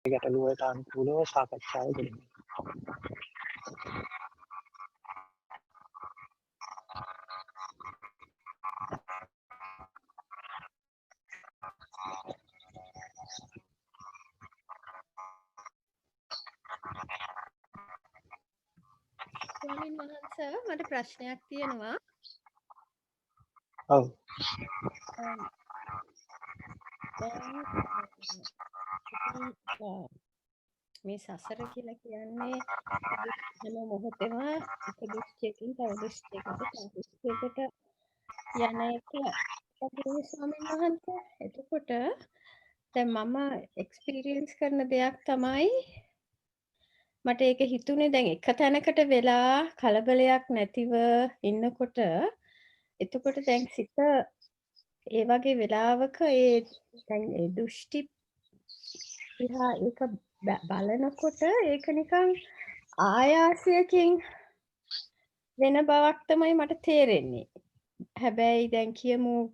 ගැටලුවට අනුකූලව සාකච්ඡාව දෙන්න. ස්වාමීන් වහන්සේ මට ප්‍රශ්නයක් තියෙනවා. ඔව්. මේ සසර කියලා කියන්නේ හැම මොහොතෙම එක දෘෂ්ටියකින් තව දෘෂ්ටියකට යන එක වගේ ස්වාමීන් වහන්සේ. එතකොට දැන් මම එක්ස්පීරියන්ස් කරන දෙයක් තමයි මට ඒක හිතුනේ දැන් එක තැනකට වෙලා කලබලයක් නැතිව ඉන්නකොට එතකොට දැන් සිත ඒ වගේ වෙලාවක ඒ දැන් ඒ දෘෂ්ටි දිහා ඒක බලනකොට ඒක නිකන් ආයාසයකින් වෙන බවක් තමයි මට තේරෙන්නේ. හැබැයි දැන් කියමු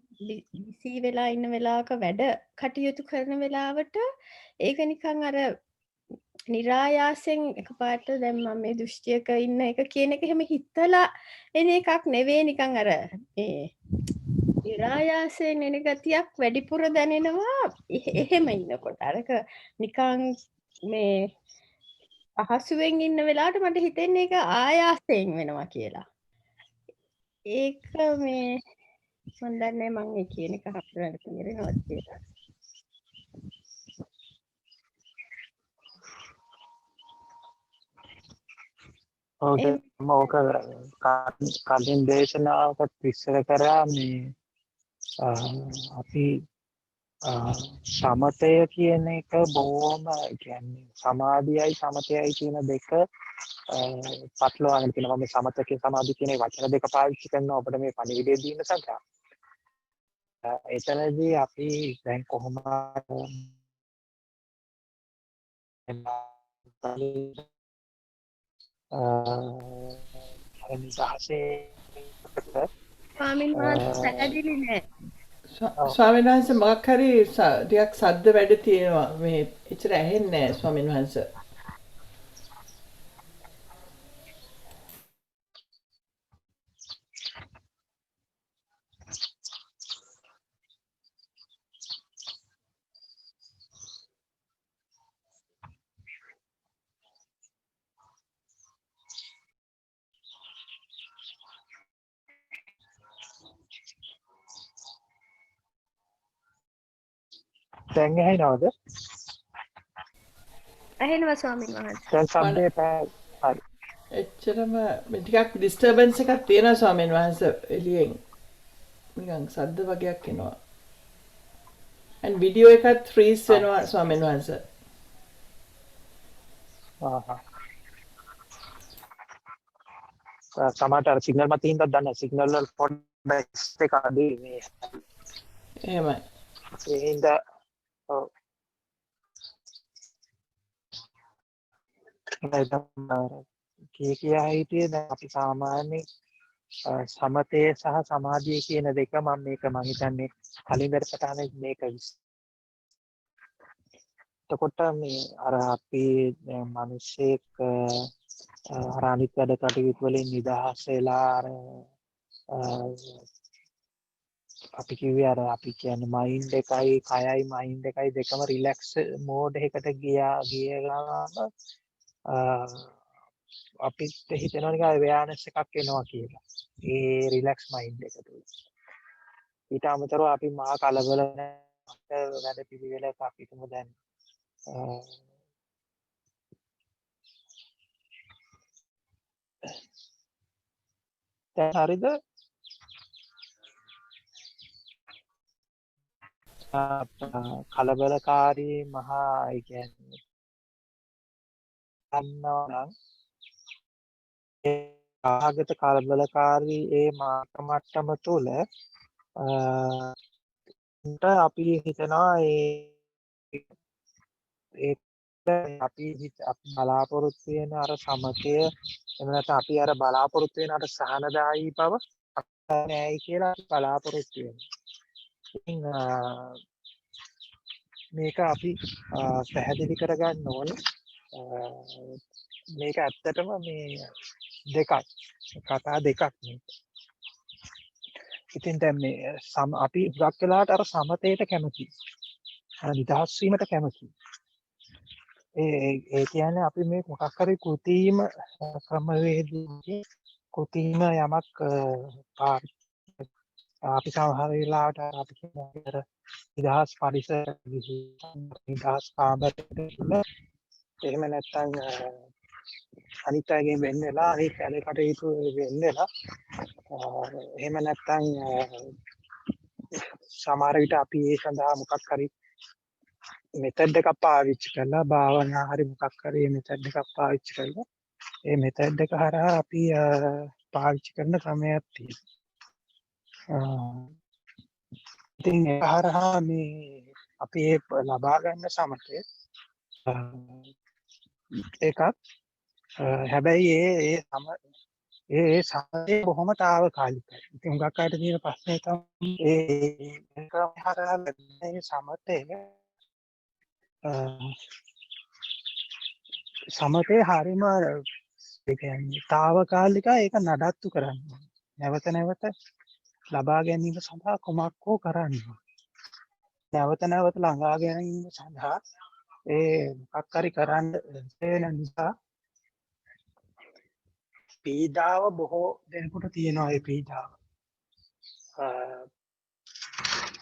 බිසි වෙලා ඉන්න වෙලාවක වැඩ කටයුතු කරන වෙලාවට ඒක නිකන් අර નિરાයාසෙන් එකපාරට දැන් මම මේ දෘෂ්ටියක ඉන්න එක කියන එක එහෙම හිතලා එන එකක් නෙවෙයි නිකන් අර මේ નિરાයාසයෙන් එන ගතියක් වැඩිපුර දැනෙනවා එහෙම ඉන්නකොට අරක නිකන් මේ අහසුවෙන් ඉන්න වෙලාවට මට හිතෙන්නේ ඒක ආයාසයෙන් වෙනවා කියලා. ඒක මේ මන් දන්නේ මම ඒ කියන එක හපුරන්න තේරෙනවද කියලා. ඔව් මම ඕක කලින් දේශනාවකට විස්තර කරා මේ අපි සමතය කියන එක බොහොම කියන්නේ සමාධියයි සමතයයි කියන දෙක පටලවාගෙන තියෙනවා. මේ සමතකේ සමාධි කියන වචන දෙක පාවිච්චි කරනවා අපිට මේ පණිවිඩය දීන සඳහා. එතනදී අපි දැන් කොහොමද ස්වාමීන් වහන්සේ පැහැදිලි නෑ. ස්වාමීන් වහන්සේ මොකක් හරි ටිකක් සද්ද වැඩ තියෙනවා මේ එච්චර ඇහෙන්නේ නැහැ ස්වාමීන් වහන්සේ. දැන් ඇහෙනවද? ඇහෙනවා ස්වාමීන් වහන්සේ. දැන් සද්දේට හරි. එච්චරම ටිකක් ඩිස්ටර්බන්ස් එකක් තියෙනවා ස්වාමීන් වහන්සේ එළියෙන්. නිකන් සද්ද වගේක් එනවා. and වීඩියෝ එකත් ෆ්‍රීස් වෙනවා ස්වාමීන් වහන්සේ. සමහරට අර සිග්නල් මත හින්දා දන්න සිග්නල් වල පොඩ්ඩක් එක අඩුයි මේ. එහෙමයි. ඒ හින්දා ඔව්. කියා හිටියේ දැන් අපි සාමාන්‍ය සමතය සහ සමාධිය කියන දෙක මම හිතන්නේ කලින් වැඩසටහනේ මේක එතකොට මේ අර අපි මිනිස්සෙක් අර අනිත් වැඩ කටයුතු වලින් නිදහස් වෙලා අර අපි කිව්වේ අර අපි කියන්නේ මයින්ඩ් එකයි කයයි මයින්ඩ් එකයි දෙකම රිලැක්ස් මෝඩ් එකකට ගියලාම අපිට හිතෙනවා නිකන් අවයර්නස් එකක් එනවා කියලා. ඒ රිලැක්ස් මයින්ඩ් එක තුළ. ඊට අමතරව අපි මහා කලබල වැඩ පිළිවෙලක් අපි තුමු දැන් දැන් හරිද? කලබලකාරී මහා ඒ කියන්නේ අන්නවා ඒ ආගත කලබලකාරී ඒ මාර්ග මට්ටම තුළ අපි හිතනවා ඒ අපි බලාපොරොත්තු වෙන අර සමතය එහෙම නැත්නම් අපි අර බලාපොරොත්තු වෙන අර සහනදායී බව නෑයි කියලා බලාපොරොත්තු වෙනවා. ඉතින් මේක අපි පැහැදිලි කරගන්න ඕනේ. මේක ඇත්තටම මේ දෙකක් කතා දෙකක් මේක. ඉතින් දැන් මේ අපි හුඟක් වෙලාවට අර සමතේට කැමතියි. නිදහස් වීමට කැමතියි. ඒ කියන්නේ අපි මේ මොකක් හරි කෘතිම ක්‍රමවේදයේ කෘතිම යමක් අපි සමහර වෙලාවට අපි කියන නිදහස් පරිසර නිදහස් කාමරයක එහෙම නැත්නම් අනිත් අයගෙන් වෙන් වෙලා අනිත් වැඩ කටයුතු වෙන් වෙලා එහෙම නැත්නම් සමහර විට අපි ඒ සඳහා මොකක් හරි මෙතඩ් එකක් පාවිච්චි කරලා භාවනා හරි මොකක් හරි මෙතඩ් එකක් පාවිච්චි කරලා ඒ මෙතඩ් එක හරහා අපි පාවිච්චි කරන ක්‍රමයක් තියෙනවා. ඉතින් ඒක හරහා මේ අපි ලබා ගන්න සමතය එකක්. හැබැයි ඒ සමතය බොහොම తాවකාලිකයි. ඉතින් හුඟක් අයට තියෙන ප්‍රශ්නේ තමයි ඒ ක්‍රම හරහා ලැබෙන සමතය සමතේ හරීම ඒ කියන්නේ తాවකාලිකයි. ඒක නඩත්තු කරන්න නැවත නැවත ලබා ගැනීම සඳහා කුමක් හෝ කරන්න නැවත නැවත ළඟා ගැනීම සඳහා ඒ මොකක් හරි කරන්න වෙන නිසා පීඩාව බොහෝ දෙනෙකුට තියෙනවා. ඒ පීඩාව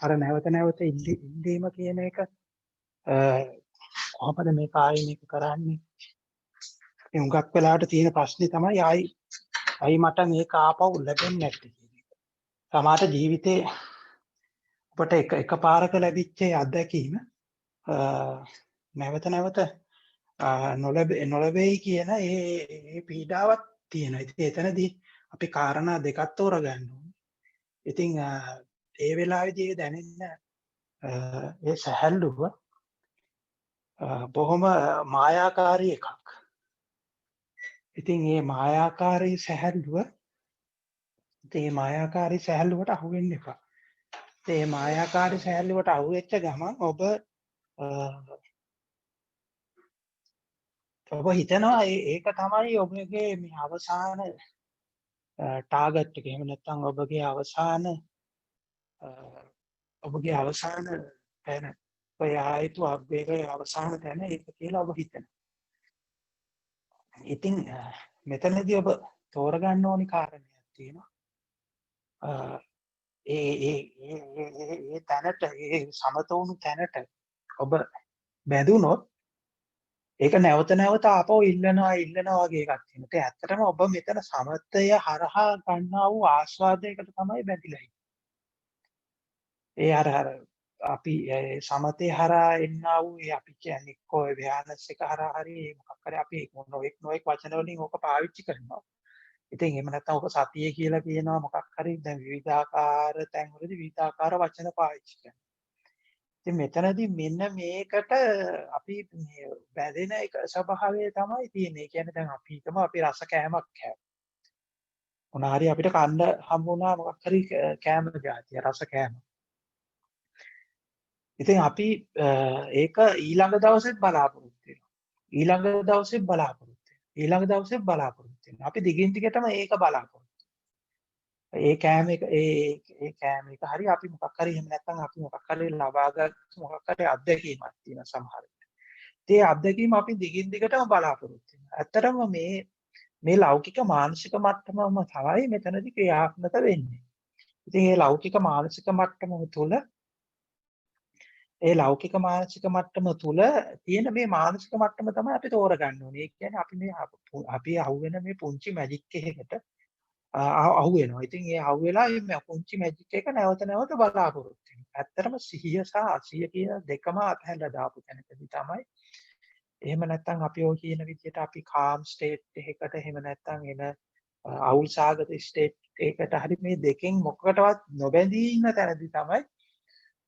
අර නැවත නැවත ඉල්ලීම කියන එක කොහොමද මේ කායි මේක කරන්නේ? ඒ හුඟක් වෙලාවට තියෙන ප්‍රශ්නේ තමයි අයි මට මේක ආපහු ලැබෙන්නේ නැත්තේ කියන එක. සමහර ජීවිතේ ඔබට එකපාරක ලැබිච්ච අත්දැකීම නැවත නැවත නොලැබෙයි කියන ඒ පීඩාවක් තියෙනවා. ඉතින් එතනදී අපි කාරණා දෙකක් තෝරගන්න ඕනේ. ඉතින් ඒ වෙලාවේදී දැනෙන ඒ සැහැල්ලුව බොහොම මායාකාරී එකක්. ඉතින් මේ මායාකාරී සැහැල්ලුවට අහු වෙන්න එපා. ඒ මායාකාරී සැහැල්ලුවට අහු වෙච්ච ගමන් ඔබ හිතනවා ඒක තමයි ඔබගේ මේ අවසාන ටාගට් එක. එහෙම නැත්නම් ඔබගේ අවසාන තැන ඔය ආයතු අබ්බේගේ අවසාන තැන ඒක කියලා ඔබ හිතනවා. ඉතින් මෙතනදී ඔබ තෝරගන්න ඕනි කාරණයක් තියෙනවා. ඒ තැනට ඒ සමතවුණු තැනට ඔබ බැඳුනොත් ඒක නැවත නැවත ආපහු ඉල්ලනවා වගේ එකක් තියෙනවා. ඒ ඇත්තටම ඔබ මෙතන සමතය හරහා ගන්නා වූ ආස්වාදයකට තමයි බැඳිලා ඉන්නේ. ඒ අර අපි සමතේ හරහා එන්නා වූ අපි කියන්නේ කොයි ව්‍යානස් එක හරහා හරි මොකක් හරි අපි නොඑක් වචන වලින් ඕක පාවිච්චි කරනවා. ඉතින් එහෙම නැත්නම් ඔක සතිය කියලා කියනවා මොකක් හරි දැන් විවිධාකාර තැන්වලදී විවිධාකාර වචන පාවිච්චි කරනවා. ඉතින් මෙතනදී මෙන්න මේකට අපි බැඳෙන එක ස්වභාවය තමයි තියෙන්නේ. ඒ කියන්නේ දැන් අපි හිතමු අපි රස කෑමක් කෑවා. මොනාරි අපිට කන්න හම්බුණා මොකක් හරි කෑම જાතිය රස කෑම. ඉතින් අපි ඒක ඊළඟ දවසෙත් බලාපොරොත්තු වෙනවා. ඊළඟ දවසෙත් බලාපොරොත්තු වෙනවා. අපි දිගින් දිගටම ඒක බලාපොරොත්තු. ඒ කෑම එක හරි අපි මොකක් හරි එහෙම නැත්නම් අපි මොකක් හරි ලබාගත් මොකක් හරි අත්දැකීමක් තියෙන සමහර විට. ඒ අත්දැකීම අපි දිගින් දිගටම බලාපොරොත්තු වෙනවා. ඇත්තටම මේ ලෞකික මානසික මට්ටමම තමයි මෙතනදී ක්‍රියාත්මක වෙන්නේ. ඉතින් මේ ලෞකික මානසික මට්ටම තුල තියෙන මේ මානසික මට්ටම තමයි අපි තෝරගන්න ඕනේ. ඒ කියන්නේ අපි අහුවෙන මේ පුංචි මැජික් එකකට අහු වෙනවා. ඉතින් ඒ අහු වෙලා මේ පුංචි මැජික් එක නැවත නැවත බලාපොරොත්තු වෙනවා. ඇත්තටම සිහිය සහ අසිහිය කියන දෙකම අතහැරලා දාපු තැනකදී තමයි එහෙම නැත්නම් අපි ඔය කියන විදිහට අපි කාම් ස්ටේට් එකකට එහෙම නැත්නම් එන අවුල් සාගත ස්ටේට් එකකට හරි මේ දෙකෙන් මොකකටවත් නොබැඳී ඉන්න තැනදී තමයි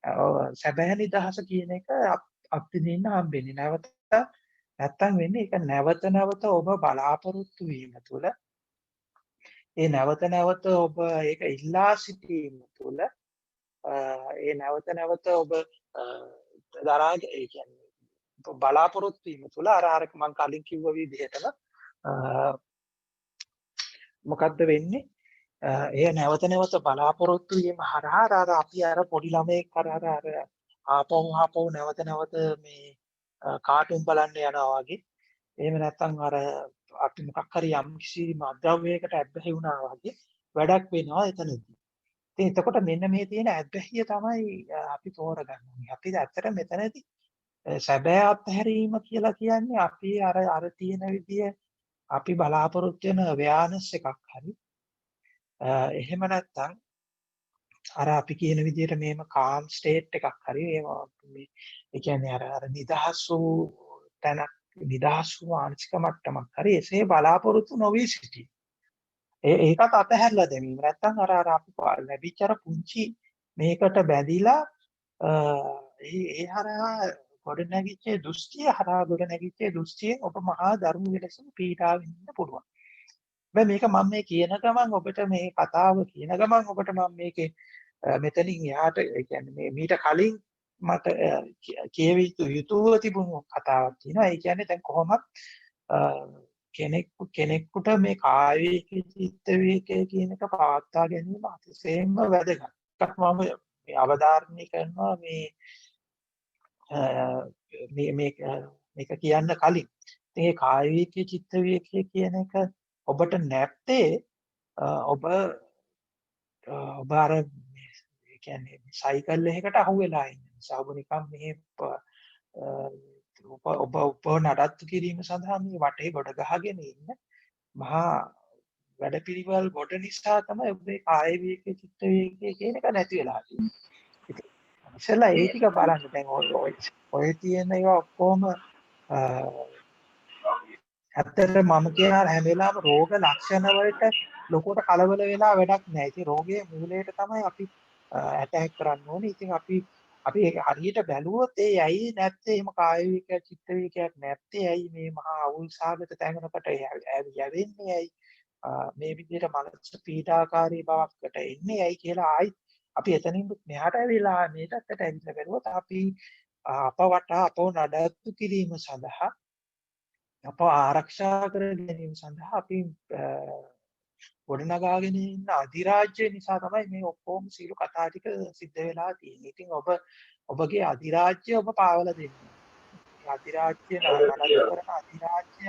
සැබෑ නිදහස කියන එක අපිට හම්බෙන්නේ. නැත්තම් වෙන්නේ ඒක නැවත නැවත ඔබ බලාපොරොත්තු වීම තුළ ඒ නැවත නැවත ඔබ ඒක ඉල්ලා සිටීම තුළ ඒ නැවත නැවත ඔබ දරාගෙන ඒ කියන්නේ බලාපොරොත්තු වීම තුළ අර මම කලින් කිව්ව විදිහටම මොකද්ද වෙන්නේ? එය නැවත නැවත බලාපොරොත්තු වීම හරහා අර අපි අර පොඩි ළමයෙක් අර ආපහු නැවත නැවත මේ කාටුන් බලන්න යනවා වගේ. එහෙම නැත්නම් අර අපි මොකක් හරි යම්කිසි මත්ද්‍රව්‍යයකට ඇබ්බැහි වුණා වගේ වැඩක් වෙනවා එතනදී. ඉතින් එතකොට මෙන්න මේ තියෙන ඇබ්බැහිය තමයි අපි තෝරගන්න ඕනේ. අපි ඇත්තට මෙතනදී සැබෑ අත්හැරීම කියලා කියන්නේ අපි අර තියෙන විදිය අපි බලාපොරොත්තු වෙන අවයානස් එකක් හරි එහෙම නැත්නම් අර අපි කියන විදිහට මේම කාම් ස්ටේට් එකක් හරි ඒ කියන්නේ අර නිදහස් වූ තැනක් නිදහස් වූ මානසික මට්ටමක් හරි එසේ බලාපොරොත්තු නොවී සිටී. ඒකත් අතහැරලා දැමීම. නැත්නම් අර අපි ලැබිච්ච අර පුංචි මේකට බැඳිලා ඒ හරහා ගොඩනැගිච්ච දෘෂ්ටියෙන් ඔබ මහා දරුණු වෙලෙස පීඩා විඳින්න පුළුවන්. හැබැයි මේක මම මේ කියන ගමන් ඔබට මේ කතාව කියන ගමන් ඔබට මම මේකේ මෙතනින් එහාට ඒ කියන්නේ මේ මීට කලින් මට කියවිය යුතුව තිබුණු කතාවක් තියෙනවා. ඒ කියන්නේ දැන් කොහොමත් කෙනෙකුට මේ කාය විවේකී චිත්ත විවේකී කියන එක පවත්වා ගැනීම අතිශයින්ම වැදගත්. ඒකත් මම මේ අවධාරණය කරනවා මේක කියන්න කලින්. ඉතින් මේ කාය විවේකී චිත්ත විවේකී කියන එක ඔබට නැත්තේ ඔබ අර ඒ කියන්නේ සයිකල් එකකට අහු වෙලා ඉන්න නිසා ඔබ නිකන් මේ ඔබ නඩත්තු කිරීම සඳහා මේ වටේ ගොඩ ගහගෙන ඉන්න මහා වැඩපිළිවෙල් ගොඩ නිසා තමයි ඔබේ කාය විවේකී චිත්ත විවේකී කියන එක නැති වෙලා තියෙන්නේ. ඉතින් ඒ ටික බලන්න දැන් ඔය තියෙන ඒවා ඔක්කොම ඇත්තට මම කියන හැම වෙලාවෙම රෝග ලක්ෂණ වලට ලොකුවට කලබල වෙලා වැඩක් නැහැ. ඉතින් රෝගයේ මූලයට තමයි අපි ඇටැක් කරන්න ඕනේ. ඉතින් අපි ඒක හරියට බැලුවොත් ඇයි නැත්තේ එහෙම කාය විවේකයක් චිත්ත විවේකයක් නැත්තේ ඇයි මේ මහා අවුල්සහගත තැනකට යැවෙන්නේ ඇයි මේ විදිහට මනස පීඩාකාරී බවකට එන්නේ ඇයි කියලා ආයි අපි එතනින් මෙහාට ඇවිල්ලා මේ පැත්තට ඇවිල්ලා බැලුවොත් අපි අපව නඩත්තු කිරීම සඳහා අප ආරක්ෂා කර ගැනීම සඳහා අපි ගොඩනගාගෙන ඉන්න අධිරාජ්‍ය නිසා තමයි මේ ඔක්කොම සියලු කතා ටික සිද්ධ වෙලා තියෙන්නේ. ඉතින් ඔබගේ අධිරාජ්‍ය ඔබ පාවලා දෙන්න. අධිරාජ්‍ය නඩත්තු කරන අධිරාජ්‍ය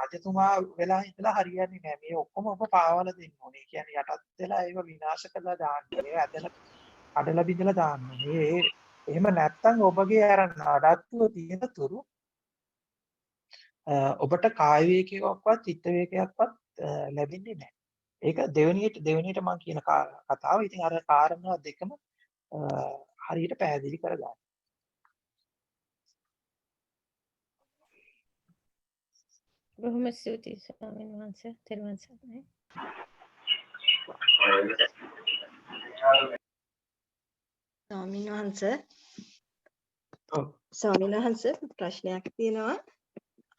රජතුමා වෙලා ඉඳලා හරියන්නේ නැහැ. මේ ඔක්කොම ඔබ පාවලා දෙන්න ඕනේ. කියන්නේ යටත් වෙලා ඒව විනාශ කරලා දාන්න. ඒව අදලා බිඳලා දාන්න. එහෙම නැත්තම් ඔබගේ අර නඩත්තුව තියෙන තුරු ඔබට කාය විවේකයක්වත් චිත්ත විවේකයක්වත් ලැබෙන්නේ නැහැ. ඒක දෙවෙනියට මම කියන කතාව. ඉතින් අර කාරණා දෙකම හරියට පැහැදිලි කරගන්න. බොහොම ස්තුතියි ස්වාමීන් වහන්සේ. තෙරුවන් සරණයි. ස්වාමීන් වහන්සේ ඔව්. ස්වාමීන් වහන්සේ ප්‍රශ්නයක් තියෙනවා.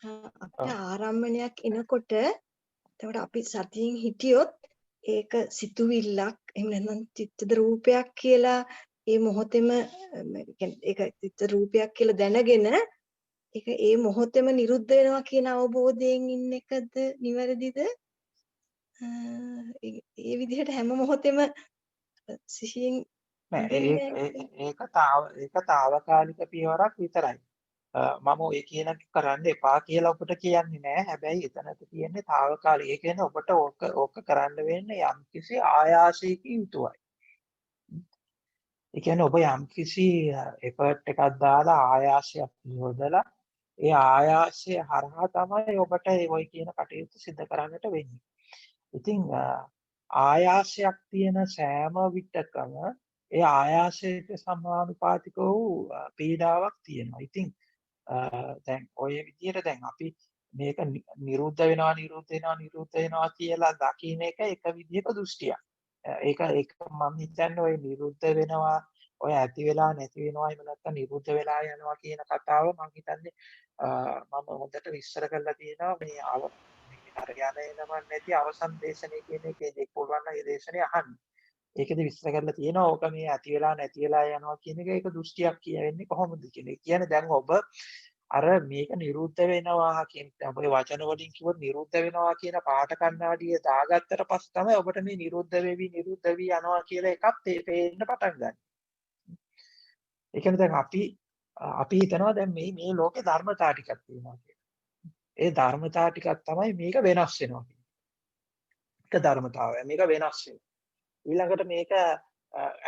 අපිට ආරම්භණයක් එනකොට එතකොට අපි සතියෙන් හිටියොත් ඒක සිතුවිල්ලක් එහෙම නැත්නම් චිත්තද රූපයක් කියලා ඒ මොහොතේම ඒක චිත්ත රූපයක් කියලා දැනගෙන ඒක ඒ මොහොතේම නිරුද්ධ වෙනවා කියන අවබෝධයෙන් ඉන්න එකද නිවැරදිද? ඒ විදිහට හැම මොහොතේම සිහියෙන් ඒක තාවකාලික පියවරක් විතරයි. මම ඔය කියන කරන්න එපා කියලා ඔබට කියන්නේ නැහැ. හැබැයි එතනට තියෙන්නේ తాවකාලික. ඒ කියන්නේ ඔබට ඕක කරන්න වෙන්නේ යම්කිසි ආයාසයකින් යුතුවයි. ඒ කියන්නේ ඔබ යම්කිසි එෆර්ට් එකක් දාලා ආයාසයක් යොදලා ඒ ආයාසය හරහා තමයි ඔබට ඔය කියන කටයුතු සිදු කරන්නට වෙන්නේ. ඉතින් ආයාසයක් තියෙන සෑම විටකම ඒ ආයාසයට සමානුපාතික වූ පීඩාවක් තියෙනවා. ඉතින් දැන් ඔය විදිහට දැන් අපි මේක නිරුද්ධ වෙනවා කියලා දකින්න එක විදිහක දෘෂ්ටියක්. ඒක මම හිතන්නේ ඔය නිරුද්ධ වෙනවා ඔය ඇති වෙලා නැති වෙනවා එහෙම නැත්නම් නිරුද්ධ වෙලා යනවා කියන කතාව මම හිතන්නේ මම හොඳට විස්තර කරලා තියෙනවා මේ අර යන එනම නැති අවසන් දේශනේ කියන එකේ පුළුවන් නම් ඒ දේශනේ අහන්න. ඒකෙදි විස්තර කරලා තියෙනවා ඕක මේ ඇති වෙලා නැති වෙලා යනවා කියන එක ඒක දෘෂ්ටියක් කියවෙන්නේ කොහොමද කියන එක. කියන්නේ දැන් ඔබ අර මේක නිරුද්ධ වෙනවා කියන අපේ වචන වලින් කිව්වොත් නිරුද්ධ වෙනවා කියන පාට කණ්ණාඩිය දාගත්තට පස්සේ තමයි ඔබට මේ නිරුද්ධ වෙවි යනවා කියලා එකක් පේන්න පටන් ගන්න. ඒ කියන්නේ දැන් අපි හිතනවා දැන් මේ ලෝකේ ධර්මතා ටිකක් තියෙනවා කියලා. ඒ ධර්මතා ටිකක් තමයි මේක වෙනස් වෙනවා කියන්නේ. ඒක ධර්මතාවය. මේක වෙනස් වෙනවා. ඊළඟට මේක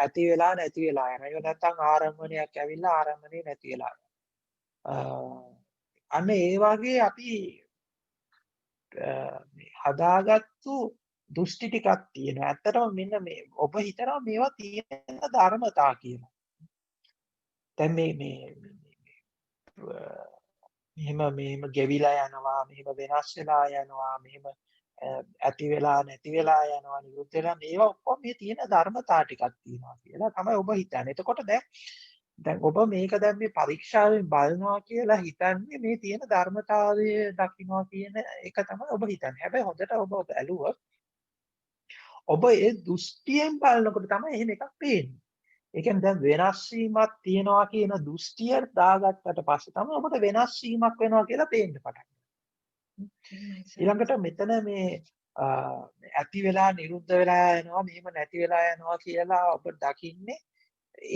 ඇති වෙලා නැති වෙලා යනවා. ඒක නැත්තම් ආරම්භණයක් ඇවිල්ලා ආරම්භණේ නැති වෙලා අන්න ඒ වගේ අපි හදාගත්තු දෘෂ්ටි ටිකක් තියෙනවා. ඇත්තටම මෙන්න මේ ඔබ හිතනවා මේවා තියෙන ධර්මතා කියලා. දැන් මෙහෙම ගෙවිලා යනවා, මෙහෙම වෙනස් වෙලා යනවා, මෙහෙම ඇති වෙලා නැති වෙලා යනවා, නිරුද්ධ වෙලා මේවා ඔක්කොම මේ තියෙන ධර්මතා ටිකක් තියෙනවා කියලා තමයි ඔබ හිතන්නේ. එතකොට දැන් ඔබ මේක දැන් මේ පරීක්ෂාවෙන් බලනවා කියලා හිතන්නේ මේ තියෙන ධර්මතාවය දකින්නවා කියන එක තමයි ඔබ හිතන්නේ. හැබැයි හොඳට ඔබ බැලුවොත් ඔබ ඒ දෘෂ්ටියෙන් බලනකොට තමයි එහෙම එකක් පේන්නේ. ඒ කියන්නේ දැන් වෙනස් වීමක් තියනවා කියන දෘෂ්ටිය දාගත්තට පස්සේ තමයි ඔබට වෙනස් වීමක් වෙනවා කියලා පේන්න පටන් ගන්නේ. ඊළඟට මෙතන මේ ඇති වෙලා නිරුද්ධ වෙලා යනවා මෙහෙම නැති වෙලා යනවා කියලා ඔබ දකින්නේ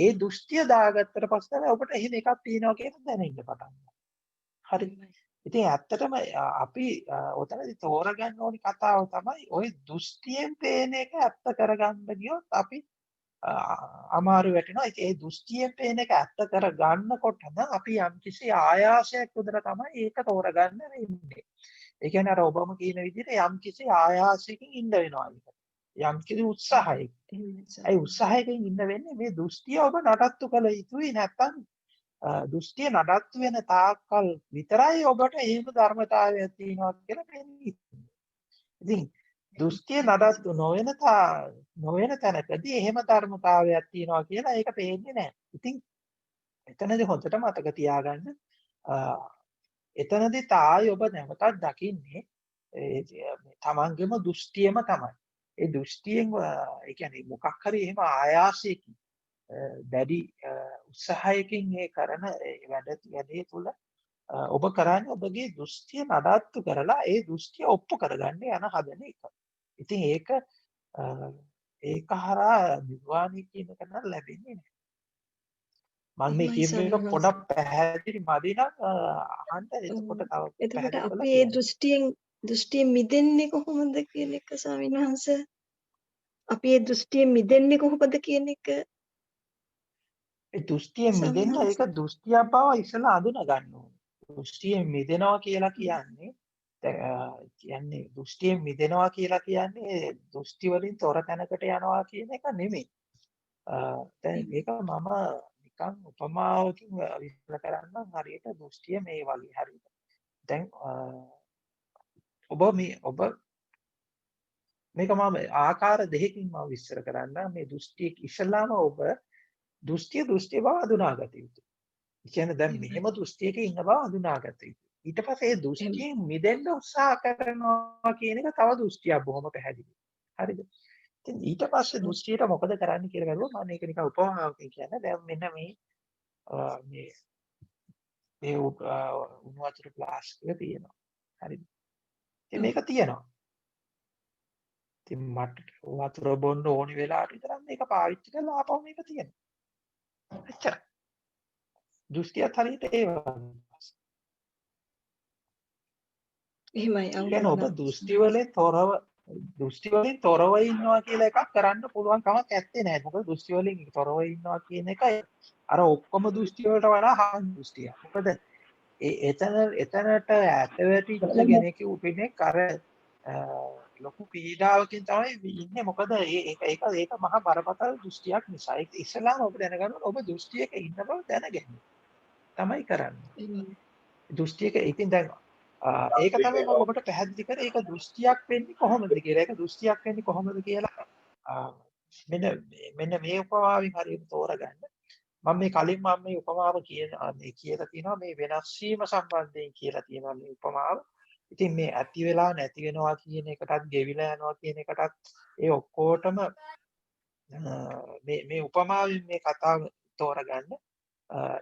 ඒ දෘෂ්ටිය දාගත්තට පස්සේ තමයි ඔබට එහෙම එකක් තියෙනවා කියලා දැනෙන්න පටන් ගන්නවා. හරි. ඉතින් ඇත්තටම අපි ඔතනදී තෝරගන්න ඕනි කතාව තමයි ওই දෘෂ්ටියෙන් පේන එක ඇත්ත කරගන්න ගියොත් අපි අමාරු වැටෙනවා. ඒ දෘෂ්ටියෙන් පේන එක ඇත්ත කරගන්නකොටම අපි යම්කිසි ආයාසයක් උදලා තමයි ඒක තෝරගන්න වෙන්නේ. ඒ කියන්නේ අර ඔබම කියන විදිහට යම්කිසි ආයාසයකින් ඉන්න වෙනවා ඒක. යම්කිසි උත්සාහයකින්. ඒ උත්සාහයකින් ඉන්න වෙන්නේ මේ දෘෂ්ටිය ඔබ නඩත්තු කළ යුතුයි නැත්නම් දෘෂ්ටිය නඩත්තු වෙන තාක්කල් විතරයි ඔබට එහෙම ධර්මතාවයක් තියෙනවා කියලා පේන්නේ. ඉතින් දෘෂ්ටිය නඩත්තු නොවන තැනකදී එහෙම ධර්මතාවයක් තියෙනවා කියලා ඒක පේන්නේ නැහැ. ඉතින් එතනදී හොඳට මතක තියාගන්න එතනදී තායි ඔබ නැවතත් දකින්නේ තමන්ගේම දෘෂ්ටියම තමයි. ඒ දෘෂ්ටියෙන් ඒ කියන්නේ මොකක් හරි එහෙම ආයාසයකින් දැඩි උත්සාහයකින් මේ කරන වැඩේ තුල ඔබ කරන්නේ ඔබගේ දෘෂ්ටිය නඩත්තු කරලා ඒ දෘෂ්ටිය ඔප්පු කරගන්න යන හදන එක. ඉතින් ඒක හරහා නිර්වාණය කියන එක නම් ලැබෙන්නේ නැහැ. මම මේ කියන්නේ පොඩක් පැහැදිලි මදි නම් අහන්න එතකොට තව එතකොට අපි ඒ දෘෂ්ටියෙන් මිදෙන්නේ කොහොමද කියන එක ස්වාමීන් වහන්සේ අපි ඒ දෘෂ්ටියෙන් මිදෙන්නේ කොහොමද කියන එක ඒ දෘෂ්ටියෙන් මිදෙන්න ඒක දෘෂ්ටියක් බව ඉස්සලා අඳුන ගන්න ඕනේ. දෘෂ්ටියෙන් මිදෙනවා කියලා කියන්නේ දෘෂ්ටියෙන් මිදෙනවා කියලා කියන්නේ දෘෂ්ටි වලින් තොර තැනකට යනවා කියන එක නෙමෙයි. දැන් මේක මම නිකන් උපමාවකින් විස්තර කරන්නම් හරියට දෘෂ්ටිය මේ වගේ හරියට. දැන් ඔබ මේක මම ආකාර දෙකකින් මම විස්තර කරන්නම් මේ දෘෂ්ටිය ඉස්සලාම ඔබ දෘෂ්ටිය බව අඳුනාගත යුතුයි. ඒ කියන්නේ දැන් මෙහෙම දෘෂ්ටියක ඉන්න බව අඳුනාගත යුතුයි. ඊට පස්සේ ඒ දෘෂ්ටියෙන් මිදෙන්න උත්සාහ කරනවා කියන එක තව දෘෂ්ටියක් බොහොම පැහැදිලි. හරිද? ඉතින් ඊට පස්සේ දෘෂ්ටියට මොකද කරන්න කියලා බැලුවොත් මම මේක නිකන් උපමාවකින් කියන්නේ දැන් මෙන්න මේ උණු වතුර ප්ලාස්ටික තියෙනවා. හරිද? ඉතින් මේක තියෙනවා. ඉතින් මට වතුර බොන්න ඕනි වෙලාවට විතරක් මේක පාවිච්චි කරලා ආපහු මේක තියෙනවා. එච්චරයි. දෘෂ්ටියත් හරියට ඒ වගේ. එහෙමයි කියන්නේ ඔබ දෘෂ්ටි වලින් තොරව ඉන්නවා කියලා එකක් කරන්න පුළුවන් කමක් නැත්තේ නෑ. මොකද දෘෂ්ටි වලින් තොරව ඉන්නවා කියන එක අර ඔක්කොම දෘෂ්ටි වලට වඩා හාන් දෘෂ්ටියක්. මොකද එතනට ඇතවැටිච්ච කෙනෙකු කෙනෙක් අර ලොකු පීඩාවකින් තමයි ඉන්නේ. මොකද ඒක මහා බරපතල දෘෂ්ටියක් නිසා. ඒක ඉස්සලාම ඔබ දැනගන්න ඔබ දෘෂ්ටියක ඉන්න බව දැනගන්න. තමයි කරන්නේ. දෘෂ්ටියක ඉතින් දැන් ඒක තමයි මම ඔබට පැහැදිලි කරේ ඒක දෘෂ්ටියක් වෙන්නේ කොහොමද කියලා. ඒක දෘෂ්ටියක් වෙන්නේ කොහොමද කියලා මෙන්න මේ උපමාවෙන් හරියට තෝරගන්න. මම මේ කලින් මේ උපමාව කියලා තියෙනවා මේ වෙනස් වීම සම්බන්ධයෙන් කියලා තියෙනවා මේ උපමාව. ඉතින් මේ ඇති වෙලා නැති වෙනවා කියන එකටත් ගෙවිලා යනවා කියන එකටත් ඒ ඔක්කොටම මේ උපමාවෙන් මේ කතාව තෝරගන්න.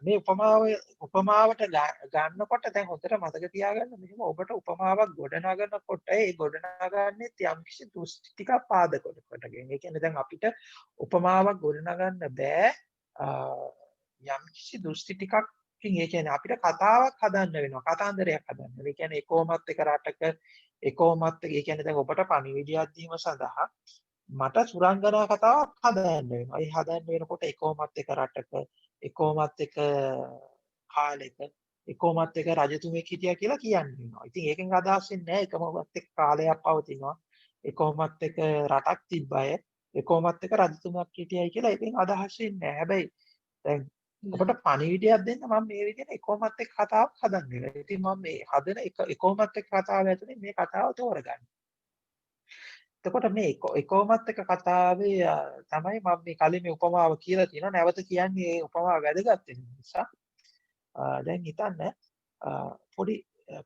මේ උපමාවට ගන්නකොට දැන් හොඳට මතක තියාගන්න මෙහෙම ඔබට උපමාවක් ගොඩනගනකොට ඒ ගොඩනගන්නේ යම්කිසි දෘෂ්ටි ටිකක් පාදක කොටගෙන. ඒ කියන්නේ දැන් අපිට උපමාවක් ගොඩනගන්න බෑ යම්කිසි දෘෂ්ටි ටිකක්කින්. ඒ කියන්නේ අපිට කතාවක් හදන්න වෙනවා, කතාන්දරයක් හදන්න. ඒ කියන්නේ එකෝමත් එක රටක එකෝමත් ඒ කියන්නේ දැන් ඔබට පණිවිඩයක් දීම සඳහා මට සුරංගනා කතාවක් හදන්න වෙනවා. ඒ හදන්න වෙනකොට එකෝමත් එක රටක එකෝමත් එක කාලෙක එකෝමත් එක රජතුමෙක් හිටියා කියලා කියන්න වෙනවා. ඉතින් ඒකෙන් අදහස් වෙන්නේ නැහැ එකෝමත් එක කාලයක් පවතිනවා. එකෝමත් එක රටක් තිබ්බය එකෝමත් එක රජතුමක් හිටියයි කියලා ඒකෙන් අදහස් වෙන්නේ නැහැ. හැබැයි දැන් ඔබට පණිවිඩයක් දෙන්න මම මේ විදිහට එකෝමත් එක කතාවක් හදන්න වෙනවා. ඉතින් මම මේ හදන එකෝමත් එක කතාව ඇතුලේ මේ කතාව තෝරගන්න. එතකොට මේ එකෝමත් එක කතාවේ තමයි මම මේ කලින් මේ උපමාව කියලා තියෙනවා. නැවත කියන්නේ මේ උපමාව වැදගත් වෙන නිසා. දැන් හිතන්න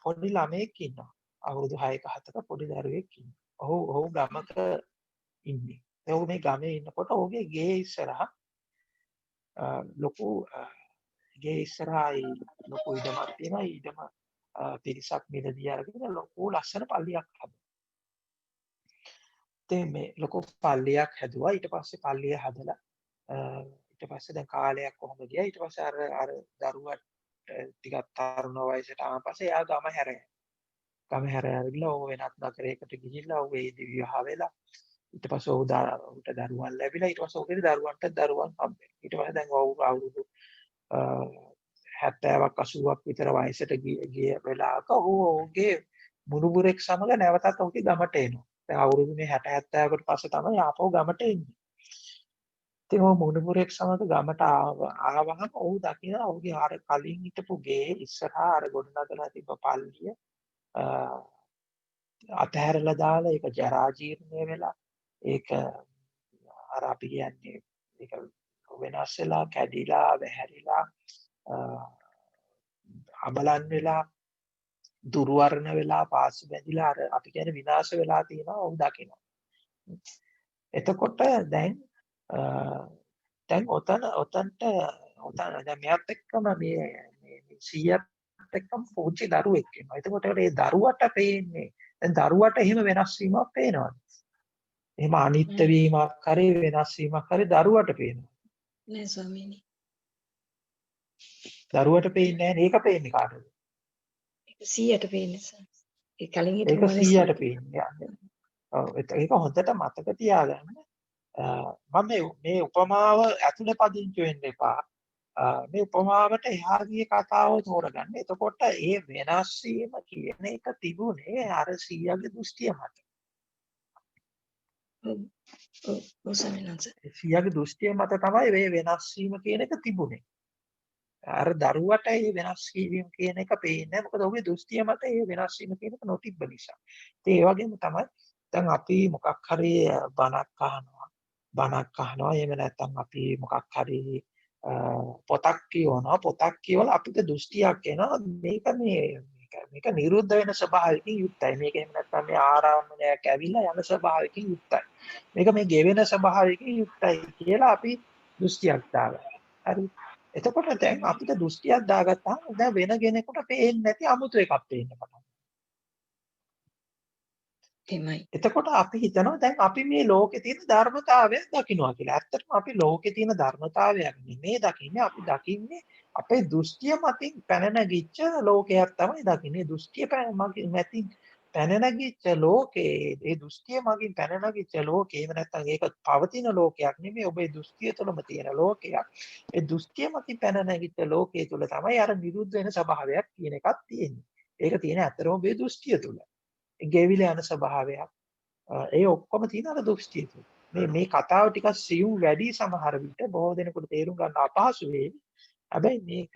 පොඩි ළමයෙක් ඉන්නවා. අවුරුදු 6ක 7ක පොඩි දරුවෙක් ඉන්නවා. ඔහු ගමක ඉන්නේ. ඔහු මේ ගමේ ඉන්නකොට ඔහුගේ ගේ ඉස්සරහා ලොකු ගේ ඉස්සරහා ලොකු ඉඩමක් තියෙනවා. ඉඩම පිරිසක් මිලදී අරගෙන ලොකු ලස්සන පල්ලියක් හදුවා. මේ ලොකු පල්ලියක් හැදුවා. ඊට පස්සේ පල්ලිය හදලා ඊට පස්සේ දැන් කාලයක් කොහොම ගියා. ඊට පස්සේ අර දරුවා ටිකක් තරුණ වයසට ආව පස්සේ එයා ගම හැරෙනවා. ගම හැරෙලා ඔහු වෙනත් නගරයකට ගිහිල්ලා ඔහු ඒ විවාහ වෙලා ඊට පස්සේ ඔහුට දරුවන් ලැබිලා ඊට පස්සේ ඔහුගේ දරුවන්ට දරුවන් හම්බෙනවා. ඊට පස්සේ දැන් ඔහු අවුරුදු 70ක් 80ක් විතර වයසට ගිය වෙලාවක ඔහුගේ මුණුබුරෙක් සමග නැවතත් ඔහුගේ ගමට එනවා. දැන් අවුරුදු මේ 60 70කට පස්සේ තමයි ආපහු ගමට එන්නේ. ඉතින් ඔහු මුණුබුරෙක් සමග ගමට ආවහම ඔහු දකිනවා ඔහුගේ අර කලින් හිටපු ගේ ඉස්සරහා අර ගොඩනගලා තිබ්බ පල්ලිය අතහැරලා දාලා ඒක ජරා ජීර්ණය වෙලා ඒක අර අපි කියන්නේ ඒක වෙනස් වෙලා කැඩිලා වැහැරිලා අබලන් වෙලා දුර්වර්ණ වෙලා පාසු බැඳිලා අර අපි කියන්නේ විනාශ වෙලා තියෙනවා ඔහු දකිනවා. එතකොට දැන් ඔතනට දැන් මෙයාත් එක්කම මේ 100ත් එක්කම පුංචි දරුවෙක් ඉන්නවා. එතකොට ඒ දරුවට පේන්නේ දැන් දරුවට එහෙම වෙනස් වීමක් පේනවද? එහෙම අනිත්‍ය වීමක් හරි වෙනස් වීමක් හරි දරුවට පේනවා. නෑ ස්වාමීනි. දරුවට පේන්නේ නැහැ. ඒක පේන්නේ කාටද? ඒක 100ට පේන්නේ සර්. ඒ කලින් ඒක හිටපු 100ට පේන්නේ. ඔව් ඒක හොඳට මතක තියාගන්න. මම මේ උපමාව ඇතුලේ පදිංචි වෙන්න එපා. මේ උපමාවට එහා ගිය කතාව තෝරගන්න. එතකොට ඒ වෙනස් වීම කියන එක තිබුණේ අර 100ගේ දෘෂ්ටිය මත. ඔව් ස්වාමීනි. 100ගේ දෘෂ්ටිය මත තමයි මේ වෙනස් වීම කියන එක තිබුණේ. අර දරුවට මේ වෙනස් වීම කියන එක පේන්නේ මොකද ඔහුගේ දෘෂ්ටිය මත මේ වෙනස් වීම කියන එක නොතිබ්බ නිසා. ඉතින් ඒ වගේම තමයි දැන් අපි මොකක් හරි බණක් අහනවා එහෙම නැත්නම් අපි මොකක් හරි පොතක් කියවලා අපිට දෘෂ්ටියක් එනවා මේක නිරුද්ධ වෙන ස්වභාවයකින් යුක්තයි. මේක එහෙම නැත්නම් මේ ආරම්භණයක් ඇවිල්ලා යන ස්වභාවයකින් යුක්තයි. මේක මේ ගෙවෙන ස්වභාවයකින් යුක්තයි කියලා අපි දෘෂ්ටියක් දාගන්නවා. හරි. එතකොට දැන් අපිට දෘෂ්ටියක් දාගත්තාම දැන් වෙන කෙනෙකුට පේන්නේ නැති අමුතු එකක් පේන්න පටන් එහෙමයි. එතකොට අපි හිතනවා දැන් අපි මේ ලෝකේ තියෙන ධර්මතාවය දකින්නවා කියලා. ඇත්තටම අපි ලෝකේ තියෙන ධර්මතාවයක් නෙමෙයි දකින්නේ. අපි දකින්නේ අපේ දෘෂ්ටිය මතින් පැන නැගිච්ච ලෝකයක් තමයි දකින්නේ. දෘෂ්ටිය මතින් පැන නැගිච්ච ලෝකේ, ඒ දෘෂ්ටිය මගින් පැන නැගිච්ච ලෝකේ එහෙම නැත්නම් ඒක පවතින ලෝකයක් නෙමෙයි. ඔබේ දෘෂ්ටිය තුළම තියෙන ලෝකයක්. ඒ දෘෂ්ටිය මතින් පැන නැගිච්ච ලෝකයේ තුල තමයි අර නිරුද්ධ වෙන ස්වභාවයක් කියන එකක් තියෙන්නේ. ඒක තියෙන ඇත්තටම ඔබේ දෘෂ්ටිය තුල. ගෙවිලා යන ස්වභාවයක්. ඒ ඔක්කොම තියෙන අර දෘෂ්ටිය තුල. මේ කතාව ටිකක් සියුම් වැඩි සමහර විට බොහෝ දෙනෙකුට තේරුම් ගන්න අපහසු වෙයි. හැබැයි මේක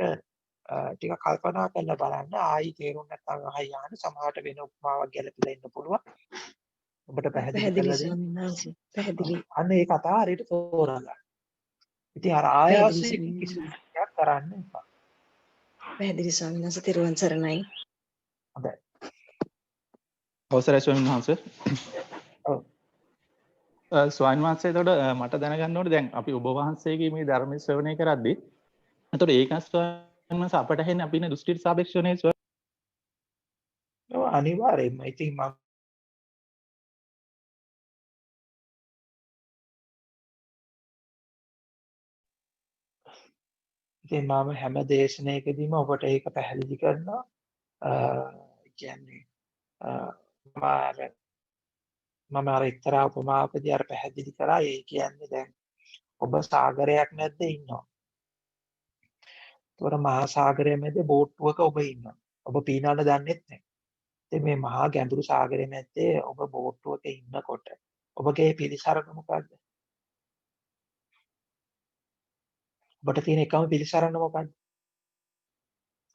ටික කල්පනා කරලා බලන්න ආයි තේරුම් නැත්නම් ආයි යන්න සමහරට වෙන උපමාවක් ගැලපිලා ඉන්න පුළුවන්. ඔබට පැහැදිලි කරලා දෙන්න. පැහැදිලි. අන්න ඒ කතාව හරියට තෝරගන්න. ඉතින් අර ආයාසයෙන් කිසි දෙයක් කරන්න එපා. පැහැදිලි ස්වාමීන් වහන්සේ තෙරුවන් සරණයි. හොඳයි. අවසරයි ස්වාමීන් වහන්සේ. ඔව්. ස්වාමීන් වහන්සේ එතකොට මට දැනගන්න ඕනේ දැන් අපි ඔබ වහන්සේගේ මේ ධර්ම ශ්‍රවණය කරද්දී එතකොට ඒක ස්වාමීන් වහන්සේ අපට හෙන්නේ අපි ඉන්නේ දෘෂ්ටියට සාපේක්ෂව නේ අනිවාර්යයෙන්ම ඉතින් මම ඉතින් මම හැම දේශනාවකදීම ඔබට ඒක පැහැදිලි කරනවා කියන්නේ මම අර එක්තරා උපමාවකදී අර පැහැදිලි කරා ඒ කියන්නේ දැන් ඔබ සාගරයක් මැද්ද ඉන්නවා. ඒතකොට මහා සාගරය මැද බෝට්ටුවක ඔබ ඉන්නවා. ඔබ පීනන්න දන්නෙත් නැහැ. ඉතින් මේ මහා ගැඹුරු සාගරය මැද්දේ ඔබ බෝට්ටුවක ඉන්නකොට ඔබගේ පිළිසරණ මොකද්ද? ඔබට තියෙන එකම පිළිසරණ මොකද්ද?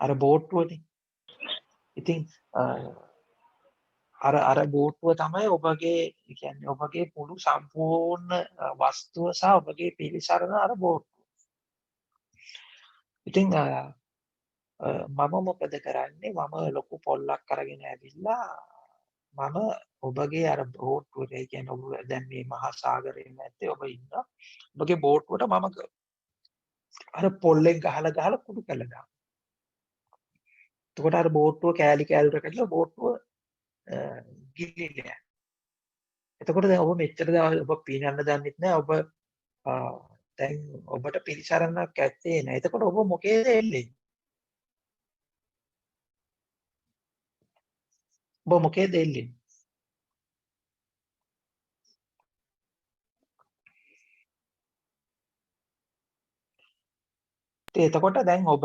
අර බෝට්ටුවනේ. ඉතින් අර බෝට්ටුව තමයි ඔබගේ කියන්නේ ඔබගේ මුළු සම්පූර්ණ වස්තුව සහ ඔබගේ පිළිසරණ අර බෝට්ටුව. ඉතින් මම මොකද කරන්නේ? මම ලොකු පොල්ලක් අරගෙන ඇවිල්ලා මම ඔබගේ අර බෝට්ටුවට ඒ කියන්නේ ඔබ දැන් මේ මහා සාගරයේ මැද්දේ ඔබ ඉන්නවා. ඔබගේ බෝට්ටුවට මම අර පොල්ලෙන් ගහලා කුඩු කළා. එතකොට අර බෝට්ටුව කෑලි කෑල්ලට කඩලා බෝට්ටුව ගිලිලා. එතකොට දැන් ඔබ මෙච්චර දවස් ඔබ පීනන්න දන්නෙත් නෑ ඔබ දැන් ඔබට පිළිසරණක් ඇත්තේ නෑ. එතකොට ඔබ මොකේද එල්ලෙන්නේ? ඔබ මොකේද එල්ලෙන්නේ? එතකොට දැන් ඔබ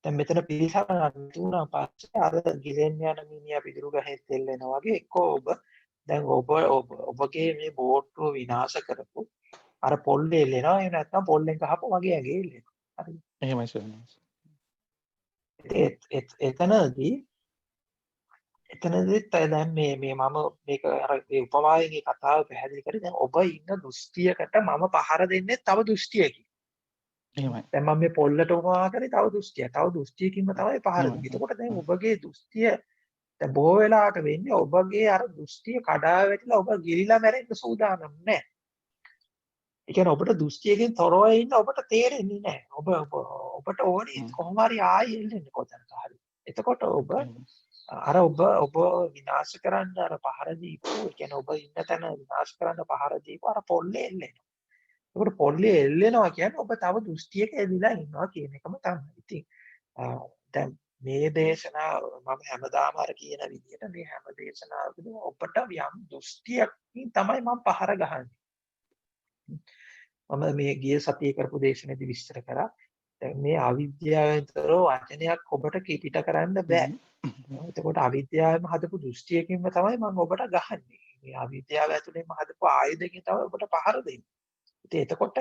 දැන් මෙතන පිළිසරණක් තුනක් පස්සේ අර ගිලෙන්න යන මිනිහා පිටුරු ගහෙත් එල්ලෙනවා වගේ එක්කෝ ඔබ දැන් ඔබගේ මේ බෝට්ටුව විනාශ කරපු අර පොල්ලේ එල්ලෙනවා එහෙම නැත්නම් පොල්ලෙන් ගහපු වගේ ඇඟේ එල්ලෙනවා. හරිද? එහෙමයි ස්වාමීන් වහන්සේ. එතනදිත් දැන් මේ මම මේක අර මේ උපමාවෙන් මේ කතාව පැහැදිලි කරේ දැන් ඔබ ඉන්න දෘෂ්ටියකට මම පහර දෙන්නේ තව දෘෂ්ටියකින්. එහෙමයි. දැන් මම මේ පොල්ලට උපමා කරේ තව දෘෂ්ටියක්. තව දෘෂ්ටියකින්ම තමයි පහර දෙන්නේ. එතකොට දැන් ඔබගේ දෘෂ්ටිය දැන් බොහෝ වෙලාවට වෙන්නේ ඔබගේ අර දෘෂ්ටිය කඩා වැටිලා ඔබ ගිලිලා මැරෙන්න සූදානම් නැහැ. ඒ කියන්නේ ඔබට දෘෂ්ටියකින් තොරව ඉන්න ඔබට තේරෙන්නේ නැහැ. ඔබට ඕනේ කොහොම හරි ආයෙ එල්ලෙන්න කොතනක හරි. එතකොට ඔබ විනාශ කරන්න අර පහර දීපු ඒ කියන්නේ ඔබ ඉන්න තැන විනාශ කරන්න පහර දීපු අර පොල්ලේ එල්ලෙනවා. ඒකට පොල්ලේ එල්ලෙනවා කියන්නේ ඔබ තව දෘෂ්ටියක එල්ලලා ඉන්නවා කියන එකම තමයි. ඉතින් දැන් මේ දේශනාව මම හැමදාම අර කියන විදිහට මේ හැම දේශනාවකදීම ඔබට යම් දෘෂ්ටියකින් තමයි මම පහර ගහන්නේ. මම මේ ගිය සතියේ කරපු දේශනේදී විස්තර කරා. දැන් මේ අවිද්‍යාවෙන්තර වචනයක් ඔබට පිට කරන්න බෑ. එතකොට අවිද්‍යාවෙන්ම හදපු දෘෂ්ටියකින්ම තමයි මම ඔබට ගහන්නේ. මේ අවිද්‍යාව ඇතුළේම හදපු ආයුධකින් තමයි ඔබට පහර දෙන්නේ. ඉතින් එතකොට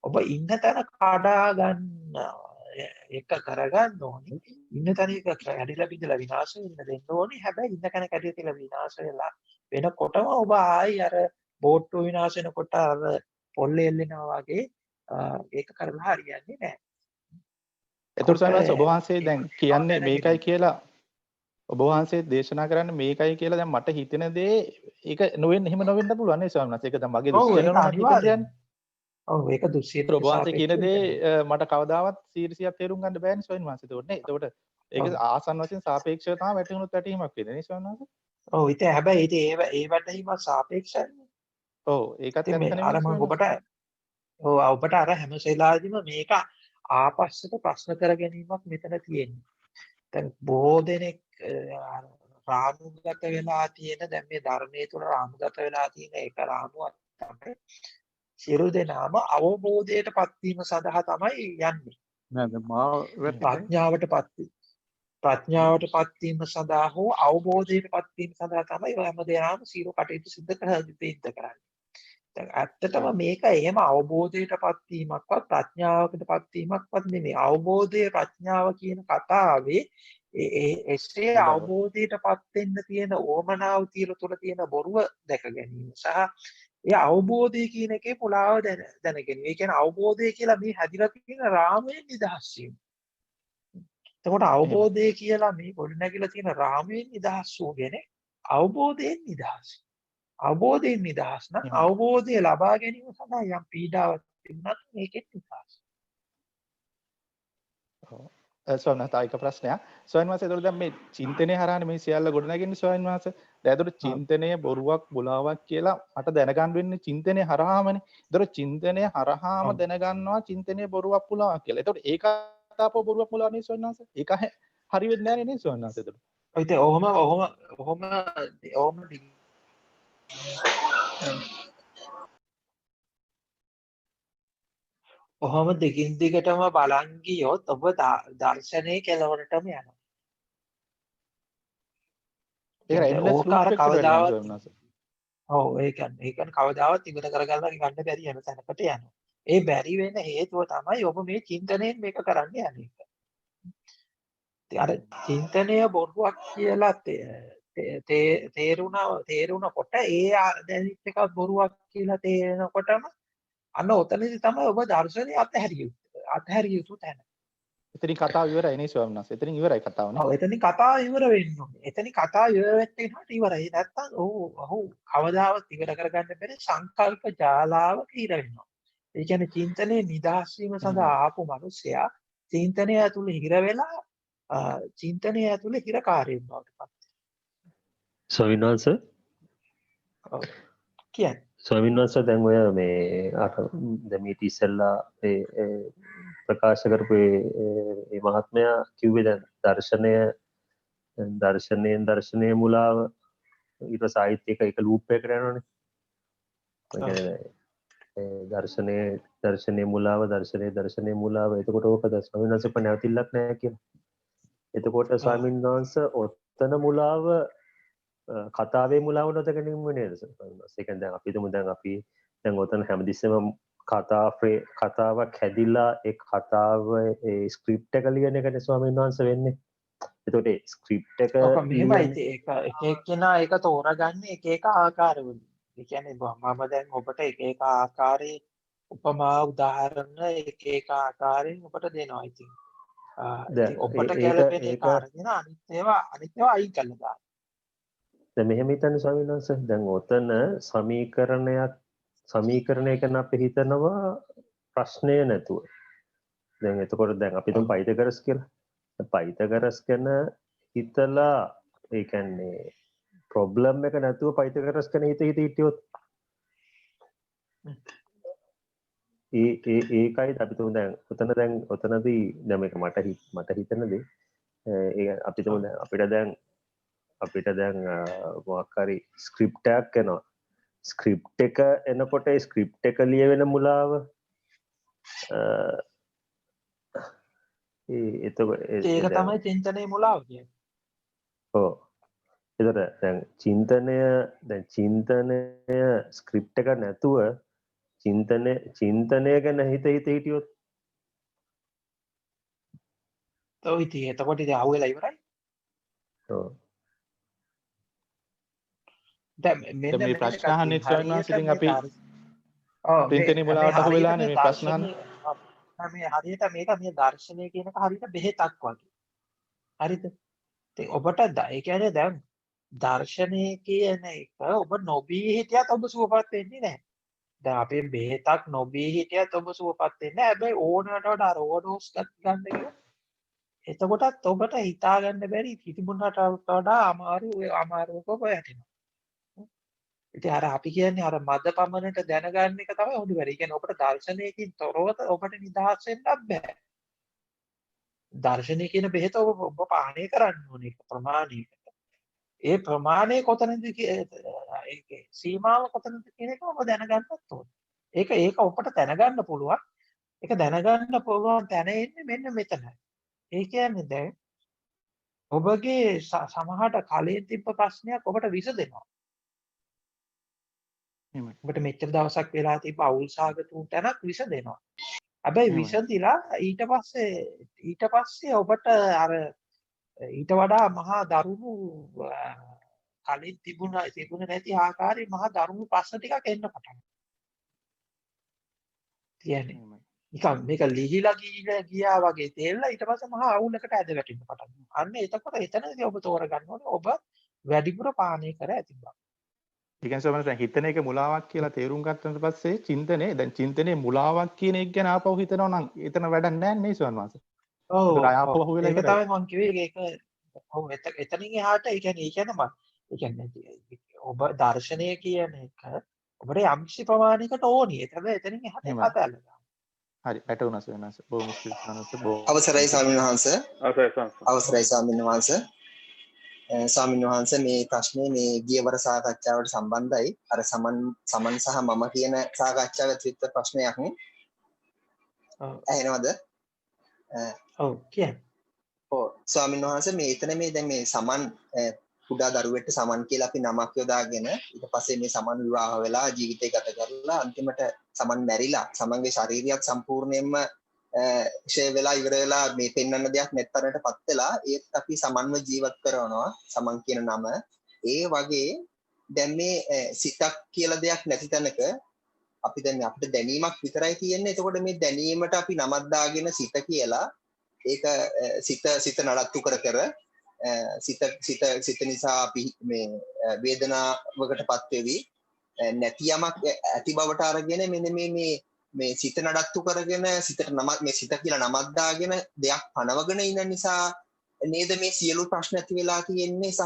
ඔබ ඉන්න තැන කඩා ගන්න එක කරගන්න ඕනේ. ඉන්න තැන එක කැඩිලා බිඳලා විනාශ වෙන්න දෙන්න ඕනේ. හැබැයි ඉන්න කෙන කැඩිලා කියලා විනාශ වෙලා වෙනකොටම ඔබ ආයි අර බෝට්ටුව විනාශ වෙනකොට අර පොල්ලේ එල්ලෙනවා වගේ ඒක කරලා හරියන්නේ නැහැ. එතකොට ස්වාමීන් වහන්සේ ඔබ වහන්සේ දැන් කියන්නේ මේකයි කියලා ඔබ වහන්සේ දේශනා කරන්නේ මේකයි කියලා දැන් මට හිතෙන දේ ඒක එහෙම නොවෙන්න පුළුවන් නේ ස්වාමීන් වහන්සේ. ඒක දැන් මගේ දෘෂ්ටිය නෝනේ. ඔව් ඒක දුස්සීත ඔබ වහන්සේ කියන දේ මට කවදාවත් 100% තේරුම් ගන්න බෑනේ ස්වාමීන් වහන්සේ. ඒකට නේ. එතකොට ඒක ආසන්න වශයෙන් සාපේක්ෂව තමයි වැටුණොත් වැටීමක් වෙන්නේ නේ ස්වාමීන් වහන්සේ. ඔව් ඉතින් හැබැයි ඉතින් ඒ වැටීම සාපේක්ෂයි. ඔව් ඒකත් ඇත්ත නෙමෙයි. අර මම ඔබට අර හැම වෙලාවෙදිම මේක ආපස්සට ප්‍රශ්න කර ගැනීමක් මෙතන තියෙන්නේ. දැන් බොහෝ දෙනෙක් රාමුගත වෙලා තියෙන දැන් මේ ධර්මයේ තුල රාමුගත වෙලා තියෙන එක රාමුවක් තමයි සියලු දෙනාම අවබෝධයටපත් වීම සඳහා තමයි යන්නේ. නේද? ප්‍රඥාවටපත් වීම සඳහා හෝ අවබෝධයටපත් වීම සඳහා තමයි ඔය හැම දෙනාම සියලු කටයුතු සිද්ධ කරන්නේ. දැන් ඇත්තටම මේක එහෙම අවබෝධයටපත් වීමක්වත් ප්‍රඥාවකටපත් වීමක්වත් නෙමෙයි. අවබෝධය ප්‍රඥාව කියන කතාවේ එසේ අවබෝධයටපත් වෙන්න තියෙන ඕමනාව තුළ තියෙන බොරුව දැක ගැනීම සහ ඒ අවබෝධය කියන එකේ පුලාව දැන ගැනීම. ඒ කියන්නේ අවබෝධය කියලා මේ හැදිලා තියෙන රාමයෙන් නිදහස් වීම. එතකොට අවබෝධය කියලා මේ ගොඩනැගිලා තියෙන රාමයෙන් නිදහස් වූ කෙනෙක් අවබෝධයෙන් නිදහස්. අවබෝධයෙන් නිදහස් නම් එහෙමයි. අවබෝධය ලබා ගැනීම සඳහා යම් පීඩාවක් තිබුණත් මේකෙත් නිදහස්. ස්වාමීන් වහන්සේ තව එක ප්‍රශ්නයක්. ස්වාමීන් වහන්සේ එතකොට දැන් මේ චින්තනය හරහානේ මේ සියල්ල ගොඩනගන්නේ ස්වාමීන් වහන්සේ. දැන් එතකොට චින්තනය බොරුවක් මුලාවක් කියලා මට දැනගන්න වෙන්නේ චින්තනය හරහාමනේ. එතකොට චින්තනය හරහාම දැනගන්නවා චින්තනය බොරුවක් මුලාවක් කියලා. එතකොට ඒක තාපෝ බොරුවක් මුලාවක් නේ ස්වාමීන් වහන්සේ. ඒක හරි වෙන්නේ නැහැ නේ ස්වාමීන් වහන්සේ එතකොට. ඉතින් ඔහොම දිගින් දිගටම බලන් ගියොත් ඔබ දර්ශනයේ කෙලවරටම යනවා. ඒක endless ඕක loop අර එකකට වැඩි කවදාවත් ස්වාමීන් වහන්සේ. ඔව් ඒ කියන්නේ කවදාවත් ඉවර කරගන්න ගන්න බැරි යන තැනකට යනවා. ඒ බැරි වෙන හේතුව තමයි ඔබ මේ චින්තනයෙන් මේක කරන්න යන්නේ. ඉතින් අර චින්තනය බොරුවක් කියලා තේරුණකොට දැනිත් එකක් බොරුවක් කියලා තේරෙනකොටම අන්න ඔතනදී තමයි ඔබ දර්ශනය අත්හැරිය යුතු තැන. එතනින් කතාව ඉවරයි නේ ස්වාමීන් වහන්සේ. එතනින් ඉවරයි කතාව නේ. ඔව් එතනින් කතාව ඉවර වෙන්න ඕනේ. එතනින් කතාව ඉවර වෙච්ච එකට ඉවරයි. නැත්තම් ඔහු කවදාවත් ඉවර කරගන්න බැරි සංකල්ප ජාලාවක ඉර වෙනවා. ඒ කියන්නේ චින්තනයේ නිදහස් වීම සඳහා ආපු මිනිසයා චින්තනය ඇතුළේ හිර වෙලා චින්තනය ඇතුළේ හිරකාරයෙක් බවට පත් ස්වාමීන් වහන්සේ කියන්නේ. ස්වාමීන් වහන්සේ දැන් ඔය මේ අර දැන් මේ ඉතිසල්ලා ප්‍රකාශ කරපු මේ මහත්මයා කිව්වේ දැන් දර්ශනයේ මුලාව ඊට සාහිත්‍යයක එක ලූප් එකකට යනවනේ. දර්ශනයේ මුලාව එතකොට ඕක ස්වාමීන් වහන්සේ නැවතිල්ලක් නැහැ කියලා. එතකොට ස්වාමීන් වහන්සේ ඔතන මුලාව කතාවේ මුලාව නොදැනීම නේද ස්වාමීන් වහන්සේ. ඒ කියන්නේ දැන් අපි හිතමු දැන් ඔතන හැමතිස්සෙම කතාවක් හැදිලා ඒ කතාව ඒ ස්ක්‍රිප්ට් එක ලියන එකනේ ස්වාමීන් වහන්සේ වෙන්නේ. එතකොට ඒ ස්ක්‍රිප්ට් එක මෙහෙමයි ඒක එක්කෙනා ඒක තෝරගන්නේ එක ආකාරවලින්. ඒ කියන්නේ මම දැන් ඔබට එක ආකාරයේ උපමා උදාහරණ එක ආකාරයෙන් ඔබට දෙනවා. ඉතින් ඔබට ගැළපෙන එක අරගෙන අනිත් ඒවා අයින් කරලා දාන්න. දැන් මෙහෙම හිතන්නේ ස්වාමීන් වහන්සේ දැන් ඔතන සමීකරණය කරන අපි හිතනවා ප්‍රශ්නය නැතුව. දැන් එතකොට දැන් අපි තුන් පයිතගරස් කියලා. පයිතගරස් ගැන හිතලා ඒ කියන්නේ ප්‍රොබ්ලම් එක නැතුව පයිතගරස් ගැන හිටියොත් ඒකයි අපි තුන් දැන් ඔතනදී දැන් මේක මට හිතන දේ ඒ අපි තුන් දැන් අපිට දැන් මොකක් හරි ස්ක්‍රිප්ට් එකක් එනවා. ස්ක්‍රිප්ට් එක එනකොට ඒ ස්ක්‍රිප්ට් එක ලියවෙන මුලාව ඒක තමයි චින්තනයේ මුලාව කියන්නේ. ඔව්. ඒතර දැන් චින්තනය ස්ක්‍රිප්ට් එක නැතුව චින්තනය ගැන හිටියොත් ඔව් ඉතින් එතකොට ඉතින් අහුවෙලා ඉවරයි. ඔව්. දැන් මේ ප්‍රශ්න අහන්නේ ස්වාමීන් වහන්සේ ඉතින් අපි චින්තනයේ මුලාවට අහු වෙලා නේ මේ ප්‍රශ්න අහන්නේ. මේ හරියට මේක මේ දර්ශනය කියන එක හරියට බෙහෙතක් වගේ. හරිද? ඉතින් ඔබට ඒ කියන්නේ දැන් දර්ශනය කියන එක ඔබ නොබී හිටියත් ඔබ සුවපත් වෙන්නේ නැහැ. දැන් අපි බෙහෙතක් නොබී හිටියත් ඔබ සුවපත් වෙන්නේ නැහැ. හැබැයි ඕනකට වඩා අර ඕවර්ඩෝස් ගන්න කියලා. එතකොටත් ඔබට හිතා ගන්න බැරි තිබුණාට වඩා අමාරුවක ඔබ යටිනවා. ඉතින් අර අපි කියන්නේ අර මද පමණට දැනගන්න එක තමයි හොඳ වෙන්නේ. ඒ කියන්නේ ඔබට දර්ශනයකින් තොරව ඔබට නිදහස් වෙන්නත් බෑ. දර්ශනය කියන බෙහෙත ඔබ පානය කරන්න ඕනේ ප්‍රමාණයකට. ඒ ප්‍රමාණය කොතනද ඒකේ සීමාව කොතනද කියන එක ඔබ දැනගන්නත් ඕනේ. ඒක ඔබට දැනගන්න පුළුවන්. ඒක දැනගන්න පුළුවන් තැන එන්නේ මෙන්න මෙතනයි. ඒ කියන්නේ දැන් ඔබගේ සමහරට කලින් තිබ්බ ප්‍රශ්නයක් ඔබට විසඳෙනවා. ඔබට මෙච්චර දවසක් වෙලා තිබ්බ අවුල් සාගත තැනක් විසඳෙනවා. හැබැයි විසඳිලා ඊට පස්සේ ඔබට අර ඊට වඩා මහා දරුණු කලින් තිබුණ නැති ආකාරයේ මහා දරුණු ප්‍රශ්න ටිකක් එන්න පටන් ගන්නවා. නිකන් මේක ලිහිලා ගියා වගේ තේරලා ඊට පස්සේ මහා අවුලකට ඇද වැටෙන්න පටන් ගන්නවා. අන්න එතකොට එතනදී ඔබ තෝරගන්න ඕනේ ඔබ වැඩිපුර පානය කර ඇති බව. ඒ කියන්නේ ස්වාමීන් වහන්සේ හිතන එක මුලාවක් කියලා තේරුම් ගත්තට පස්සේ චින්තනේ දැන් චින්තනේ මුලාවක් කියන එක ගැන ආපහු හිතනවා නම් එතන වැඩක් නැහැ නේ ස්වාමීන් වහන්සේ. ඔව් ඒකට ඔව් ආපහු වෙලා ඒක ඉවරයි. තමයි මම කිව්වේ ඒක ඔව් එතනින් එහාට ඒ කියන්නේ මම ඒ කියන්නේ ඔබ දර්ශනය කියන එක ඔබට යම්කිසි ප්‍රමාණයකට ඕනි. එතනින් එහාට ඒක එහෙමයි. අතහැරලා හරි වැටුණා ස්වාමීන් වහන්සේ. බොහොම ස්තුතියි ස්වාමීන් වහන්සේ. බොහොම අවසරයි ස්වාමීන් වහන්සේ. අවසරයි සංස. අවසරයි ස්වාමීන් වහන්සේ. ස්වාමීන් වහන්සේ මේ ප්‍රශ්නේ මේ ගියවර සාකච්ඡාවට සම්බන්ධයි. අර සමන් සහ මම කියන සාකච්ඡාවේ ත්‍රිත්ව ප්‍රශ්නයක් නේ. ඔව් ඇහෙනවද? ඔව් කියන්නේ ඔව් ස්වාමීන් වහන්සේ මේ එතන මේ දැන් මේ සමන් කුඩා දරුවෙක්ට සමන් කියලා අපි නමක් යොදාගෙන ඊට පස්සේ මේ සමන් විවාහ වෙලා ජීවිතය ගත කරලා අන්තිමට සමන් මැරිලා සමන්ගේ ශාරීරියත් සම්පූර්ණයෙන්ම ෂේ වෙලා ඉවර වෙලා මේ පෙන්වන්න දෙයක් නැත්තරටපත් වෙලා ඒත් අපි සමන්ව ජීවත් කරනවා සමන් කියන නම ඒ වගේ දැන් මේ සිතක් කියලා දෙයක් නැති තැනක අපි දැන් අපිට දැනීමක් විතරයි තියෙන්නේ එතකොට මේ දැනීමට අපි නමක් දාගෙන සිත කියලා ඒක සිත නඩත්තු කර සිත නිසා අපි මේ වේදනාවකටපත් වෙවි නැති යමක් ඇති බවට අරගෙන මෙන්න මේ සිත නඩත්තු කරගෙන සිතට නමක් මේ සිත කියලා නමක් දාගෙන දෙයක් පනවගෙන ඉන්න නිසා නේද මේ සියලු ප්‍රශ්න ඇති වෙලා තියෙන්නේ සහ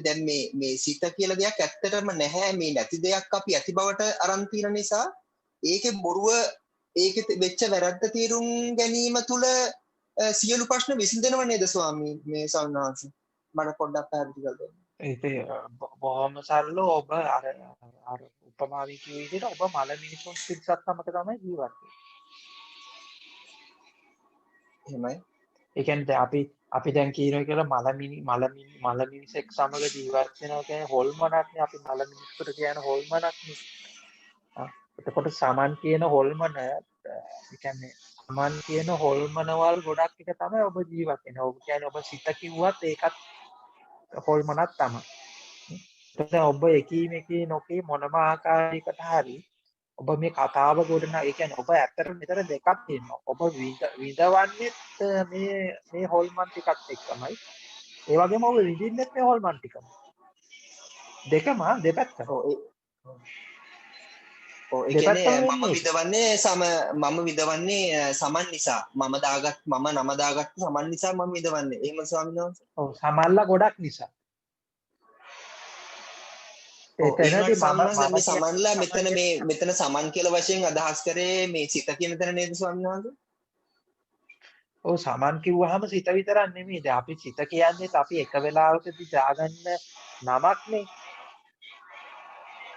දැන් මේ සිත කියලා දෙයක් ඇත්තටම නැහැ මේ නැති දෙයක් අපි ඇති බවට අරන් තියෙන නිසා ඒකේ බොරුව ඒකෙ වෙච්ච වැරද්ද තේරුම් ගැනීම තුල සියලු ප්‍රශ්න විසඳෙනව නේද ස්වාමී මේ සවනාංශ මට පොඩ්ඩක් පැහැදිලි කරලා දෙන්න. ඒක බොහොම සරලව ඔබ අර උපමාවේ කිව්ව විදිහට ඔබ මල මිනිසුන් පිරිසක් සමග තමයි ජීවත් වෙන්නේ. එහෙමයි. ඒ කියන්නේ දැන් අපි දැන් කියනවා කියලා මල මිනිසෙක් සමග ජීවත් වෙනවා කියන්නේ හොල්මනක් නේ අපි මල මිනිස්සුන්ට කියන හොල්මනක් නේ. එතකොට සමන් කියන හොල්මන ඒ කියන්නේ සමන් කියන හොල්මනවල් ගොඩක් එක තමයි ඔබ ජීවත් වෙන්නේ. ඔබ කියන්නේ ඔබ සිත කිව්වත් ඒකත් හොල්මනක් තමයි. එතකොට ඔබ එකී නොකී මොනම ආකාරයකට හරි ඔබ මේ කතාව ගොඩන ඒ කියන්නේ ඔබ ඇත්තට මෙතන දෙකක් තියෙනවා. ඔබ විඳවන්නේ මේ හොල්මන් ටිකත් එක්කමයි. ඒ වගේම ඔබ විඳින්නෙත් මේ හොල්මන් ටිකම. දෙකම දෙපැත්තම. ඒ කියන්නේ මම විඳවන්නේ සමන් නිසා මම නම දාගත්ත සමන් නිසා මම විඳවන්නේ. එහෙම ස්වාමීන් වහන්සේ. ඔව් සමල්ලා ගොඩක් නිසා. එතනදී මම සමන්ලා මෙතන සමන් කියලා වශයෙන් අදහස් කරේ මේ සිත කියන තැන නේද ස්වාමීන් වහන්සේ? ඔව් සමන් කිව්වහම සිත විතරක් නෙමෙයි. දැන් අපි සිත කියන්නේ අපි එක වෙලාවකදී දාගන්න නමක් නේ.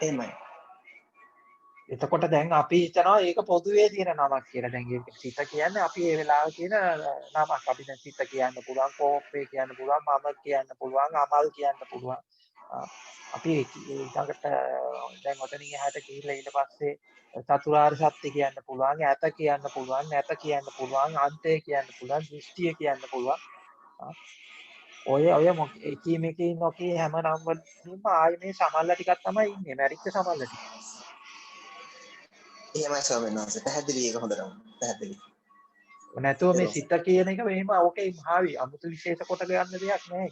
එහෙමයි. එතකොට දැන් අපි හිතනවා ඒක පොදුවේ තියෙන නමක් කියලා. දැන් ඒක සිත කියන්නේ අපි ඒ වෙලාවේ තියෙන නමක්. අපි දැන් සිත කියන්න පුළුවන්, කෝපේ කියන්න පුළුවන්, මම කියන්න පුළුවන්, අමල් කියන්න පුළුවන්. අපි ඊළඟට දැන් ඔතනින් එහාට ගිහිල්ලා ඊට පස්සේ චතුරාර්ය සත්‍ය කියන්න පුළුවන්, ඇත කියන්න පුළුවන්, නැත කියන්න පුළුවන්, අන්තය කියන්න පුළුවන්, දෘෂ්ටිය කියන්න පුළුවන්. ඔය එකී නොකී හැම නම් වලින්ම ආයේ මේ සමල්ලා ටිකක් තමයි ඉන්නේ. මැරිච්ච සමල්ලා ටික. එහෙමයි ස්වාමීන් වහන්සේ. පැහැදිලි ඒක හොඳටම. පැහැදිලි. නැතුව මේ සිත කියන එක මෙහෙම ඕකේ මහවි අමුතු විශේෂ කොට ගන්න දෙයක් නෑ.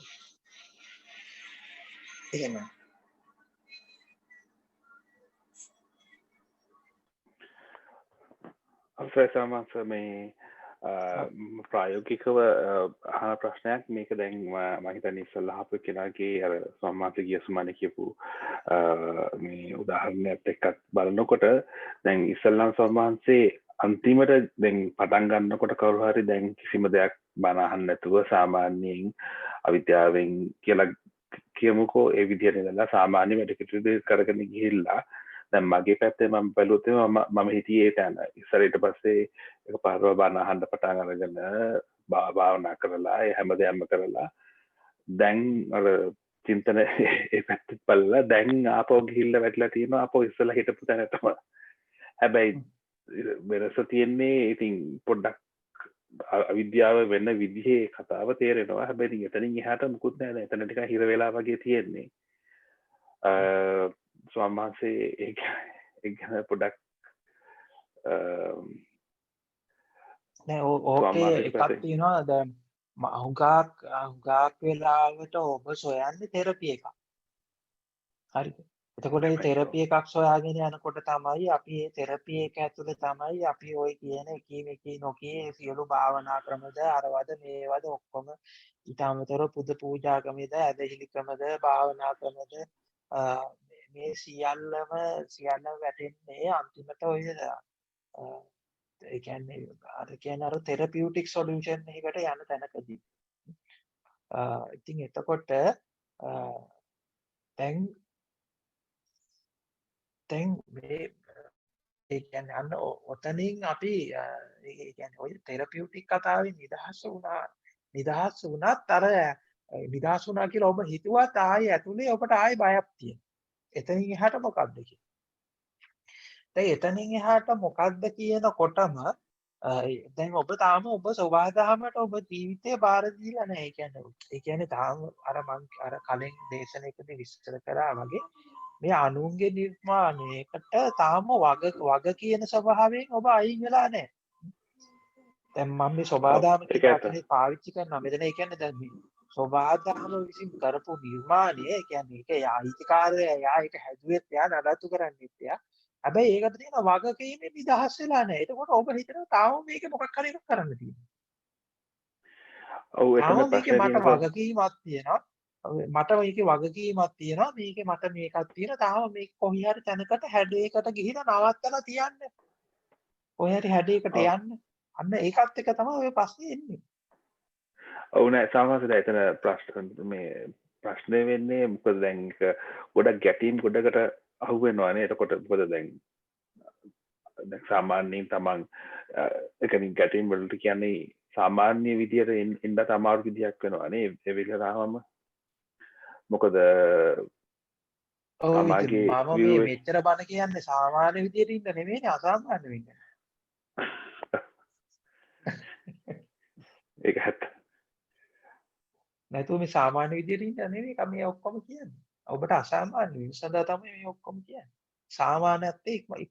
එහෙමයි. අවසරයි සමන්ස මේ ප්‍රායෝගිකව අහන ප්‍රශ්නයක් මේක දැන් මම හිතන්නේ ඉස්සෙල්ලා අපේ කෙනාගේ අර සම්මාත ගිය සුමානේ කියපු මේ උදාහරණයක් එක්ක බලනකොට දැන් ඉස්සෙල්ලා සම්මාන්සේ අන්තිමට දැන් පටන් ගන්නකොට කවුරු හරි දැන් කිසිම දෙයක් බන අහන්න නැතුව සාමාන්‍යයෙන් අවිද්‍යාවෙන් කියලා කියමුකෝ ඒ විදිහට ඉඳලා සාමාන්‍ය වැඩ කටයුතු කරගෙන ගිහිල්ලා දැන් මගේ පැත්තේ මම බැලුවොත් මම හිතියේ තැන ඉස්සර ඊට පස්සේ එකපාරව බණ අහන්න පටන් අරගෙන භාවනා කරලා ඒ හැමදේම කරලා දැන් අර චින්තන ඒ පැත්තට බලලා දැන් ආපහු ගිහිල්ලා වැටලා තියෙනවා ආපහු ඉස්සලා හිටපු තැන තමයි. හැබැයි වෙනස තියෙන්නේ ඉතින් පොඩ්ඩක් අවිද්‍යාව වෙන විදිහේ කතාව තේරෙනවා. හැබැයි ඉතින් එතනින් එහාට මුකුත් නැහැ. එතන ටික හිර වෙලා වගේ තියෙන්නේ. ස්වාමීන්සේ ඒක ගැන පොඩ්ඩක් නෑ ඕකේ එකක් තියෙනවා දැන් හුඟක් වෙලාවට ඔබ සොයන්නේ තෙරපි එකක්. හරිද? එතකොට මේ තෙරපි එකක් සොයාගෙන යනකොට තමයි අපි මේ තෙරපි එක ඇතුලේ තමයි අපි ওই කියන එකී නොකී සියලු භාවනා ක්‍රමද අරවද මේවද ඔක්කොම ඊට අමතරව පුද පූජා ක්‍රමද ඇදහිලි ක්‍රමද භාවනා ක්‍රමද මේ සියල්ලම වැටෙන්නේ අන්තිමට ඔය ඒ කියන්නේ අර තෙරපියුටික් සොලියුෂන් එකකට යන තැනකදී ඉතින් එතකොට දැන් මේ ඒ කියන්නේ අන්න ඔතනින් අපි ඒ කියන්නේ ඔය තෙරපියුටික් කතාවේ නිදහස් වුණත් අර නිදහස් වුණා කියලා ඔබ හිතුවත් ආයේ ඇතුලේ ඔබට ආයේ බයක් තියෙනවා. එතනින් එහාට මොකක්ද කියන්නේ? දැන් එතනින් එහාට මොකක්ද කියනකොටම දැන් ඔබ තාම ඔබ සෝවාදහමට ඔබ ජීවිතේ බාර දීලා නැහැ. ඒ කියන්නේ තාම අර කලින් දේශනාවකදී විස්තර කරා වගේ මේ අනුන්ගේ නිර්මාණයකට තාම වග කියන ස්වභාවයෙන් ඔබ අයින් වෙලා නැහැ. දැන් මම මේ සෝවාදහම කියන වචනේ පාවිච්චි කරනවා. මෙතන ඒ කියන්නේ දැන් මේ සෝවාදහම විසින් කරපු නිර්මාණය ඒ කියන්නේ ඒක යාහිතකාරය ඒක හැදුවෙත් නඩත්තු කරන්නෙත් හැබැයි ඒකට තියෙන වගකීමේ නිදහස් වෙලා නැහැ. එතකොට ඔබ හිතනවා තාම මේක මොකක් හරි එකක් කරන්න තියෙනවා. ඔව් එතන මේකේ මට වගකීමක් තියෙනවා. මට මේකේ වගකීමක් තියෙනවා. මේකේ මට මේකක් තියෙනවා. තාම මේක කොහේ හරි තැනකට හැඩයකට ගිහින් නවත්තලා තියන්න. කොහේ හරි හැඩයකට යන්න. අන්න ඒකත් එක තමයි ඔය ප්‍රශ්නේ එන්නේ. ඔව් නෑ සාමාන්‍යයෙන් එතන ප්‍රශ්නේ වෙන්නේ මොකද දැන් ගොඩක් ගැටීම් ගොඩකට අහු වෙනවා නේ. එතකොට මොකද දැන් සාමාන්‍යයෙන් තමන් එකකින් ගැටීම් වලට කියන්නේ සාමාන්‍ය විදියට ඉන්න අමාරු විදියක් වෙනවා නේ. ඒ විදිහටම මොකද මම මේ මෙච්චර බණ කියන්නේ සාමාන්‍ය විදියට ඉන්න නෙමෙයිනේ අසාමාන්‍ය වෙන්න. ඒක ඇත්ත. නැතුව මේ සාමාන්‍ය විදියට ඉන්න නෙමෙයි මේ ඔක්කොම කියන්නේ. ඔබට අසාමාන්‍ය වෙන්න සඳහා තමයි මේ ඔක්කොම කියන්නේ. සාමාන්‍යත් ඉක්මහයි.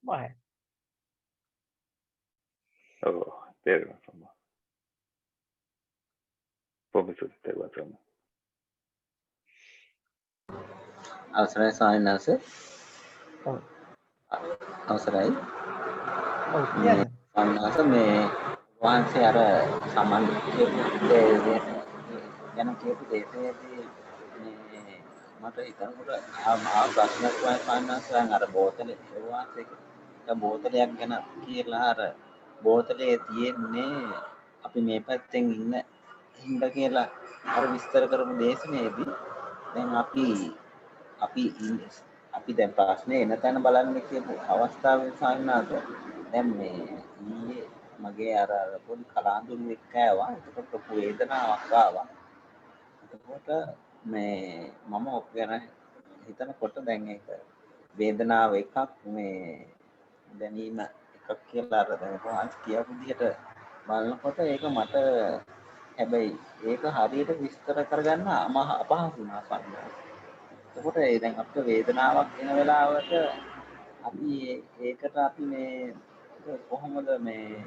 ඔව් තේරෙනවා. තේරෙනවා. අවසරයි ස්වාමීන් වහන්සේ. අවසරයි. ස්වාමීන් වහන්සේ මේ වහන්සේ අර සමන් ගැන කියපු දේශයේදී මේ මට හිතනකොට ප්‍රශ්නයක් වයි ස්වාමීන් වහන්සේ අර බෝතලේ බෝතලයක් ගැන කියලා අර බෝතලේ තියෙන්නේ අපි මේ පැත්තෙන් ඉන්න හින්දා කියලා අර විස්තර කරපු දේශනේදී දැන් අපි දැන් ප්‍රශ්නේ එන තැන බලන්න කියපු අවස්ථාවේ සාමාන්‍යද දැන් මේ ඊයේ මගේ අර පොඩි කලාඳුළු එක්ක ආවා. ඒකට ලොකු වේදනාවක් ආවා. එතකොට මේ මම ඔක් ගැන හිතනකොට දැන් ඒක වේදනාව එකක් මේ දැනීම එකක් කියලා අර දැන් කොහොමද කියපු විදිහට බලනකොට ඒක මට හැබැයි ඒක හරියට විස්තර කරගන්න අපහසු වුණා සම්මත. එතකොට දැන් අපිට වේදනාවක් එන වෙලාවට අපි ඒකට අපි මේ කොහොමද මේ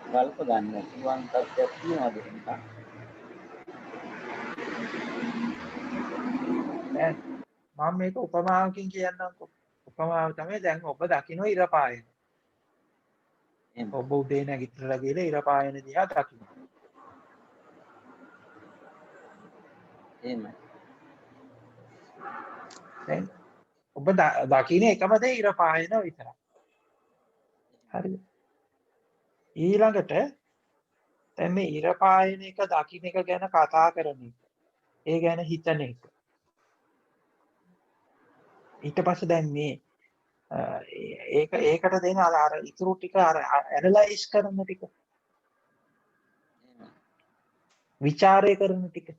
ගල්ප ගන්න පුළුවන් තත්ත්වයක් තියෙනවද නිකන්? මම මේක උපමාවකින් කියන්නම්කො. උපමාව තමයි දැන් ඔබ දකින්න ඉර පායන. ඔබ උදේ නැගිටලා ගිහලා ඉර පායන දිහා දකින්න. එහෙමයි. දැන් ඔබ දකින්න එකම දේ ඉර පායන විතරයි. හරිද? ඊළඟට දැන් මේ ඉර පායන එක දකින්න එක ගැන කතා කරන එක. ඒ ගැන හිතන එක. ඊට පස්සේ දැන් මේ ඒකට දෙන අර ඉතුරු ටික අර ඇනලයිස් කරන ටික. විචාරය කරන ටික.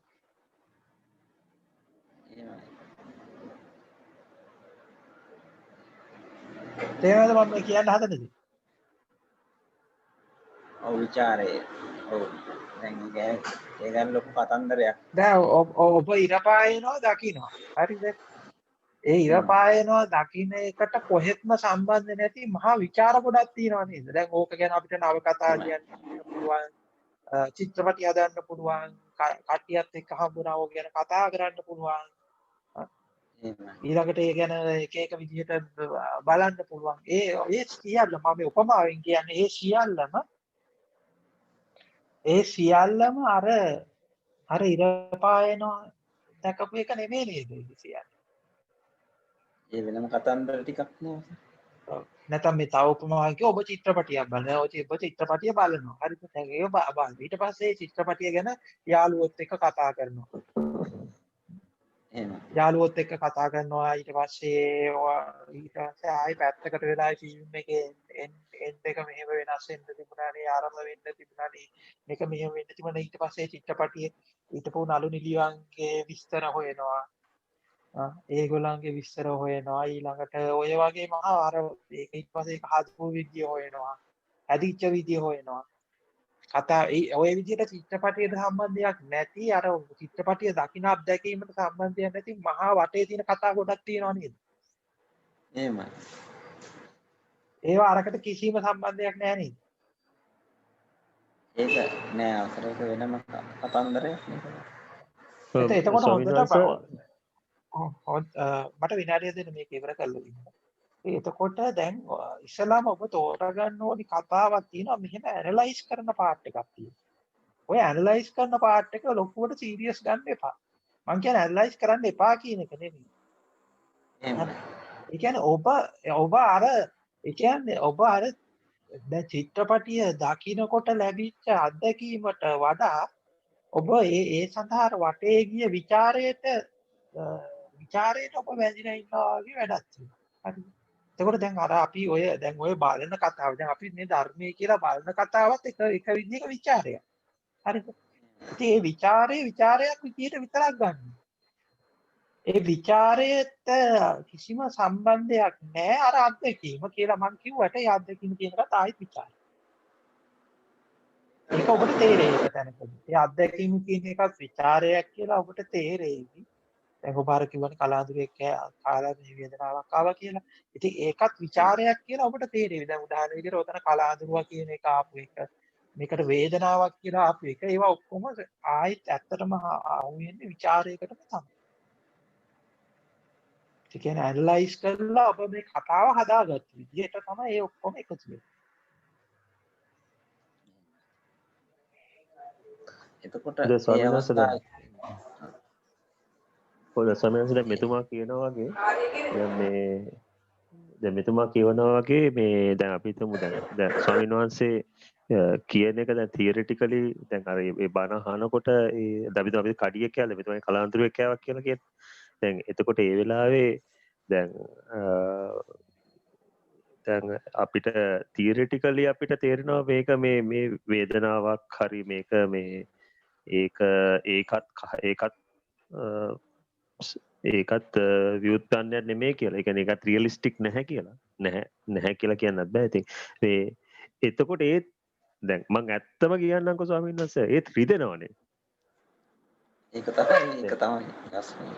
තේරෙනවද මම කියන්න හදන්නේ? ඔව් විචාරය. ඔව් දැන් ඒක ගැන ලොකු කතන්දරයක්. දැන් ඔබ ඉර පායනවා දකින්නවා. හරිද? ඒ ඉර පායනවා දකින්න එකට කොහෙත්ම සම්බන්ධ නැති මහා විචාර ගොඩක් තියෙනවා නේද? දැන් ඕක ගැන අපිට නව කතා කියන්න පුළුවන්. චිත්‍රපටි හදන්න පුළුවන්. කට්ටියත් එක්ක හම්බුනා ඕක ගැන කතා කරන්න පුළුවන්. ඊළඟට ඒ ගැන එක විදිහට බලන්න පුළුවන්. ඒ සියල්ල මම උපමාවෙන් කියන්නේ ඒ සියල්ලම අර ඉර පායනවා දැකපු එක නෙමෙයි නේද ඒ සියල්ල. ඒ වෙනම කතන්දර ටිකක් නේ. නැත්නම් මේ තව උපමාවක් ඔබ චිත්‍රපටියක් බලනවා. ඔබ චිත්‍රපටිය බලනවා. හරිද? දැන් ඒක බලන්න. ඊට පස්සේ චිත්‍රපටිය ගැන යාළුවොත් එක්ක කතා කරනවා. යාළුවොත් එක්ක කතා කරනවා. ඊට පස්සේ ආයි පැත්තකට වෙලා ෆිල්ම් එකේ එන්ඩ් එක මෙහෙම වෙනස් වෙන්න තිබුණානේ, ආරම්භ වෙන්න තිබුණානේ. මේක මෙහෙම වෙන්න තිබුණා. ඊට පස්සේ චිත්‍රපටියේ ඊටපො නළු නිලියන්ගේ විස්තර හොයනවා. ඒගොල්ලන්ගේ විස්තර හොයනවා. ඊළඟට ඔය වගේ මහා අර ඒක ඊට පස්සේ ඒක හදපු විදිය හොයනවා. හැදිච්ච විදිය හොයනවා. කතා ඔය විදිහට චිත්‍රපටියට සම්බන්ධයක් නැති අර චිත්‍රපටිය දකින්න අත්දැකීමට සම්බන්ධයක් නැති මහා වටේ තියෙන කතා ගොඩක් තියෙනවා නේද? එහෙමයි. ඒවා අරකට කිසිම සම්බන්ධයක් නැහැ නේද? ඒක නෑ අවසරයක වෙනම කතන්දරයක් නේද? එතකොට මට විනාඩිය දෙන්න මේක ඉවර කරලා ඉන්න. එතකොට දැන් ඉස්සලාම ඔබ තෝරගන්න ඕනි කතාවක් තියෙනවා මෙහෙම ඇනලයිස් කරන පාර්ට් එකක් තියෙනවා. ඔය ඇනලයිස් කරන පාර්ට් එක ලොකුවට සීරියස් ගන්න එපා. මං කියන්නේ ඇනලයිස් කරන්න එපා කියන එක නෙමෙයි. ඒ කියන්නේ ඔබ අර දැන් චිත්‍රපටිය දකින්නකොට ලැබිච්ච අත්දැකීමට වඩා ඔබ ඒ සඳහා වටේ ගිය ਵਿਚාරයට ඔබ වැදිලා ඉන්නවා වගේ වැඩක් තියෙනවා. හරිද? එතකොට දැන් අර අපි ඔය බලන කතාව දැන් අපි මේ ධර්මයේ කියලා බලන කතාවත් එක විදිහක ਵਿਚාරයක්. හරිද? ඉතින් ඒ ਵਿਚාරයක් විදිහට විතරක් ගන්න. ඒ ਵਿਚාරයට කිසිම සම්බන්ධයක් නැහැ අර අත්දැකීම කියලා මම කිව්වට ඒ අත්දැකීම කියන එකත් ආයෙත් ਵਿਚාරය. ඒක ඔබට තේරෙයි ඒක තැනකදී. ඒ අත්දැකීම කියන එකත් ਵਿਚාරයක් කියලා ඔබට තේරෙයි. දැන් ඔබ අර කිව්වනේ කලාතුරේ කාලා මේ වේදනාවක් ආවා කියලා. ඉතින් ඒකත් ਵਿਚාරයක් කියලා ඔබට තේරෙවි. දැන් උදාහරණ විදිහට ඔතන කලාතුරුවා කියන එක ආපු එක මේකට වේදනාවක් කියලා ආපු එක ඒවා ඔක්කොම ආයෙත් ඇත්තටම ආවෙන්නේ ਵਿਚාරයකටම තමයි. ඒ කියන්නේ ඇනලයිස් කරලා ඔබ මේ කතාව හදාගත්ත විදිහට තමයි ඒ ඔක්කොම එකතු වෙන්නේ. එතකොට සමහරවිට මෙතුමා කියනවා වගේ දැන් මෙතුමා කියනවා වගේ මේ දැන් අපි හිතමු දැන් ස්වාමීන් වහන්සේ කියන එක දැන් තියරිටිකලි දැන් අර ඒ බණ අහනකොට ඒ අපි කඩියක් කියලා මෙතුමා කලාන්තරුවෙක් කෑවක් කියලා කියන්නේ. දැන් එතකොට ඒ වෙලාවේ දැන් අපිට තියරිටිකලි අපිට තේරෙනවා මේක මේ වේදනාවක් හරි මේක මේ ඒකත් ව්‍යුත්පන්නයක් නෙමෙයි කියලා. ඒ කියන්නේ ඒකත් රියලිස්ටික් නැහැ කියලා. නැහැ කියලා කියන්නත් බෑ. ඉතින් මේ එතකොට දැන් මම ඇත්තම කියන්නම්කෝ ස්වාමීන් වහන්සේ ඒත් රිදෙනවනේ. ඒක තමයි ප්‍රශ්නේ.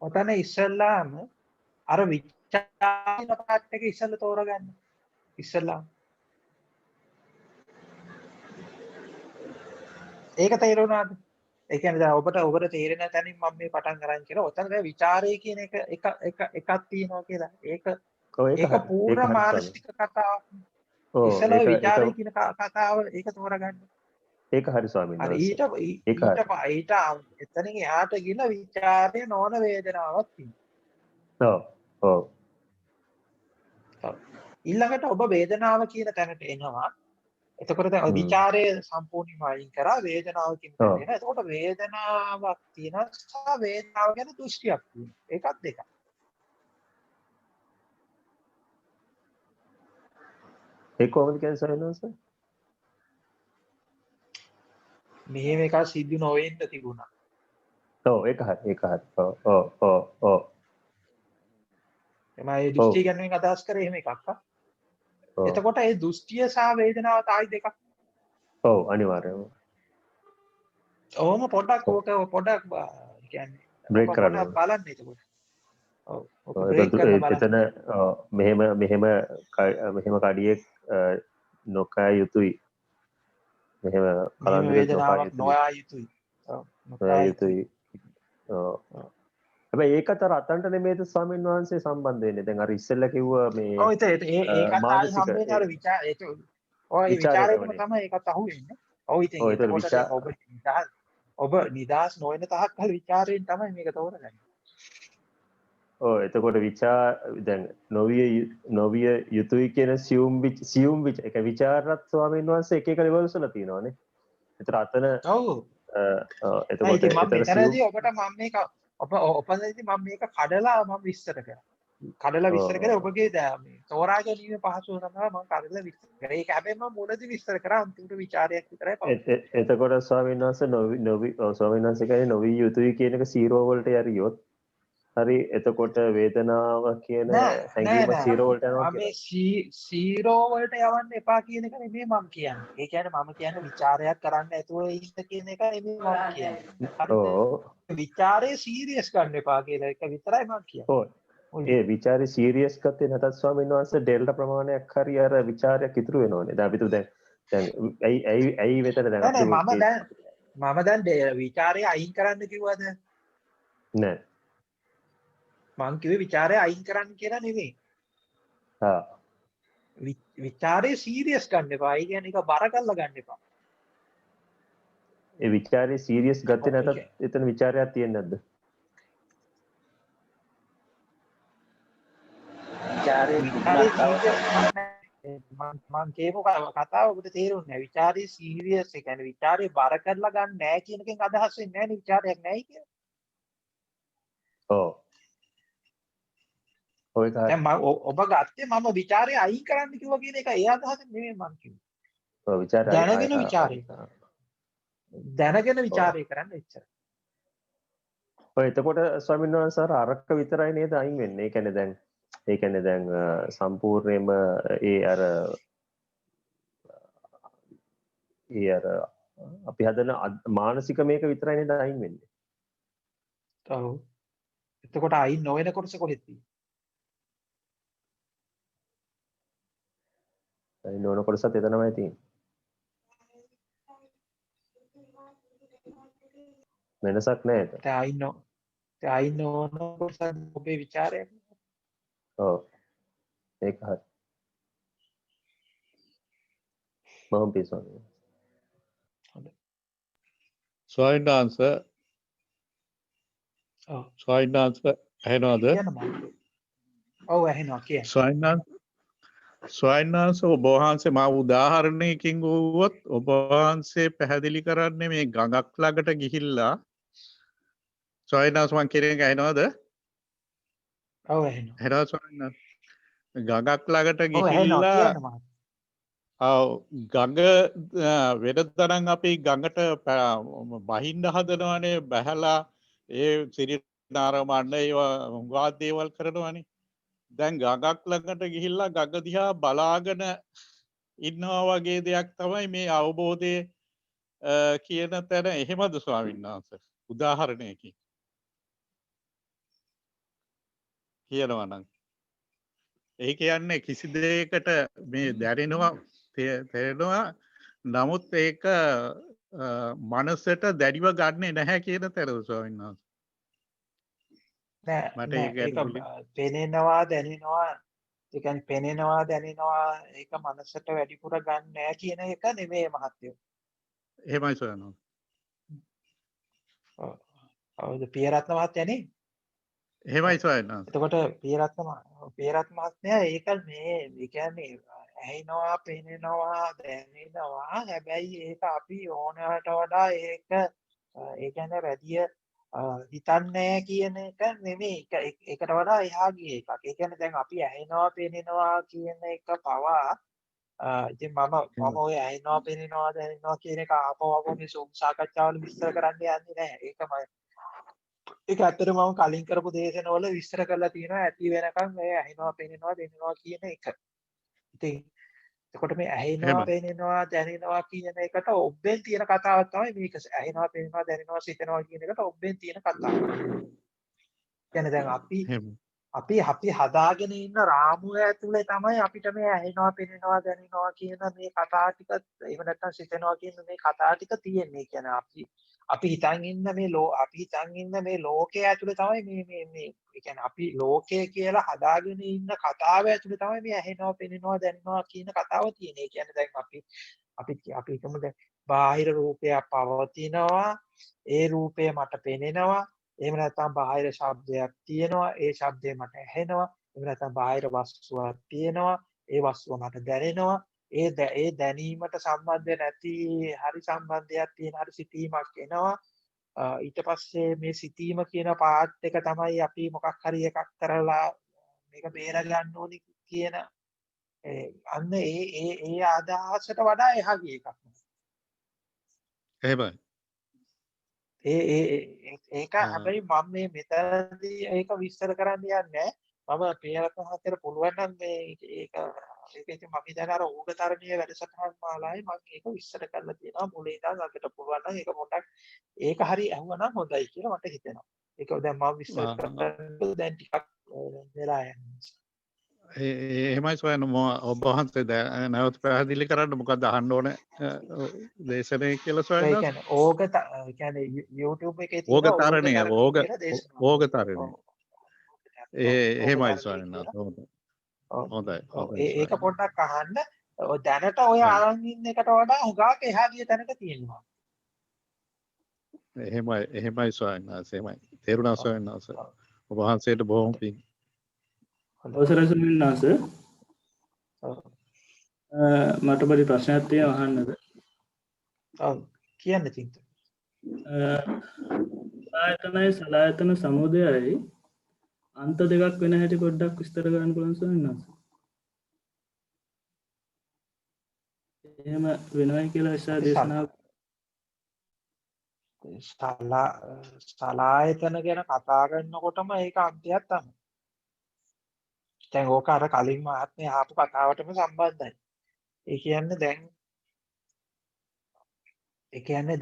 ඔතන ඉස්සල්ලාම අර විචාරන පාර්ට් එක ඉස්සල්ලා තෝරගන්න. ඉස්සල්ලාම ඒක තේරුණාද? ඒ කියන්නේ දැන් ඔබට තේරෙන තැනින් මම මේ පටන් ගන්න කියලා. ඔතන දැන් ਵਿਚාරය කියන එකක් තියෙනවා කියලා. ඒක පූර්ණ මානසික කතාවක්. ඉස්සලා ਵਿਚාරය කියන කතාව ඒක තෝරගන්න. ඒක හරි ස්වාමීන් වහන්සේ. ඊට එතනින් එහාට ගිහින් ਵਿਚාරය නොවන වේදනාවක් තියෙනවා. ඔව්. ඊළඟට ඔබ වේදනාව කියන තැනට එනවා. එතකොට දැන් විචාරය සම්පූර්ණයෙන්ම අයින් කරා වේදනාව කියන තැන එනවා. එතකොට වේදනාවක් තියෙනවා සහ වේදනාව ගැන දෘෂ්ටියක් තියෙනවා. ඒකත් දෙකක්. ඒක කොහොමද කියන්නේ ස්වාමීන් වහන්සේ? මෙහෙම එකක් සිද්ධ නොවෙන්න තිබුණා. ඔව් ඒක හරි. ඔව්. එමයි දෘෂ්ටි ගැන අදහස් කරේ එහෙම එකක්. එතකොට ඒ දෘෂ්ටිය සහ වේදනාව තායි දෙකක්. ඔව් අනිවාර්යයෙන්ම. ඕම පොඩ්ඩක් කියන්නේ බ්‍රේක් කරන්න බලන්න එතකොට. ඔව්. එතන මෙහෙම කඩියෙක් නොකෑ යුතුයි. මෙහෙම මෙහෙම කලන්දරයක් නොකා වේදනාවක් යුතුයි. නොයා යුතුයි. ඔව් නොයා නොකා යුතුයි. යුතුයි. ඔව්. ඔව්. හැබැයි ඒකත් අර අතන්ට නෙමෙයිද ස්වාමීන් වහන්සේ සම්බන්ධ වෙන්නේ. දැන් අර ඉස්සෙල්ලා කිව්වා මේ ඔව් ඒකත් ආයි මානසික හම්බෙන්නේ අර ඔය විචාරයටම විචාරයටමනේ. තමයි ඒකත් අහුවෙන්නේ. ඔව් ඉතින් ඔව් ඒතර එතකොට දැන් ඔබ නිදහස් නොවන තාක් කල් විචාරයෙන් තමයි මේක තෝරගන්නේ. ඔව් එතකොට දැන් නොවිය යුතුයි කියන සියුම් ඒක විචාරත් ස්වාමීන් වහන්සේ එක එක ලෙවල්ස් වල තියෙනවානේ. ඒතර අතන ඔව්. එතකොට ඉතින් මම ඒතර මෙතනදී ඔබට මම මේක ඔපනදී මම මේක කඩලා මම විස්තර කරා. කඩලා විස්තර කරේ ඔබගේ මේ තෝරා ගැනීම පහසුව සඳහා මම කඩලා විස්තර කරා. ඒක හැබැයි මම මුලදී විස්තර කරා අන්තිමට විචාරයක් විතරයි පවතින්නේ. එතකොට ස්වාමීන් වහන්සේ ස්වාමීන් වහන්සේ කියන්නේ නොවිය යුතුයි කියන එක 0 වලට යරියොත් හරි එතකොට වේදනාව කියන හැඟීම 0 වලට යනවා මම කියලා. සීරෝ වලට යවන්න එපා කියන එක නෙමෙයි මම කියන්නේ. ඒ කියන්නේ මම කියන්නේ ਵਿਚාරයක් කරන්න ඇතුව ඉන්න කියන එක නෙමෙයි මම කියන්නේ. ඔව්. විචාරේ සීරියස් ගන්න එපා කියලා එක විතරයි මම කියන්නේ. ඔව්. ඒ ਵਿਚාරේ සීරියස් ගත්තේ නැතත් ස්වාමීන් වහන්සේ ඩෙල්ටා ප්‍රමාණයක් හරි අර ਵਿਚාරයක් ඉතුරු වෙනවනේ. දැන් අපිට දැන් ඇයි මෙතන දැන් අපිට මම දැන් විචාරය අයින් කරන්න කිව්වද? නෑ. මං කිව්වේ ਵਿਚාරය අයින් කරන්න කියලා නෙමෙයි. ආ. විචාරේ සීරියස් ගන්න එපා. ඒ කියන්නේ ඒක බර කරලා ගන්න එපා. ඒ ਵਿਚාරේ සීරියස් ගත්තේ නැතත් එතන ਵਿਚාරයක් තියෙන්නේ නැද්ද? මං කියපු කතාව ඔබට තේරුන්නේ නැහැ. විචාරේ සීරියස් ඒ කියන්නේ විචාරේ බර කරලා ගන්න නැහැ කියන එකෙන් අදහස් වෙන්නේ නැහැ නේ විචාරයක් නැහැ කියලා. ඔව්. ඔය දැන් ඔබ ගත්තේ මම ਵਿਚාරය අයින් කරන්න කිව්වා කියන එක ඒ අදහස නෙමෙයි මං කිව්වේ. ඔව් ਵਿਚාරය දැනගෙන ਵਿਚාරය. දැනගෙන ਵਿਚාරය කරන්න එච්චර. ඔය එතකොට ස්වාමීන් වහන්සේ අරක්ක විතරයි නේද අයින් වෙන්නේ. ඒ කියන්නේ දැන් සම්පූර්ණයෙන්ම අපි හදන මානසික මේක විතරයි නේද අයින් වෙන්නේ. ඔව්. එතකොට අයින් නොවන කොටස කොහෙද තියෙන්නේ? අයින් නොවන කොටසත් එතනමයි තියෙන්නේ. වෙනසක් නැහැ. අයින් නොවන කොටස ඔබේ ਵਿਚාරයක්. ඔව්. ඒක හරි. මම පිසෝනේ. ස්වාමීන් වහන්සේ ඇහෙනවද? ඔව් ඇහෙනවා කියන්න. ස්වාමීන් වහන්සේ ඔබ වහන්සේ මා උදාහරණයකින් වුවොත් ඔබ වහන්සේ පැහැදිලි කරන්නේ මේ ගඟක් ළඟට ගිහිල්ලා ස්වාමීන් වහන්සේ මං කියන එක ඇහෙනවද? ඔව් ඇහෙනවා. ඇහෙනවා ස්වාමීන් වහන්සේ. ගඟක් ළඟට ගිහිල්ලා ගඟ වෙන තරම් අපි ගඟට බහින්න හදනවනේ බහැලා ඒ සිරිනාරමන්න ඒවා හුඟා දේවල් කරනවනේ. දැන් ගඟක් ළඟට ගිහිල්ලා ගඟ දිහා බලාගෙන ඉන්නවා වගේ දෙයක් තමයි මේ අවබෝධය කියන තැන. එහෙමද ස්වාමීන් වහන්සේ? උදාහරණයකින් කියනවා නම් ඒ කියන්නේ කිසි දෙයකට මේ දැනෙනවා තේරෙනවා නමුත් ඒක මනසට දැඩිව ගන්නෙ නැහැ කියන තැනද ස්වාමීන් වහන්සේ? නෑ ඒක පෙනෙනවා දැනෙනවා ඒ කියන්නේ පෙනෙනවා දැනෙනවා ඒක මනසට වැඩිපුර ගන්න නෑ කියන එක නෙමෙයි මහත්තයෝ. එහෙමයි ස්වාමීන් වහන්සේ. ඔව් පියරත්න මහත්තයානේ. එහෙමයි ස්වාමීන් වහන්සේ. එතකොට පියරත්න මහත්මයා ඒක මේ කියන්නේ ඇහෙනවා පෙනෙනවා දැනෙනවා හැබැයි ඒක අපි ඕනෑමට වඩා ඒක ඒ කියන්නේ වැඩි හිතන්නේ කියන එක නෙමෙයි ඒකට වඩා එහා ගිය එකක්. ඒ කියන්නේ දැන් අපි ඇහෙනවා පෙනෙනවා කියන එක පවා ඉතින් මම ඔය ඇහෙනවා පෙනෙනවා දැනෙනවා කියන එක ආපහු මේ සෝම් සාකච්ඡාවල විස්තර කරන්න යන්නේ නැහැ. ඒක ඇත්තටම මම කලින් කරපු දේශනවල විස්තර කරලා තියෙනවා ඇති වෙනකන් මේ ඇහෙනවා පෙනෙනවා දැනෙනවා කියන එක. ඉතින් එතකොට මේ ඇහෙනවා පෙනෙනවා දැනෙනවා කියන එකට ඔබෙන් තියෙන කතාවක් තමයි මේක. ඇහෙනවා පෙනෙනවා දැනෙනවා සිතනවා කියන එකට ඔබෙන් තියෙන කතාව. කියන්නේ දැන් අපි හදාගෙන ඉන්න රාමුව ඇතුලේ තමයි අපිට මේ ඇහෙනවා පෙනෙනවා දැනෙනවා කියන මේ කතා ටික එහෙම නැත්නම් සිතෙනවා කියන මේ කතා ටික තියෙන්නේ. කියන්නේ අපි හිතන් ඉන්න මේ ලෝකයේ ඇතුලේ තමයි මේ ඒ කියන්නේ අපි ලෝකය කියලා හදාගෙන ඉන්න කතාව ඇතුලේ තමයි මේ ඇහෙනවා පෙනෙනවා දැනෙනවා කියන කතාව තියෙන්නේ. ඒ කියන්නේ දැන් අපි හිතමු දැන් බාහිර රූපයක් පවතිනවා, ඒ රූපය මට පෙනෙනවා. එහෙම නැත්නම් බාහිර ශබ්දයක් තියෙනවා, ඒ ශබ්දය මට ඇහෙනවා. එහෙම නැත්නම් බාහිර වස්තුවක් තියෙනවා, ඒ වස්තුව මට දැනෙනවා. ඒ දැනීමට සම්බන්ධ නැති හරි සම්බන්ධයක් තියෙන හරි සිතීමක් එනවා. ඊට පස්සේ මේ සිතීම කියන පාර්ට් එක තමයි අපි මොකක් හරි එකක් කරලා මේක බේර ගන්න ඕනි කියන අන්න ඒ අදහසට වඩා එහා ගිය එකක්. එහෙමයි. ඒක හැබැයි මම මේ මෙතනදී ඒක විස්තර කරන්න යන්නේ මම ප්‍රියරත්න මහත්තයාට පුළුවන් නම් ඒක ඉතින් මම දැන් අර ඕගතරණීය වැඩසටහන් මාලාවේ මම ඒක විස්තර කරලා තියෙනවා මුලින් ඉඳන් අගට පුළුවන් නම් ඒක පොඩ්ඩක් ඒක හරි ඇහුවා නම් හොඳයි කියලා මට හිතෙනවා. ඒක දැන් මම විස්තර කරලා දැන් ටිකක් වෙලා යනවා. එහෙමයි සොයන ඔබ වහන්සේ නැවත පැහැදිලි කරන්න මොකක්ද අහන්න ඕනේ දේශනය කියලා ඒ සොයන කියන්නේ YouTube එකේ තියෙන ඕගතරණය එහෙමයි සොයන හොඳයි ඒක පොඩ්ඩක් අහන්න. දැනට ඔය අරන් ඉන්න එකට වඩා හුඟක් එහා ගිය තැනක තියෙනවා. එහෙමයි සොයන්නාස එහෙමයි තේරුණා සොයන්නාස ඔබ වහන්සේට බොහොම පිං. අවසරයි ස්වාමීන් වහන්සේ. මට පොඩි ප්‍රශ්නයක් තියෙනවා අහන්නද? ඔව් කියන්න තින්ත. ආයතනයි සලායතන සමුදයයි අන්ත දෙකක් වෙන හැටි පොඩ්ඩක් විස්තර කරන්න පුළුවන් ස්වාමීන් වහන්සේ. එහෙම වෙනවයි කියලා ඉස්සර දේශනාව සලායතන ගැන කතා කරනකොටම ඒක අන්තයක් තමයි. දැන් ඕක අර කලින් මහත්මයා ආපු කතාවටම සම්බන්ධයි. ඒ කියන්නේ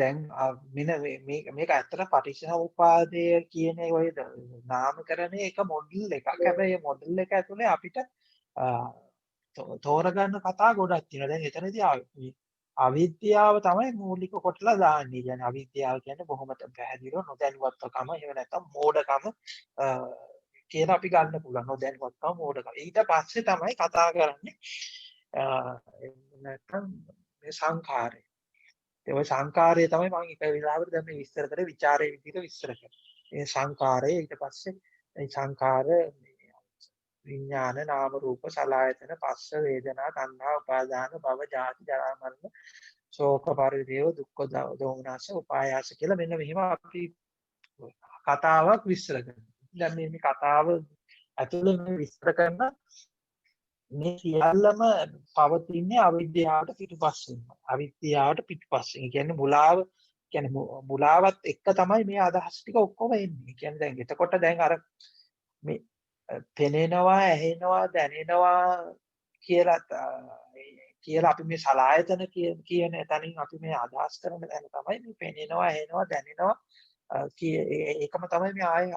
දැන් මේක ඇත්තට පටිච්චසමුප්පාදය කියන ඔය නාමකරණය එක මොඩල් එකක්. හැබැයි මේ මොඩල් එක ඇතුලේ අපිට තෝරගන්න කතා ගොඩක් තියෙනවා. දැන් එතනදී අවිද්‍යාව තමයි මූලික කොටලා දාන්නේ. කියන්නේ අවිද්‍යාව කියන්නේ බොහොම පැහැදිලිව නොදැනුවත්කම එහෙම නැත්නම් මෝඩකම කියලා අපි ගන්න පුළුවන්. නොදැනුවත්කම මෝඩකම. ඊට පස්සේ තමයි කතා කරන්නේ නැත්නම් මේ සංඛාරය. ඒ සංඛාරය තමයි මම එක විලාවකට දැන් මේ විස්තර කරේ ਵਿਚාරයේ විදිහට විස්තර කරා. මේ සංඛාරය ඊට පස්සේ මේ සංඛාර විඥාන නාම රූප සලආයතන පස්ස වේදනා තණ්හා උපාදාන භව ජාති ජරා මරණ ශෝක පරිදේව දුක්ඛ දෝමනස උපායාස කියලා මෙන්න මෙහෙම අපි කතාවක් විස්තර කරනවා. දැන් මේ කතාව ඇතුළේ මේ විස්තර කරන මේ සියල්ලම පවතින්නේ අවිද්‍යාවට පිටුපස්සෙන්. අවිද්‍යාවට පිටුපස්සෙන්. ඒ කියන්නේ මුලාවත් එක්ක තමයි මේ අදහස් ටික ඔක්කොම එන්නේ. ඒ කියන්නේ දැන් එතකොට දැන් අර මේ පෙනෙනවා ඇහෙනවා දැනෙනවා කියලා අපි මේ සලායතන කියන තැනින් අපි මේ අදහස් කරන තැන තමයි මේ පෙනෙනවා ඇහෙනවා දැනෙනවා ඒකම තමයි මේ ආය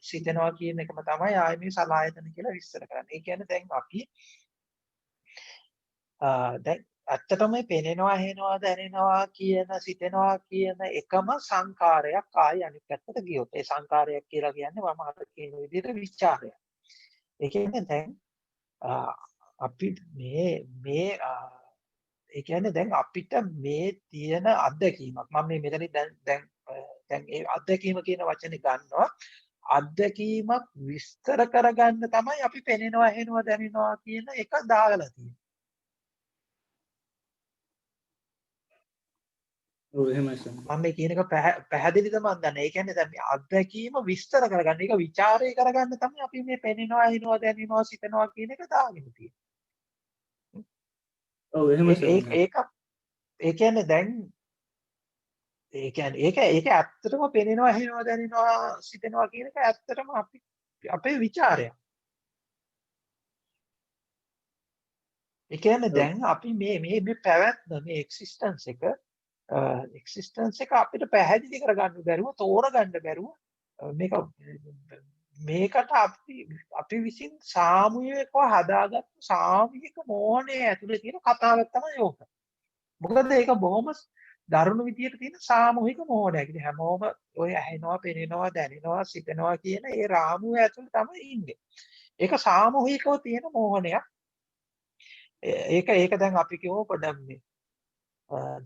සිතනවා කියන එකම තමයි ආය මේ සලායතන කියලා විස්තර කරන්නේ. ඒ කියන්නේ දැන් අපි දැන් ඇත්තටම මේ පෙනෙනවා ඇහෙනවා දැනෙනවා කියන සිතනවා කියන එකම සංකාරයක් ආයි අනිත් පැත්තට ගියොත් ඒ සංකාරයක් කියලා කියන්නේ මම අර කියන විදිහට විචාරයක්. ඒ කියන්නේ දැන් අපි මේ ඒ කියන්නේ දැන් අපිට මේ තියෙන අත්දැකීමක් මම මේ මෙතන දැන් ඒ අත්දැකීම කියන වචනේ ගන්නවා අත්දැකීමක් විස්තර කරගන්න තමයි අපි පෙනෙනවා ඇහෙනවා දැනෙනවා කියන එක දාගලා තියෙන්නේ. ඔව් එහෙමයි සර්. මම මේ කියන එක පැහැදිලිද මන් දන්නේ. ඒ කියන්නේ දැන් මේ අත්දැකීම විස්තර කරගන්න ඒක ਵਿਚාරය කරගන්න තමයි අපි මේ පෙනෙනවා ඇහෙනවා දැනෙනවා සිතනවා කියන එක දාගෙන තියෙන්නේ. ඔව් එහෙමයි සර්. ඒ කියන්නේ දැන් ඒක ඇත්තටම පෙනෙනවා ඇහෙනවා දැනෙනවා සිතනවා කියන එක ඇත්තටම අපේ ਵਿਚාරයක්. ඒ කියන්නේ දැන් අපි මේ පැවැත්ම මේ එක්සිස්ටන්ස් එක අපිට පැහැදිලි කරගන්න බැරුව තෝරගන්න බැරුව මේක මේකට අපි විසින් සාමූහිකව හදාගත්තු සාමූහික මෝහණය ඇතුලේ තියෙන කතාවක් තමයි ඕක. මොකද ඒක බොහොම දරුණු විදියට තියෙන සාමූහික මෝහණයක්. ඉතින් හැමෝම ඔය ඇහෙනවා, පෙනෙනවා, දැනෙනවා, සිතනවා කියන ඒ රාමුව ඇතුලේ තමයි ඉන්නේ. ඒක සාමූහිකව තියෙන මෝහණයක්. ඒක දැන් අපි කියමු පොඩ්ඩක් මේ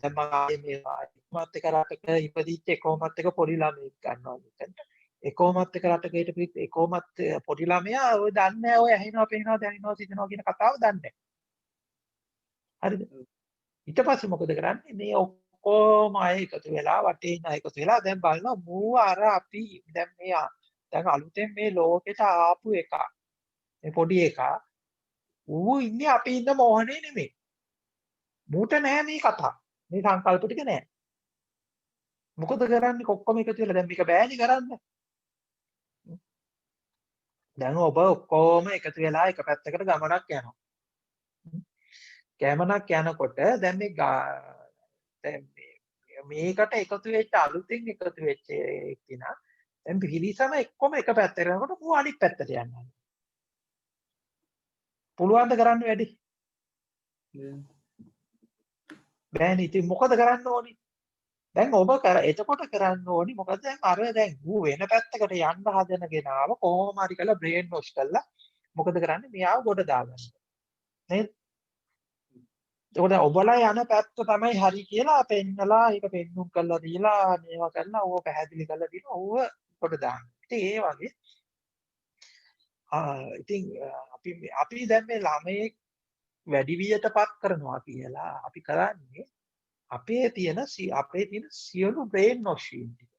දැන් මම ආයේ මේ ඉක්මත් එක රටක ඉපදිච්ච එකෝමත් එක පොඩි ළමෙක් ගන්නවා මෙතන. එකෝමත් එක රටක හිටපු එකෝමත් පොඩි ළමයා ඔය දන්නේ නැහැ ඔය ඇහෙනවා, පෙනෙනවා, දැනෙනවා, සිතනවා කියන කතාව දන්නේ නැහැ. හරිද? ඊට පස්සේ මොකද කරන්නේ? මේ ඔක්කොම අය එකතු වෙලා වටේ ඉන්න අය එකතු වෙලා දැන් බලනවා මූ අර අපි දැන් දැන් අලුතෙන් මේ ලෝකෙට ආපු එක. මේ පොඩි එකා ඌ ඉන්නේ අපි ඉන්න මෝහනේ නෙමෙයි. මූට නැහැ මේ කතා. මේ සංකල්ප ටික නැහැ. මොකද කරන්නේ ඔක්කොම එකතු වෙලා දැන් මේක බෑනේ කරන්න. දැන් ඔබ ඔක්කොම එකතු වෙලා එක පැත්තකට ගමනක් යනවා. ගමනක් යනකොට දැන් මේකට එකතු වෙච්ච අලුතින් එකතු වෙච්ච එක්කිනා දැන් පිළිසම එක්කොම එක පැත්තකට යනකොට මූ අනිත් පැත්තට යනවා. පුළුවන් ද කරන්න වැඩි? බෑනේ. ඉතින් මොකද කරන්න ඕනි? දැන් ඔබ එතකොට කරන්න ඕනි මොකද දැන් ඌ වෙන පැත්තකට යන්න හදන ගෙනාව කොහොම හරි කරලා බ්‍රේන් වොෂ් කරලා මොකද කරන්නේ? මෙයාව ගොඩ දාගන්න. නේද? ඒකට ඔබලා යන පැත්ත තමයි හරි කියලා පෙන්නලා ඒක පෙන්නුම් කරලා දීලා මේවා කරලා ඕව පැහැදිලි කරලා දීලා ඕව ගොඩ දාන්න. ඉතින් ඒ වගේ ඉතින් අපි දැන් මේ ළමයේ වැඩි වියටපත් කරනවා කියලා අපි කරන්නේ අපේ තියෙන සියලු බ්‍රේන් වොෂින් ටික.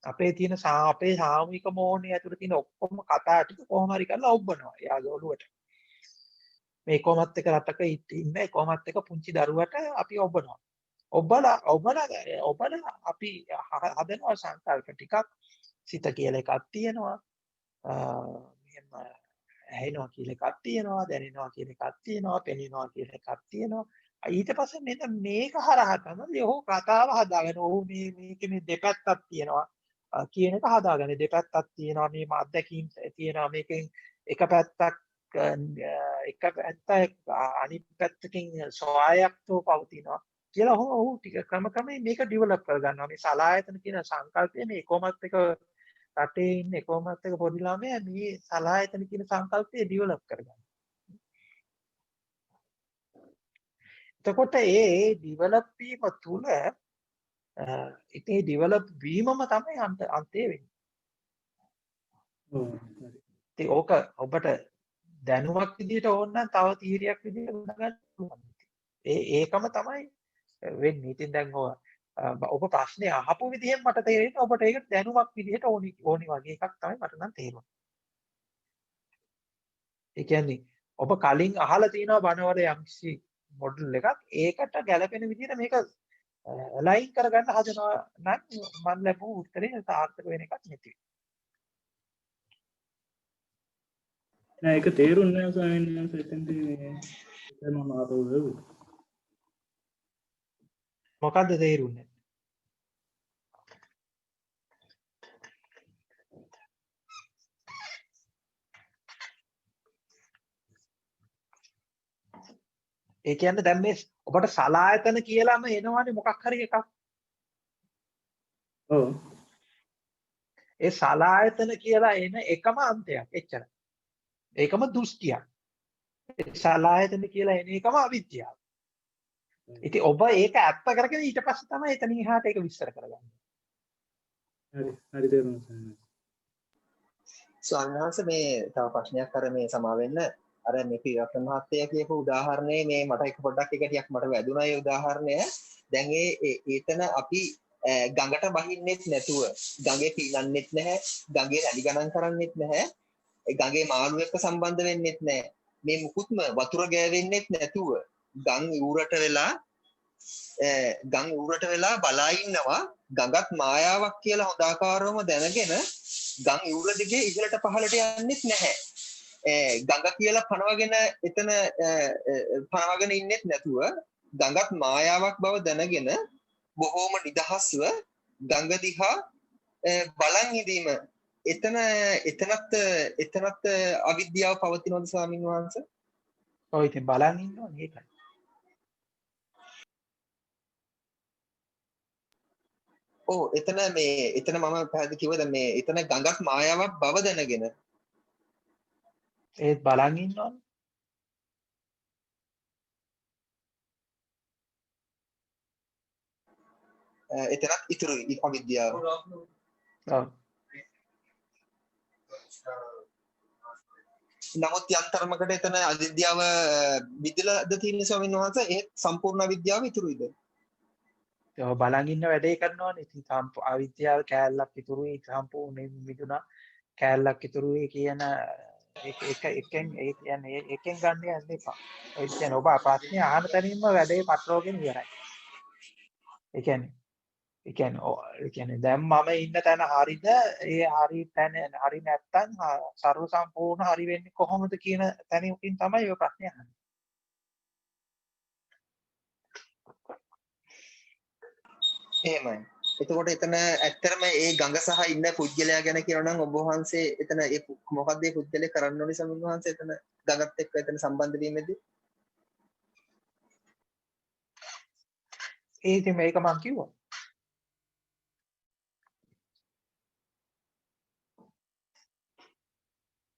අපේ තියෙන අපේ සාමූහික මෝහණය ඇතුළේ තියෙන ඔක්කොම කතා ටික කොහොම හරි කරලා ඔබනවා එයාගේ ඔළුවට. මේ කොමත් එක රටක ඉන්න කොමත් එක පුංචි දරුවට අපි ඔබනවා. ඔබලා අපි හදනවා සංකල්ප ටිකක්. සිත කියලා එකක් තියෙනවා. මෙහෙම ඇහෙනවා කියලා එකක් තියෙනවා, දැනෙනවා කියලා එකක් තියෙනවා, පෙනෙනවා කියලා එකක් තියෙනවා. ඊට පස්සේ මෙන්න මේක හරහා තමයි ඔහු කතාව හදාගෙන ඔහු මේකේ මේ දෙපැත්තක් තියෙනවා කියන එක හදාගන්නේ. දෙපැත්තක් තියෙනවා, මේ අත්දැකීම් තියෙනවා, මේකෙන් එක පැත්තක් අනිත් පැත්තකින් සොයායක්තව පවතිනවා කියලා ඔහු ටික ක්‍රමක්‍රමයෙන් මේක ඩිවලොප් කරගන්නවා. මේ සලායතන කියන සංකල්පය මේ කොමත් එක රටේ ඉන්න කොමත් එක පොඩි ළමයා මේ සලායතන කියන සංකල්පය ඩිවලොප් කරගන්නවා. එතකොට ඒ ඩිවලොප් වීම තුල ඉතින් ඩිවලොප් වීමම තමයි අන්තය වෙන්නේ. ඉතින් ඕක ඔබට දැනුමක් විදිහට ඕන නම් තව තීරියක් විදිහට ගන්න පුළුවන්. ඒකම තමයි වෙන්නේ. ඉතින් දැන් ඔබ ප්‍රශ්නේ අහපු විදිහෙන් මට තේරෙන්නේ ඔබට ඒක දැනුමක් විදිහට ඕනි වගේ එකක් තමයි මට නම් තේරෙන්නේ. ඒ කියන්නේ ඔබ කලින් අහලා තියෙනවා බණවල යම්කිසි මොඩල් එකක් ඒකට ගැලපෙන විදිහට මේක ලයින් කරගන්න හදනවා නම් මම ලැබුව උත්තරේ සාර්ථක වෙන එකක් නෙති. නෑ ඒක තේරුන්නේ නැහැ ස්වාමීන් වහන්සේ එතෙන්දී මම ආපහු මොකද්ද තේරුන්නේ? ඒ කියන්නේ දැන් මේ ඔබට සලායතන කියලාම එනවනේ මොකක් හරි එකක්. ඔව්. ඒ සලායතන කියලා එන එකම අන්තයක් එච්චරයි. ඒකම දෘෂ්ටියක්. ඒ සලායතන කියලා එන එකම අවිද්‍යාව. ඉතින් ඔබ ඒක ඇත්ත කරගෙන ඊට පස්සේ තමයි එතනින් එහාට ඒක විස්තර කරගන්නේ. හරි තේරුණා. ස්වාමීන් වහන්සේ මේ තව ප්‍රශ්නයක් අර මේ සමාවෙන්න අර මේ පිරත්න මහත්තයා කියපු උදාහරණේ මේ මට එක පොඩ්ඩක් එක ටිකක් මට වැදුනා ඒ උදාහරණය. දැන් ඒතන අපි ගඟට බහින්නෙත් නැතුව ගඟේ පීනන්නෙත් නැහැ, ගඟේ රැලි ගණන් කරන්නෙත් නැහැ, ගඟේ මාළු එක්ක සම්බන්ධ වෙන්නෙත් නැහැ. මේ මුකුත්ම වතුර ගෑවෙන්නෙත් නැතුව ගම් ඌරට වෙලා බලා ඉන්නවා. ගඟත් මායාවක් කියලා හොඳ ආකාරවම දැනගෙන ගම් ඌර දිගේ ඉහළට පහළට යන්නෙත් නැහැ. ගඟ කියලා පනවගෙන එතන පනවගෙන ඉන්නෙත් නැතුව ගඟත් මායාවක් බව දැනගෙන බොහෝම නිදහස්ව ගඟ දිහා බලන් ඉඳීම එතනත් අවිද්‍යාව පවතිනවද ස්වාමීන් වහන්සේ? ඔය ඉතින් බලන් ඉන්න ඕනේ ඒකයි. ඔව් එතන මම පැහැදිලි කිව්වා දැන් මේ එතන ගඟක් මායාවක් බව දැනගෙන ඒත් බලන් ඉන්න ඕනේ. එතනත් ඉතුරුයි අවිද්‍යාව. ඔව්. නමුත් යන්තරමකට එතන අවිද්‍යාව විදලාද තියෙන ස්වාමීන් වහන්සේ ඒ සම්පූර්ණ අවිද්‍යාව ඉතුරුයිද? ඔය බලන් ඉන්න වැඩේ කරනවානේ. ඉතින් අවිද්‍යාව කෑල්ලක් ඉතුරුයි සම්පූර්ණයෙන් මිදුණා. කෑල්ලක් ඉතුරුයි කියන එකෙන් ඒ කියන්නේ එකෙන් ගන්න යන්න එපා. ඒ කියන්නේ ඔබ ප්‍රශ්නේ අහන තැනින්ම වැඩේ පටලවාගෙන ඉවරයි. ඒ කියන්නේ දැන් මම ඉන්න තැන හරිද? ඒ හරි තැන හරි නැත්තම් සර්ව සම්පූර්ණ හරි වෙන්නේ කොහොමද කියන තැනකින් තමයි ඔය ප්‍රශ්නේ අහන්නේ. එහෙමයි. එතකොට එතන ඇත්තටම ඒ ගඟ සහ ඉන්න පුද්ගලයා ගැන කියනවා නම් ඔබ වහන්සේ එතන ඒ මොකක්ද ඒ පුද්ගලයා කරන්න ඕනේ ස්වාමීන් වහන්සේ එතන ගඟත් එක්ක එතන සම්බන්ධ වීමේදී? ඒ ඉතින් මේක මම කිව්වා.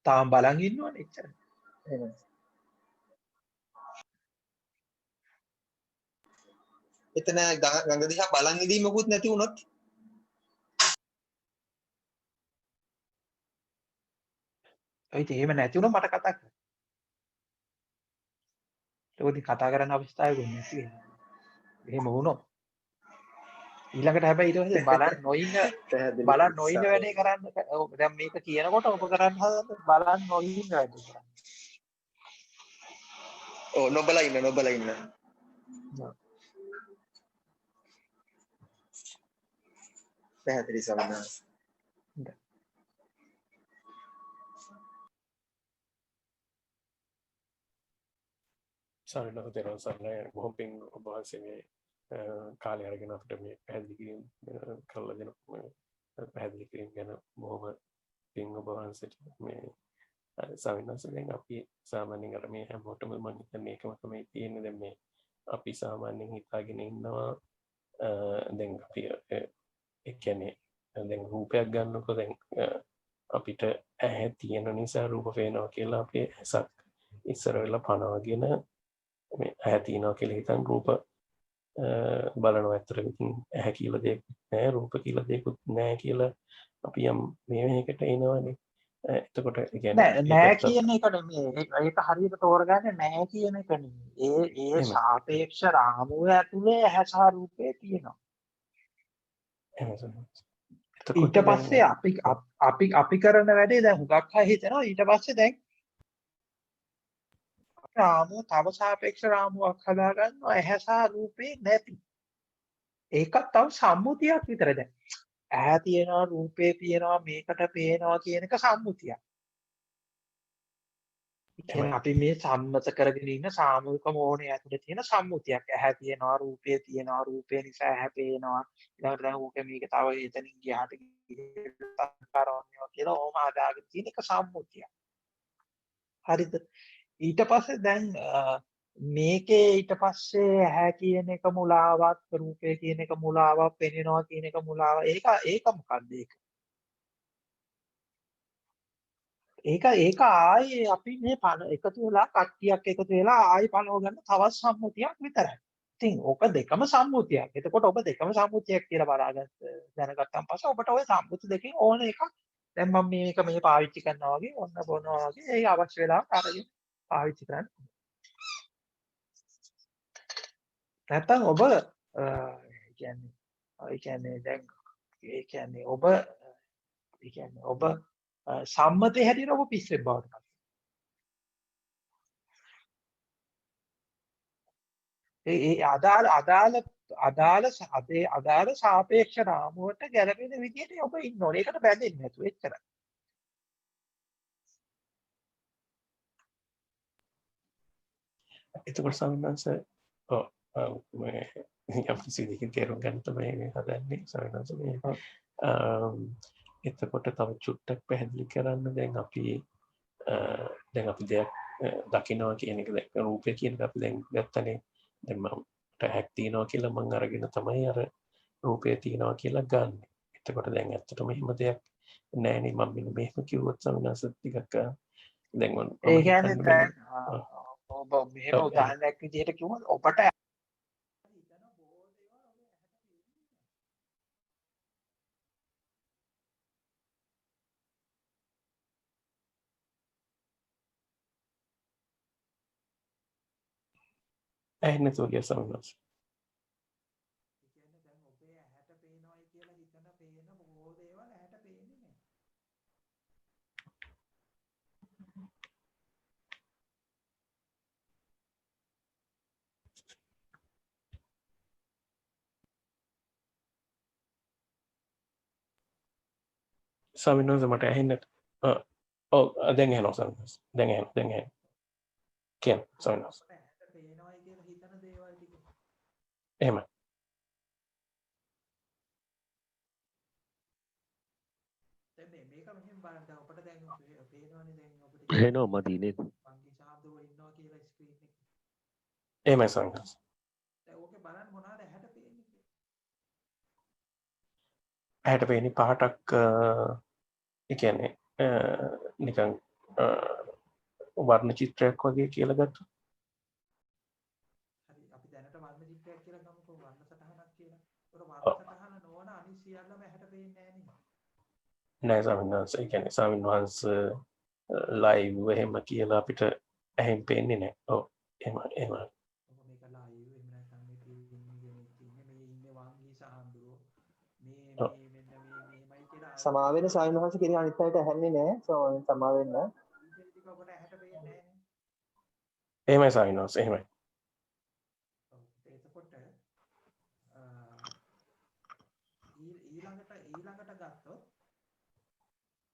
තාම බලන් ඉන්නවනේ එච්චරයි. එහෙමයි. එතන ගඟ දිහා බලන් ඉඳීමකුත් නැති වුණොත් ඔය ඉතින් එහෙම නැති වුණා මට කතා කරන්න. ඒකෝදි කතා කරන්න අවස්ථාවක් නැති වෙනවා. එහෙම වුණොත් ඊළඟට හැබැයි ඊට පස්සේ බලන් නොඉන්න වැඩේ කරන්න. ඔව් දැන් මේක කියනකොට ඔබ කරන්න හදන බලන් නොඉන්න වැඩේ කරන්න. ඔව් නොබලා ඉන්න. පැහැදිලි ස්වාමීන් වහන්සේ. සාමාන්‍යයෙන් තේරුම් ගන්න බොහොම පිං ඔබ වහන්සේ මේ කාලය අරගෙන අපිට මේ පැහැදිලි කිරීම කරලා දෙන පැහැදිලි කිරීම ගැන බොහොම පිං ඔබ වහන්සේට මේ සාමාන්‍යයෙන් අපි සාමාන්‍යයෙන් අර මේ හැමෝටම මම හිතන්නේ ඒකම තමයි තියෙන්නේ. දැන් මේ අපි සාමාන්‍යයෙන් හිතාගෙන ඉන්නවා දැන් අපි ඒ කියන්නේ දැන් රූපයක් ගන්නකො දැන් අපිට ඇහැ තියෙන නිසා රූප පේනවා කියලා අපි ඇසක් ඉස්සර වෙලා පනවගෙන මේ ඇහැ තියෙනවා කියලා හිතන් රූප බලනවා. ඇත්තට ඉතින් ඇහැ කියලා දෙයක් නැහැ, රූප කියලා දෙයක්වත් නැහැ කියලා අපි යම් මේකට එනවනේ. එතකොට නෑ කියන එක නෙමෙයි. ඒක හරියට තෝරගන්නේ නෑ කියන එක නෙමෙයි. ඒ සාපේක්ෂ රාමුව ඇතුලේ ඇහැ සහ රූපේ තියෙනවා. ඊට පස්සේ අපි කරන වැඩේ දැන් හුඟක් අය හිතනවා ඊට පස්සේ දැන් රාමුව තව සාපේක්ෂ රාමුවක් හදාගන්නවා ඇහැ සහ රූපේ නැති. ඒකත් තව සම්මුතියක් විතරයි. දැන් ඇහැ තියෙනවා රූපේ තියෙනවා මේකට පේනවා කියන එක සම්මුතියක්. කියන්නේ අපි මේ සම්මත කරගෙන ඉන්න සාමූහික මෝහණය ඇතුලේ තියෙන සම්මුතියක්. ඇහැ තියෙනවා රූපේ තියෙනවා රූපේ නිසා ඇහැ පේනවා. ඊළඟට දැන් ඕක මේක තව එතනින් ගියාට සංකාරෝන්‍යෝ කියලා ඕම හදාගෙන තියෙන එක සම්මුතියක්. හරිද? ඊට පස්සේ දැන් මේකේ ඊට පස්සේ ඇහැ කියන එක මුලාවක් රූපේ කියන එක මුලාවක් පෙනෙනවා කියන එක මුලාවක්. ඒක මොකක්ද ඒක? ඒක ආයේ අපි මේ එකතු වෙලා කට්ටියක් එකතු වෙලා ආයි පනව ගන්න තවත් සම්මුතියක් විතරයි. ඉතින් ඕක දෙකම සම්මුතියක්. එතකොට ඔබ දෙකම සම්මුතියක් කියලා දැනගත්තාන් පස්සේ ඔබට ওই සම්මුති දෙකෙන් ඕන එකක් දැන් මම මේක මේ පාවිච්චි කරනවා වගේ ඔන්න බොනවා වගේ ඒ අවශ්‍ය වෙලාවට අරගෙන පාවිච්චි කරන්න. නැත්තම් ඔබ ඔබ සම්මතයේ හැටියට ඔබ පිස්සෙක් බවට පත් වෙනවා. අදාළ සාපේක්ෂ රාමුවට ගැලපෙන විදිහට ඔබ ඉන්න ඕනේ. ඒකට බැඳෙන්නේ නැතුව එච්චරයි. එතකොට සාමාන්‍යයෙන් යම් කිසි දෙයකින් තේරුම් ගන්න තමයි මේ හදන්නේ සාමාන්‍යයෙන් මේ එතකොට තව චුට්ටක් පැහැදිලි කරන්න දැන් අපි දෙයක් දකිනවා කියන එක දැන් රූපය කියන එක අපි දැන් ගත්තනේ දැන් මට ඇහක් තියෙනවා කියලා මම අරගෙන තමයි අර රූපය තියෙනවා කියලා ගන්න. එතකොට දැන් ඇත්තටම එහෙම දෙයක් නෑනේ මම මෙන්න මෙහෙම කිව්වොත් සමනස ටිකක් දැන් ඒ කියන්නේ දැන් ඔබ මෙහෙම උදාහරණයක් විදිහට කිව්වොත් ඔබට ඇහෙන්නේ නැතුව ගිය සමනස. සමනස මට ඇහෙන්නේ ඔව් දැන් ඇහෙනවා සමනස. දැන් ඇහෙනවා. කියන්න සමනස. එහෙමයි. එහෙනම් මදි නේද? එහෙමයි සමනස. ඇහැට පේන්නේ පහටක් ඒ කියන්නේ නිකන් වර්ණ චිත්‍රයක් වගේ කියලා ගත්තා. හරි අපි දැනට වර්ණ චිත්‍රයක් කියලා ගමුකෝ වර්ණ සටහනක් කියලා. ඒතර වර්ණ සටහන නොවන අනිත් සියල්ලම ඇහැට පේන්නේ නෑ සමනස. ඒ කියන්නේ සමනස ලයිව් එහෙම කියලා අපිට ඇහෙන් පේන්නේ නෑ. ඔව් එහෙම. මේක ලයිව් එහෙම නැත්නම් මේ ඉන්නේ වංගී සහඳුරෝ මෙහෙමයි කියලා සමා වෙන ස්වාමීන් වහන්සේ කියන අනිත් අයට ඇහෙන්නේ නැහැ. සමා වෙන්න. එහෙමයි සමනස. එහෙමයි. එතකොට ඊළඟට ගත්තොත්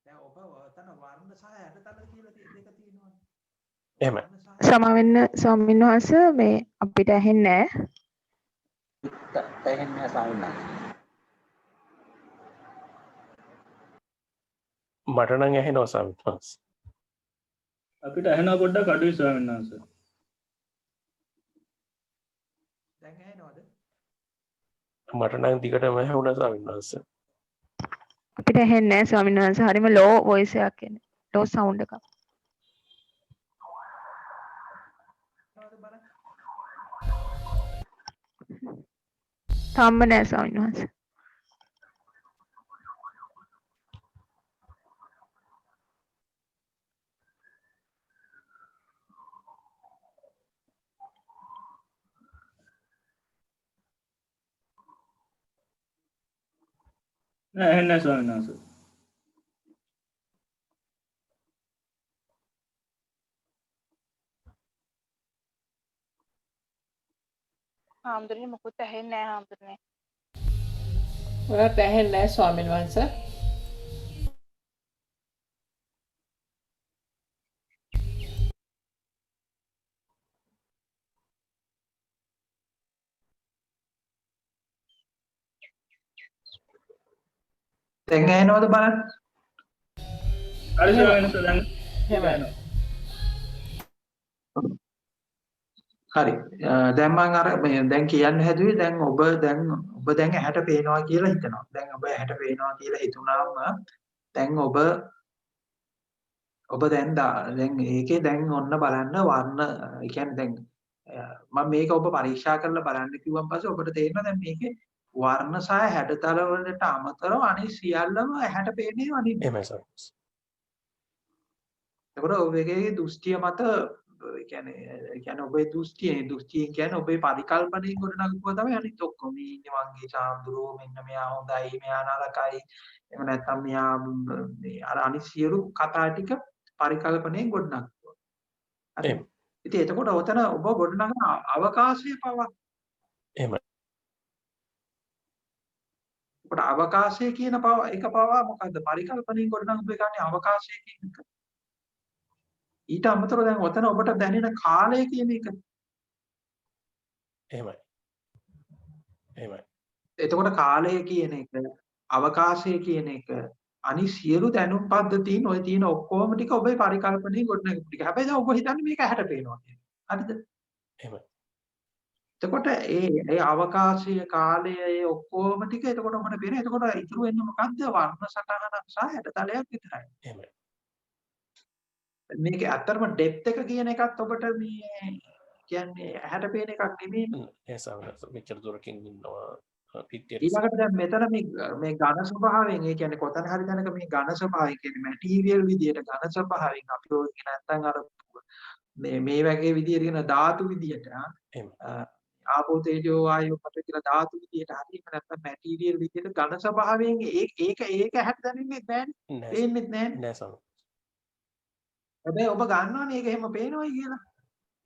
දැන් ඔබ තන වර්ණ සහ හැඩතල කියලා දෙක තියෙනවා. එහෙමයි. සමා වෙන්න ස්වාමීන් වහන්සේ මේ අපිට ඇහෙන්නේ නැහැ. ඇහෙන්නේ ස්වාමීන් වහන්සේ. මට නම් ඇහෙනවා ස්වාමීන් වහන්සේ. අපිට ඇහෙනවා පොඩ්ඩක් අඩුයි ස්වාමීන් වහන්සේ. දැන් ඇහෙනවද? මට නම් දිගටම ඇහුණා ස්වාමීන් වහන්සේ. අපිට ඇහෙන්නේ නැහැ ස්වාමීන් වහන්සේ. හරිම ලෝ වොයිස් එකක් එන්නේ. ලෝ සවුන්ඩ් එකක්. තාම නැහැ ස්වාමීන් වහන්සේ. නෑ ඇහෙන්නේ නැහැ ස්වාමීන් වහන්සේ. හාමුදුරනේ මොකුත් ඇහෙන්නේ නැහැ හාමුදුරනේ. ඔයාලට ඇහෙන්නේ නැහැ ස්වාමීන් වහන්සේ. දැන් ඇහෙනවද බලන්න? හරි ස්වාමීන් වහන්සේ දැන් එහෙමයි. හරි. දැන් මම අර මේ දැන් කියන්න හැදුවේ දැන් ඔබ දැන් ඇහැට පේනවා කියලා හිතනවා. දැන් ඔබ ඇහැට පේනවා කියලා හිතුනාම දැන් ඔබ දැන් ඒකේ දැන් ඔන්න බලන්න වර්ණ ඒ කියන්නේ දැන් මම මේක ඔබ පරීක්ෂා කරලා බලන්න කිව්වන් පස්සේ ඔබට තේරෙනවා දැන් මේකේ වර්ණ සහ හැඩතල වලට අමතරව අනිත් සියල්ලම ඇහැට පේන්නේ අනිත්. එහෙමයි සමනස. ඒකට ඔබගේ දෘෂ්ටිය මත ඒ කියන්නේ ඔබේ දෘෂ්ටිය කියන්නේ ඔබේ පරිකල්පනයේ ගොඩනගපුවා තමයි අනිත් ඔක්කොම මේ ඉන්නේ වංගේ සාඳුරෝ මෙන්න මෙයා හොඳයි මෙයා නරකයි එහෙම නැත්නම් මෙයා මේ අර අනිත් සියලු කතා ටික පරිකල්පනයෙන් ගොඩනගපුවා. හරි. ඉතින් එතකොට ඔතන ඔබ ගොඩනගන අවකාශය පවා එහෙමයි. ඔබට අවකාශය කියන එක පවා මොකද්ද පරිකල්පනයෙන් ගොඩනගපු එකනේ අවකාශය කියන එක. ඊට අමතරව දැන් ඔතන ඔබට දැනෙන කාලය කියන එක. එහෙමයි. එහෙමයි. එතකොට කාලය කියන එක, අවකාශය කියන එක, අනිත් සියලු දැනුම් පද්ධතීන් ඔය තියෙන ඔක්කොම ටික ඔබේ පරිකල්පනයේ ගොඩනගපු ටික. හැබැයි දැන් ඔබ හිතන්නේ මේක ඇහැට පේනවා කියලා. හරිද? එහෙමයි. එතකොට ඒ අවකාශය කාලය ඒ ඔක්කොම ටික එතකොට ඔබට පේන. එතකොට ඉතුරු වෙන්නේ මොකද්ද? වර්ණ සටහනක් සහ හැඩතලයක් විතරයි. එහෙමයි. මේක ඇත්තටම ඩෙප්ත් එක කියන එකත් ඔබට මේ කියන්නේ ඇහැට පේන එකක් නෙමෙයි. ඒ සමහරවිට මෙච්චර දුරකින් ඉන්නවා පිටියට ඊළඟට දැන් මෙතන මේ ඝන ස්වභාවයෙන් ඒ කියන්නේ කොතන හරි තැනක මේ ඝන ස්වභාවය කියන්නේ මැටීරියල් විදියට ඝන ස්වභාවයෙන් අපි ඔය කියන නැත්නම් අර මේ වගේ විදියට කියන ධාතු විදියට ආපෝ තේජෝ වායෝ පඨවි කියලා ධාතු විදියට හරි නැත්නම් මැටීරියල් විදියට ඝන ස්වභාවයෙන් ඒක ඇහැට දැනෙන්නේ නැහැනේ. පේන්නේ නැහැ. නෑ සම. හැබැයි ඔබ ගන්නවනේ ඒක එහෙම පේනවයි කියලා.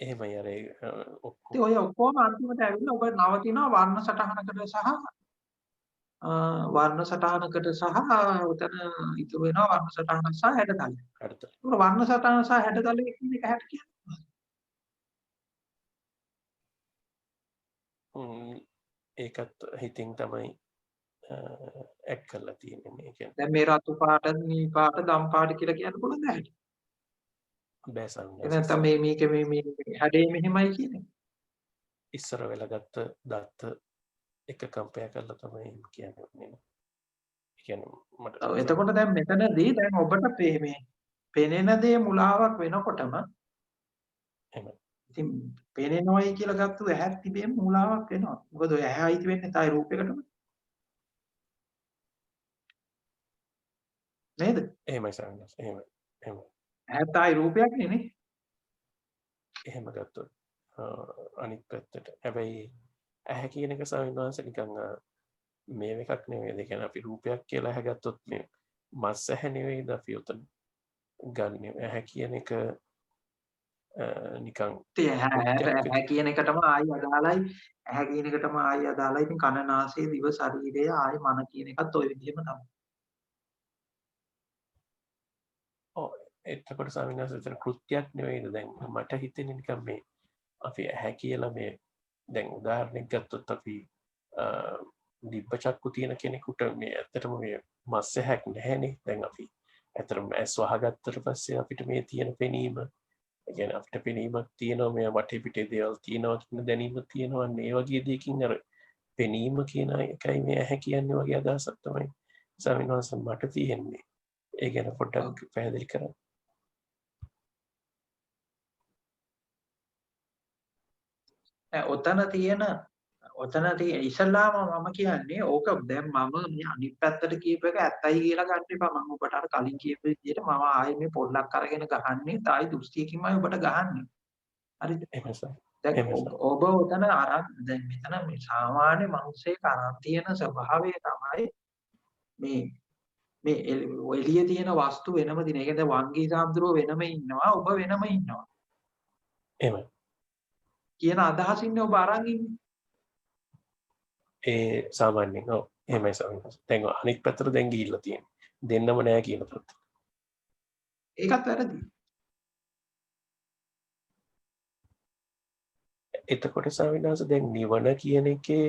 එහෙමයි අර ඉතින් ඔය ඔක්කොම අන්තිමට ඇවිල්ලා ඔබ නවතිනවා වර්ණ සටහනකට සහ උතන ඉතුරු වෙනවා වර්ණ සටහන සහ හැඩතල. හැඩතල. ඒක වර්ණ සටහන සහ හැඩතල කියන එක හැට කියන්නේ. ඒකත් හිතින් තමයි ඇඩ් කරලා තියෙන්නේ මේ කියන්නේ. දැන් මේ රතු පාට, නිල් පාට, දම් පාට කියලා කියන්න පුළුවන් දැන්. බෑ සම්මත. නැත්නම් මේක මේ හැඩේ මෙහෙමයි කියන්නේ. ඉස්සර වෙලා ගත්ත දත්ත එක කම්පයර් කරලා තමයි කියන්නේ නේ. මට එතකොට දැන් මෙතනදී දැන් ඔබට මේ පෙනෙන දේ මුලාවක් වෙනකොටම එහෙමයි. ඉතින් පෙනෙනවයි කියලා ගත්තු ඇහක් තිබෙන මුලාවක් වෙනවා. මොකද ඔය ඇහැ අයිති වෙන්නේ තයි රූපයකටම. නේද? එහෙමයි සම්මත. එහෙමයි. ඇහත් ආයි රූපයක් නේ. එහෙම ගත්තොත් අනිත් පැත්තට හැබැයි ඇහැ කියන එක සවින්වාස නිකන් මේ එකක් නෙවෙයි. ඒ කියන්නේ අපි රූපයක් කියලා ඇහැ ගත්තොත් මේ මස් ඇහැ නෙවෙයිද අපි උතන ගන්න. ඇහැ කියන එක නිකන් ඇහැ කියන එකටම ආයි අදාළයි. ඇහැ කියන එකටම ආයි අදාළයි. ඉතින් කන නාසය දිව ශරීරය ආයි මන කියන එකත් ওই විදිහම තමයි. එතකොට ස්වාමීන් වහන්සේ කෘත්‍යයක් නෙවෙයිද දැන් මට හිතෙන්නේ නිකන් මේ අපි ඇහැ කියලා මේ දැන් උදාහරණයක් ගත්තොත් අපි දිබ්බ චක්කු තියෙන කෙනෙකුට මේ ඇත්තටම මේ මස් ඇහැක් නැහැනේ. දැන් අපි ඇත්තටම ඇස් වහගත්තට පස්සේ අපිට මේ තියෙන පෙනීම ඒ කියන්නේ අපිට පෙනීමක් තියෙනවා මේ වටේ පිටේ දේවල් තියෙනවා කියන දැනීමක් තියෙනවා. මේ වගේ දෙයකින් අර පෙනීම කියන එකයි මේ ඇහැ කියන්නේ වගේ අදහසක් තමයි ස්වාමීන් වහන්සේ මට තියෙන්නේ. ඒ ගැන පොඩ්ඩක් පැහැදිලි කරන්න. ඔතන තියෙන ඉස්සල්ලාම මම කියන්නේ ඕක දැන් මම මේ අනිත් පැත්තට කියප එක ඇත්තයි කියලා ගන්න එපා. මම ඔබට අර කලින් කියපු විදිහට මම ආයේ මේ පොල්ලක් අරගෙන ගහන්නේ තායි දෘෂ්ටියකින්මයි ඔබට ගහන්නේ. හරිද? දැන් ඔබ ඔතන අරන් දැන් මෙතන මේ සාමාන්‍ය මිනිස්සේ කරන් තියෙන ස්වභාවය තමයි මේ එළියේ තියෙන වස්තු වෙනම දින. ඒ කියන්නේ වංගී සාම්ද්‍රෝ වෙනම ඉන්නවා ඔබ වෙනම ඉන්නවා. එහෙමයි. කියන අදහසින්නේ ඔබ අරන් ඉන්නේ. ඒ සාමාන්‍යයෙන් ඔව් එහෙමයි සාමාන්‍යයෙන්. දැන් අනිත් පැත්තට දැන් ගිහිල්ලා තියෙනවා. දෙන්නම නෑ කියන පැත්ත. ඒකත් වැරදි. එතකොට ස්වාමීන් වහන්සේ දැන් නිවන කියන එකේ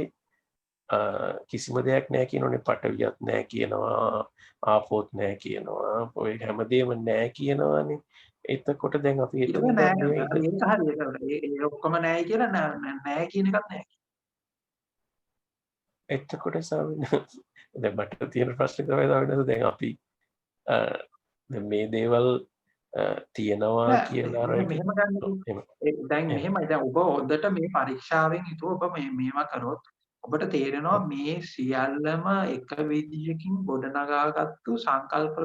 කිසිම දෙයක් නෑ කියනෝනේ. පටවියක් නෑ කියනවා, ආපෝත් නෑ කියනවා, ඔය හැමදේම නෑ කියනවානේ. එතකොට දැන් අපි ඒක ඔක්කොම නෑ කියලා නෑ කියන එකත් නෑ. එතකොට ස්වාමීන් වහන්සේ දැන් මට තියෙන ප්‍රශ්නේ තමයි ස්වාමීන් වහන්සේ දැන් අපි දැන් මේ දේවල් තියෙනවා කියලා මෙහෙම ගන්න. දැන් මෙහෙමයි. දැන් ඔබ හොඳට මේ පරීක්ෂාවෙන් හිතුව ඔබ මේවා කරොත් ඔබට තේරෙනවා මේ සියල්ලම එක විදියකින් ගොඩනගාගත්තු සංකල්ප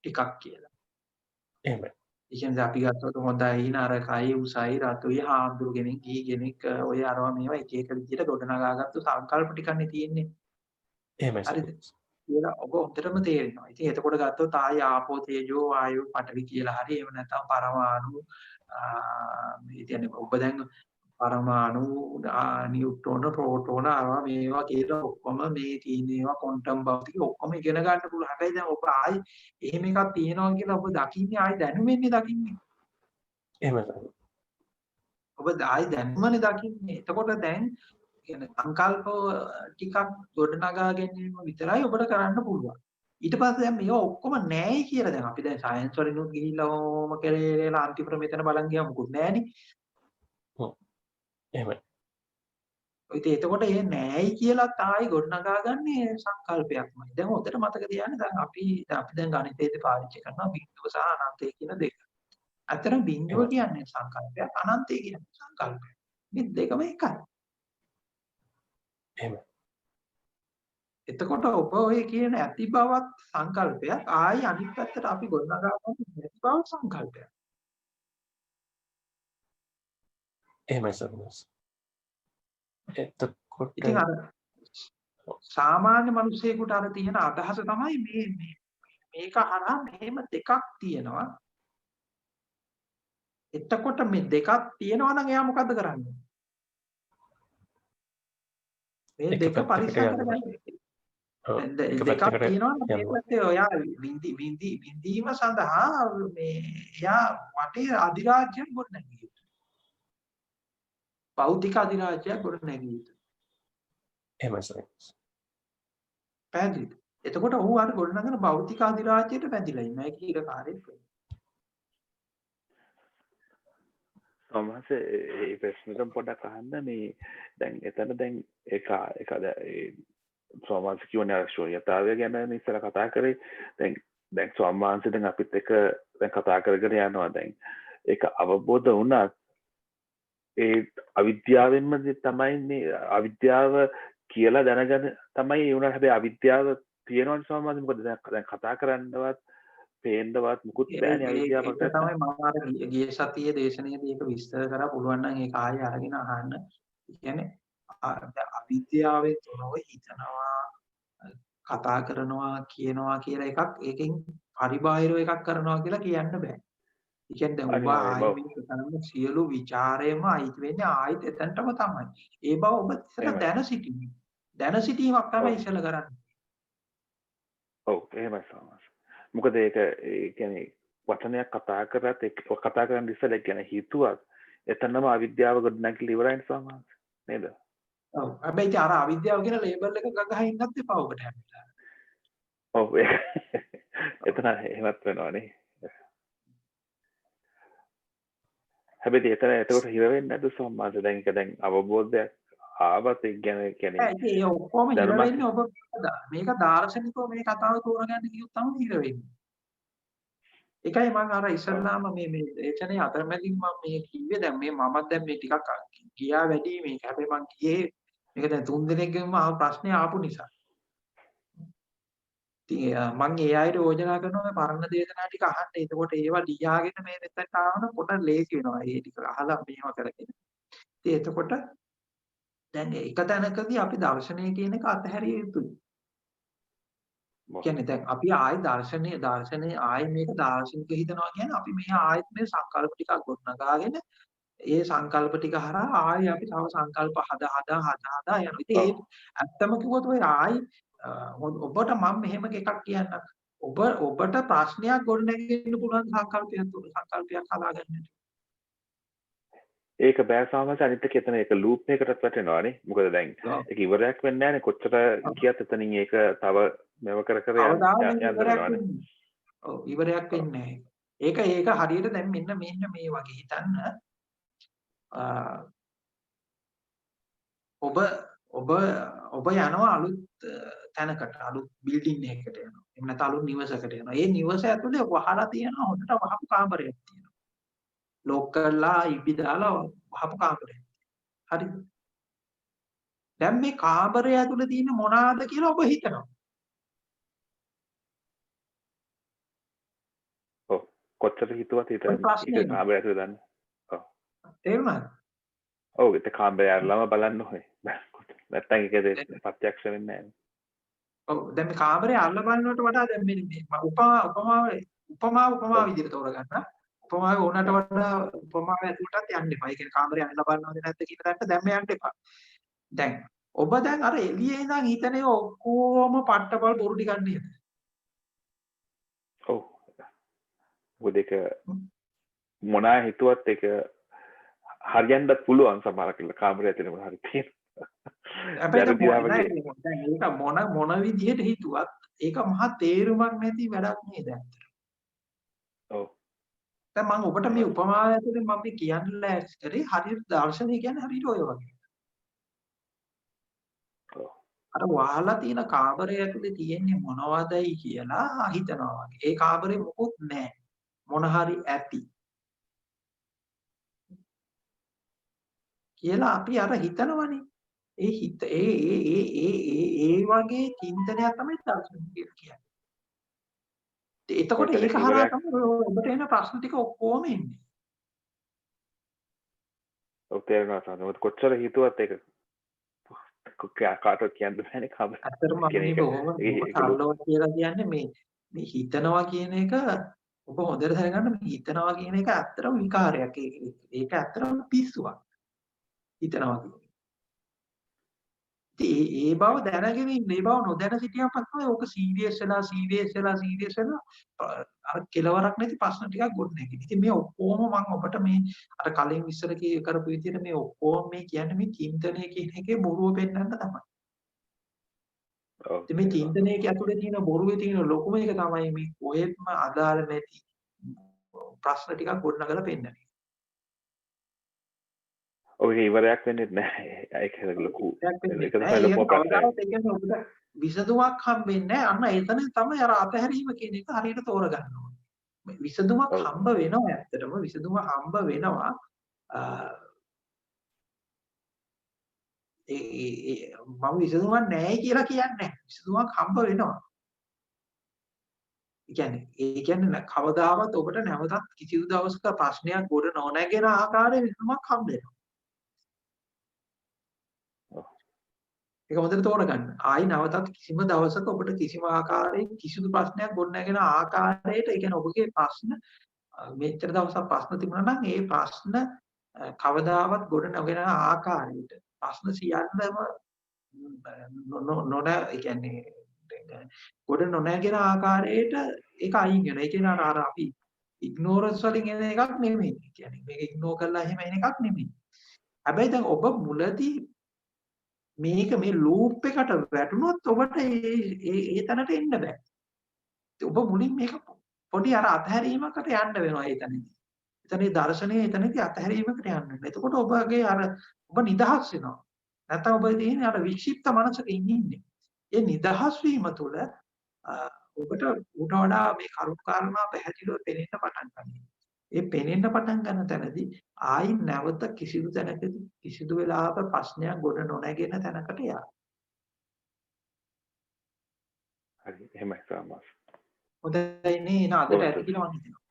ටිකක් කියලා. එහෙමයි. ඒ කියන්නේ අපි ගත්තොත් හොඳයි නරකයි උසයි රතුයි හාමුදුරු කෙනෙක් ගිහි කෙනෙක් ඔය අරවා මේවා එක එක විදියට ගොඩනගාගත්තු සංකල්ප ටිකක්නේ තියෙන්නේ. එහෙමයි. හරිද? කියලා ඔබ හොඳටම තේරෙනවා. ඉතින් එතකොට ගත්තොත් ආයි ආපෝ තේජෝ වායෝ පඨවි කියලා හරි එහෙම නැත්නම් පරමාණු මේ කියන්නේ ඔබ දැන් පරමාණු නියුට්‍රෝන ප්‍රෝටෝන අරවා මේවා කියලා ඔක්කොම මේ තියෙන ඒවා ක්වොන්ටම් භෞතික ඔක්කොම ඉගෙන ගන්න පුළුවන්. හැබැයි දැන් ඔබ ආයි එහෙම එකක් තියෙනවා කියලා ඔබ දකින්නේ ආයි දැනුමෙන්නේ දකින්නේ. එහෙමයි. ඔබ ආයි දැනුමනේ දකින්නේ. එතකොට දැන් කියන්නේ සංකල්ප ටිකක් ගොඩනගා ගැනීම විතරයි ඔබට කරන්න පුළුවන්. ඊට පස්සේ දැන් මේවා ඔක්කොම නැහැයි කියලා දැන් අපි දැන් සයන්ස් වලිනුත් ගිහිල්ලා ඕම කෙරේලා අන්තිමට මෙතන බලන් ගියා මොකුත් නැහැනේ. එහෙමයි. ඉතින් එතකොට ඒ නැහැයි කියලා තායි ගොඩනගා ගන්නේ සංකල්පයක්මයි. දැන් හොඳට මතක තියාගන්න දැන් අපි දැන් ගණිතයේදී පාවිච්චි කරනවා බිංදුව සහ අනන්තය කියන දෙක. අතර බිංදුව කියන්නේ සංකල්පයක් අනන්තය කියන්නේ සංකල්පයක්. මේ දෙකම එකයි. එහෙමයි. එතකොට ඔබ ඔය කියන ඇති බවත් සංකල්පයක් ආයි අනිත් පැත්තට අපි ගොඩනගා ගන්න නැති බව සංකල්පයක්. එහෙමයි සර්නස්. එතකොට ඉතින් අර සාමාන්‍ය මිනිසෙකුට අර තියෙන අදහස තමයි මේක හරහා මෙහෙම දෙකක් තියෙනවා. එතකොට මේ දෙකක් තියෙනවා නම් එයා මොකද්ද කරන්නේ? මේ දෙක පරිස්සම් කරගන්න. දෙකක් තියෙනවා නම් මේ පැත්තේ ඔයා විඳීම සඳහා මේ එයා වටේ අධිරාජ්‍යයක් ගොඩනැගී යුතුයි. භෞතික අධිරාජ්‍යයක් ගොඩනැගී යුතුයි. එහෙමයි සර්නස්. පැහැදිලිද? එතකොට ඔහු අර ගොඩනගන භෞතික අධිරාජ්‍යයට බැඳිලා ඉන්නවා. ඒක ඊළකාරයෙක් වෙනවා. සමහරවිට ඒ ප්‍රශ්නෙට පොඩ්ඩක් අහන්න මේ දැන් එතන දැන් ඒක සමහරවිට කියන්නේ ශූන්‍යතාවය ගැන ඉස්සර කතා කරේ දැන් සමහරවිට දැන් අපිත් එක්ක දැන් කතා කරගෙන යනවා දැන් ඒක අවබෝධ වුණත් ඒ අවිද්‍යාවෙන්ම තමයි මේ අවිද්‍යාව කියලා දැනගෙන තමයි ඒ උනාට හැබැයි අවිද්‍යාව තියෙනවනේ සමහරවිට මොකද දැන් කතා කරන්නවත් පේන්නවත් මුකුත් බෑනේ අවිද්‍යාවට තමයි මම අර ගිය සතියේ දේශනාවේදී ඒක විස්තර කරා පුළුවන් නම් ඒක ආයෙ අරගෙන අහන්න. කියන්නේ අවිද්‍යාවෙන් තොරව හිතනවා කතා කරනවා කියනවා කියලා එකක් ඒකෙන් පරිබාහිරව එකක් කරනවා කියලා කියන්න බෑ. ඒ කියන්නේ දැන් ඔබ ආයෙ මේක කරන සියලු ਵਿਚාරයම අයිති වෙන්නේ ආයෙත් එතනටම තමයි. ඒ බව ඔබ ඉතල දැන සිටීම. දැන සිටීමක් තමයි ඉස්සෙල්ල කරන්නේ. ඔව් එහෙමයි සමහරවිට. මොකද ඒක ඒ කියන්නේ වචනයක් කතා කරත් ඒක කතා කරන්න ඉස්සෙල්ලා ඒ කියන්නේ හිතුවත් එතනම අවිද්‍යාව ගොඩනැගිලි ඉවරයිනේ සමහරවිට නේද? ඔව් හැබැයි අර අවිද්‍යාව කියන ලේබල් එක ගගහ ඉන්නත් එපා ඔබට හැමදාම. ඔව් එතන එහෙමත් වෙනවනේ. හැබැයි එතන එතකොට හිර වෙන්නේ නැද්ද සමහරවිට දැන් ඒක දැන් අවබෝධයක් ආවත් ඒ කියන්නේ ඒ ඔක්කොම හිර වෙන්නේ ඔබ මේක දාර්ශනිකව මේ කතාව තෝරගන්න කිව්වොත් තමයි හිර වෙන්නේ. ඒකයි මම අර ඉස්සල්ලාම මේ දේශනේ අතරමැදින් මම මේ කිව්වේ දැන් මේ මමත් දැන් මේ ටිකක් ගියා වැඩි මේක. හැබැයි මම ගියේ මේක දැන් 3 දිනකින්ම ප්‍රශ්නේ ආපු නිසා. ඉතින් මම ඒ අයට යෝජනා කරනවා මේ පරණ දේශනා ටික අහන්න. එතකොට ඒවා ලියාගෙන මේ මෙතනට ආවම පොඩක් ලේසි වෙනවා. ඒ ටික අහලා මේව කරගෙන. ඉතින් එතකොට දැන් එක තැනකදී අපි දර්ශනය කියන එක අතහැරිය යුතුයි. කියන්නේ දැන් අපි ආයි දර්ශනය ආයි මේක දාර්ශනික හිතනවා කියන්නේ අපි මේ ආයෙත් මේ සංකල්ප ටිකක් ගොඩනගාගෙන ඒ සංකල්ප ටික හරහා ආයි අපි තව සංකල්ප හදා යනවා. ඉතින් ඒ ඇත්තම කිව්වොත් ඔය ආයි ඔබට මම මෙහෙම එකක් කියන්නම්. ඔබට ප්‍රශ්නයක් ගොඩනගෙන්න පුළුවන් සංකල්පයක් හදාගන්න. ඒක බෑ සමහරවිට අනිත් එක එතන ඒක ලූප් එකකටත් වැටෙනවානේ. මොකද දැන් ඒක ඉවරයක් වෙන්නේ නැහැනේ. කොච්චර ගියත් එතනින් ඒක තව මෙව කර යන්න වෙනවානේ. ඔව් ඉවරයක් වෙන්නේ නැහැ. ඒක හරියට දැන් මෙන්න මේ වගේ හිතන්න. ඔබ යනවා අලුත් තැනකට අලුත් බිල්ඩින් එකකට යනවා. එහෙම නැත්නම් අලුත් නිවසකට යනවා. ඒ නිවස ඇතුලේ වහලා තියෙනවා හොඳට වහපු කාමරයක් තියෙනවා. ලොක් කරලා ඉබි දාලා වහපු කාමරයක්. හරිද? දැන් මේ කාමරය ඇතුලේ තියෙන මොනවාද කියලා ඔබ හිතනවා. ඔව් කොච්චර හිතුවත් ඒක කාමරය ඇතුලේ දාන්න. ඔව්. තේරුණාද? ඔව් ඒක කාමරය ඇරලාම බලන්න ඕනේ. නැත්තම් ඒකද ප්‍රත්‍යක්ෂ වෙන්නේ නැහැ. ඔව් දැන් මේ කාමරේ අල්ල බලනවට වඩා දැන් මේ උපමාව විදිහට තෝරගන්න. උපමාව ඕනට වඩා උපමාව ඇතුළටත් යන්න එපා. ඒ කියන්නේ කාමරේ අල්ල බලනවද නැද්ද කියන තැනට දැම්ම යන්න එපා. දැන් ඔබ දැන් අර එළියේ ඉඳන් හිතනේ ඔක්කොම පට්ටපල් බොරු ටිකක් නේද? ඔව්. මොකද ඒක මොනා හිතුවත් ඒක හරියන්නත් පුළුවන් සමහර කෙනෙක් කාමරය ඇතුලේ මොනවා හරි තියෙනවා. හැබැයි දැන් වැරදිලා දැන් වගේ. දැන් ඒක මොන විදිහට හිතුවත් ඒක මහා තේරුමක් නැති වැඩක් නේද ඇත්තට. ඔව්. දැන් මම ඔබට මේ උපමාව ඇතුලේ මම මේ කියන්න ලෑස්ති කරේ හරියට දර්ශනය කියන්නේ හරියට ඔය වගේ. අර වහලා තියෙන කාමරය ඇතුලේ තියෙන්නේ මොනවදයි කියලා හිතනවා වගේ. ඒ කාමරේ මොකුත් නැහැ. මොන හරි ඇති. කියලා අපි අර හිතනවනේ. ඒ හිත ඒ වගේ චින්තනයක් තමයි දර්ශනය කියලා කියන්නේ. එතකොට ඒක හරහා තමයි ඔබට එන ප්‍රශ්න ටික ඔක්කොම එන්නේ. ඔව් තේරෙනවා සාමාන්‍යයෙන් කොච්චර හිතුවත් ඒක කාටවත් කියන්න බෑනේ කවදාවත්. ඇත්තටම මේ බොහොම සරලව කියලා කියන්නේ මේ හිතනවා කියන එක ඔබ හොඳට දැනගන්න මේ හිතනවා කියන එක ඇත්තටම විකාරයක්. ඒක ඇත්තටම පිස්සුවක්. හිතනවා කියන්නේ. ඒ බව දැනගෙන ඉන්න ඒ බව නොදැන සිටියම තමයි ඕක සීරියස් වෙලා අර කෙලවරක් නැති ප්‍රශ්න ටිකක් ගොඩනැගෙන්නේ. ඉතින් මේ ඔක්කොම මම ඔබට මේ අර කලින් ඉස්සර කරපු විදිහට මේ ඔක්කොම මේ කියන්නේ මේ චින්තනය කියන එකේ බොරුව පෙන්නන්න තමයි. ඉතින් මේ චින්තනයේ ඇතුලේ තියෙන බොරුවේ තියෙන ලොකුම එක තමයි මේ කොහෙත්ම අදාළ නැති ප්‍රශ්න ටිකක් ගොඩනගලා පෙන්නන්නේ. ඔය ඉවරයක් වෙන්නේ නැහැ. ඒක ලොකු විසඳුමක් හම්බෙන්නේ නැහැ. අන්න එතන තමයි අර අතහැරීම කියන එක හරියට තෝරගන්න ඕනේ. විසඳුමක් හම්බ වෙනවා ඇත්තටම විසඳුම හම්බ වෙනවා. මම විසඳුමක් නැහැ කියලා කියන්නේ නැහැ. විසඳුමක් හම්බ වෙනවා. ඒ කියන්නේ කවදාවත් ඔබට නැවතත් කිසිදු දවසක ප්‍රශ්නයක් ගොඩ නොනැගෙන ආකාරයේ විසඳුමක් හම්බ වෙනවා. ඒක හොඳට තෝරගන්න. ආයි නැවතත් කිසිම දවසක ඔබට කිසිම ආකාරයක කිසිදු ප්‍රශ්නයක් ගොඩනැගෙන ආකාරයට ඒ කියන්නේ ඔබගේ ප්‍රශ්න මෙච්චර දවසක් ප්‍රශ්න තිබුණා නම් ඒ ප්‍රශ්න කවදාවත් ගොඩ නොගෙන ආකාරයට ප්‍රශ්න සියල්ලම ඒ කියන්නේ ගොඩ නොනැගෙන ආකාරයට ඒක අයින් වෙනවා. ඒ කියන්නේ අර අපි ඉග්නෝරන්ස් වලින් එන එකක් නෙමෙයි. ඒ කියන්නේ මේක ඉග්නෝර් කරලා එහෙම එන එකක් නෙමෙයි. හැබැයි දැන් ඔබ මුලදී මේක මේ ලූප් එකට වැටුනොත් ඔබට ඒ තැනට එන්න බෑ. ඔබ මුලින් මේක පොඩි අර අතහැරීමකට යන්න වෙනවා ඒ තැනදී. එතනදී දර්ශනයේ එතනදී අතහැරීමකට යන්න වෙනවා. එතකොට ඔබගේ අර ඔබ නිදහස් වෙනවා. නැත්නම් ඔබ තියෙන්නේ අර වික්ෂිප්ත මනසක ඉන්නේ. ඒ නිදහස් වීම තුළ ඔබට උඩ වඩා මේ කරුණු කාරණා පැහැදිලිව පේන්න පටන් ගන්නවා. ඒ පේනෙන්න පටන් ගන්න තැනදී ආයි නැවත කිසිදු තැනකදී කිසිදු වෙලාවක ප්‍රශ්නයක් ගොඩ නොනැගෙන තැනකට යනවා. හරි එහෙමයි සාමාස්. හොඳයි නේ නා අදට ඇති කියලා මම හිතනවා.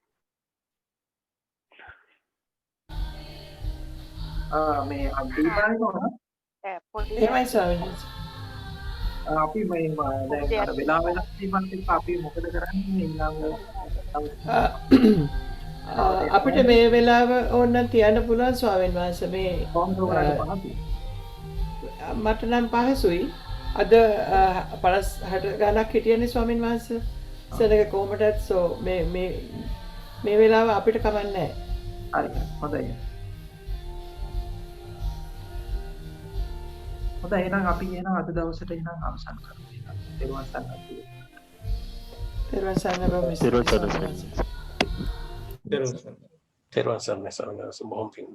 මේ අන්තිමයි නෝන එහෙමයි ස්වාමීනි. අපි මේ දැන් අර වෙලාව ඉන්නත් එක්ක අපි මොකද කරන්නේ ඊළඟ අපිට මේ වෙලාව ඕනනම් තියන්න පුළුවන් ස්වාමීන් වහන්සේ මේ මට නම් පහසුයි. අද 50-60 ගණක් හිටියනේ ස්වාමීන් වහන්සේ. සෙනග කොහමදත් සෝ මේ වෙලාව අපිට කමන්නේ නැහැ. හරි හොඳයි. හොඳයි එහෙනම් අපි එහෙනම් අද දවසට එහෙනම් අවසන් කරමු. දරුවන් සන්නත්. දරුවන් සන්නත් Terus sana bom ping.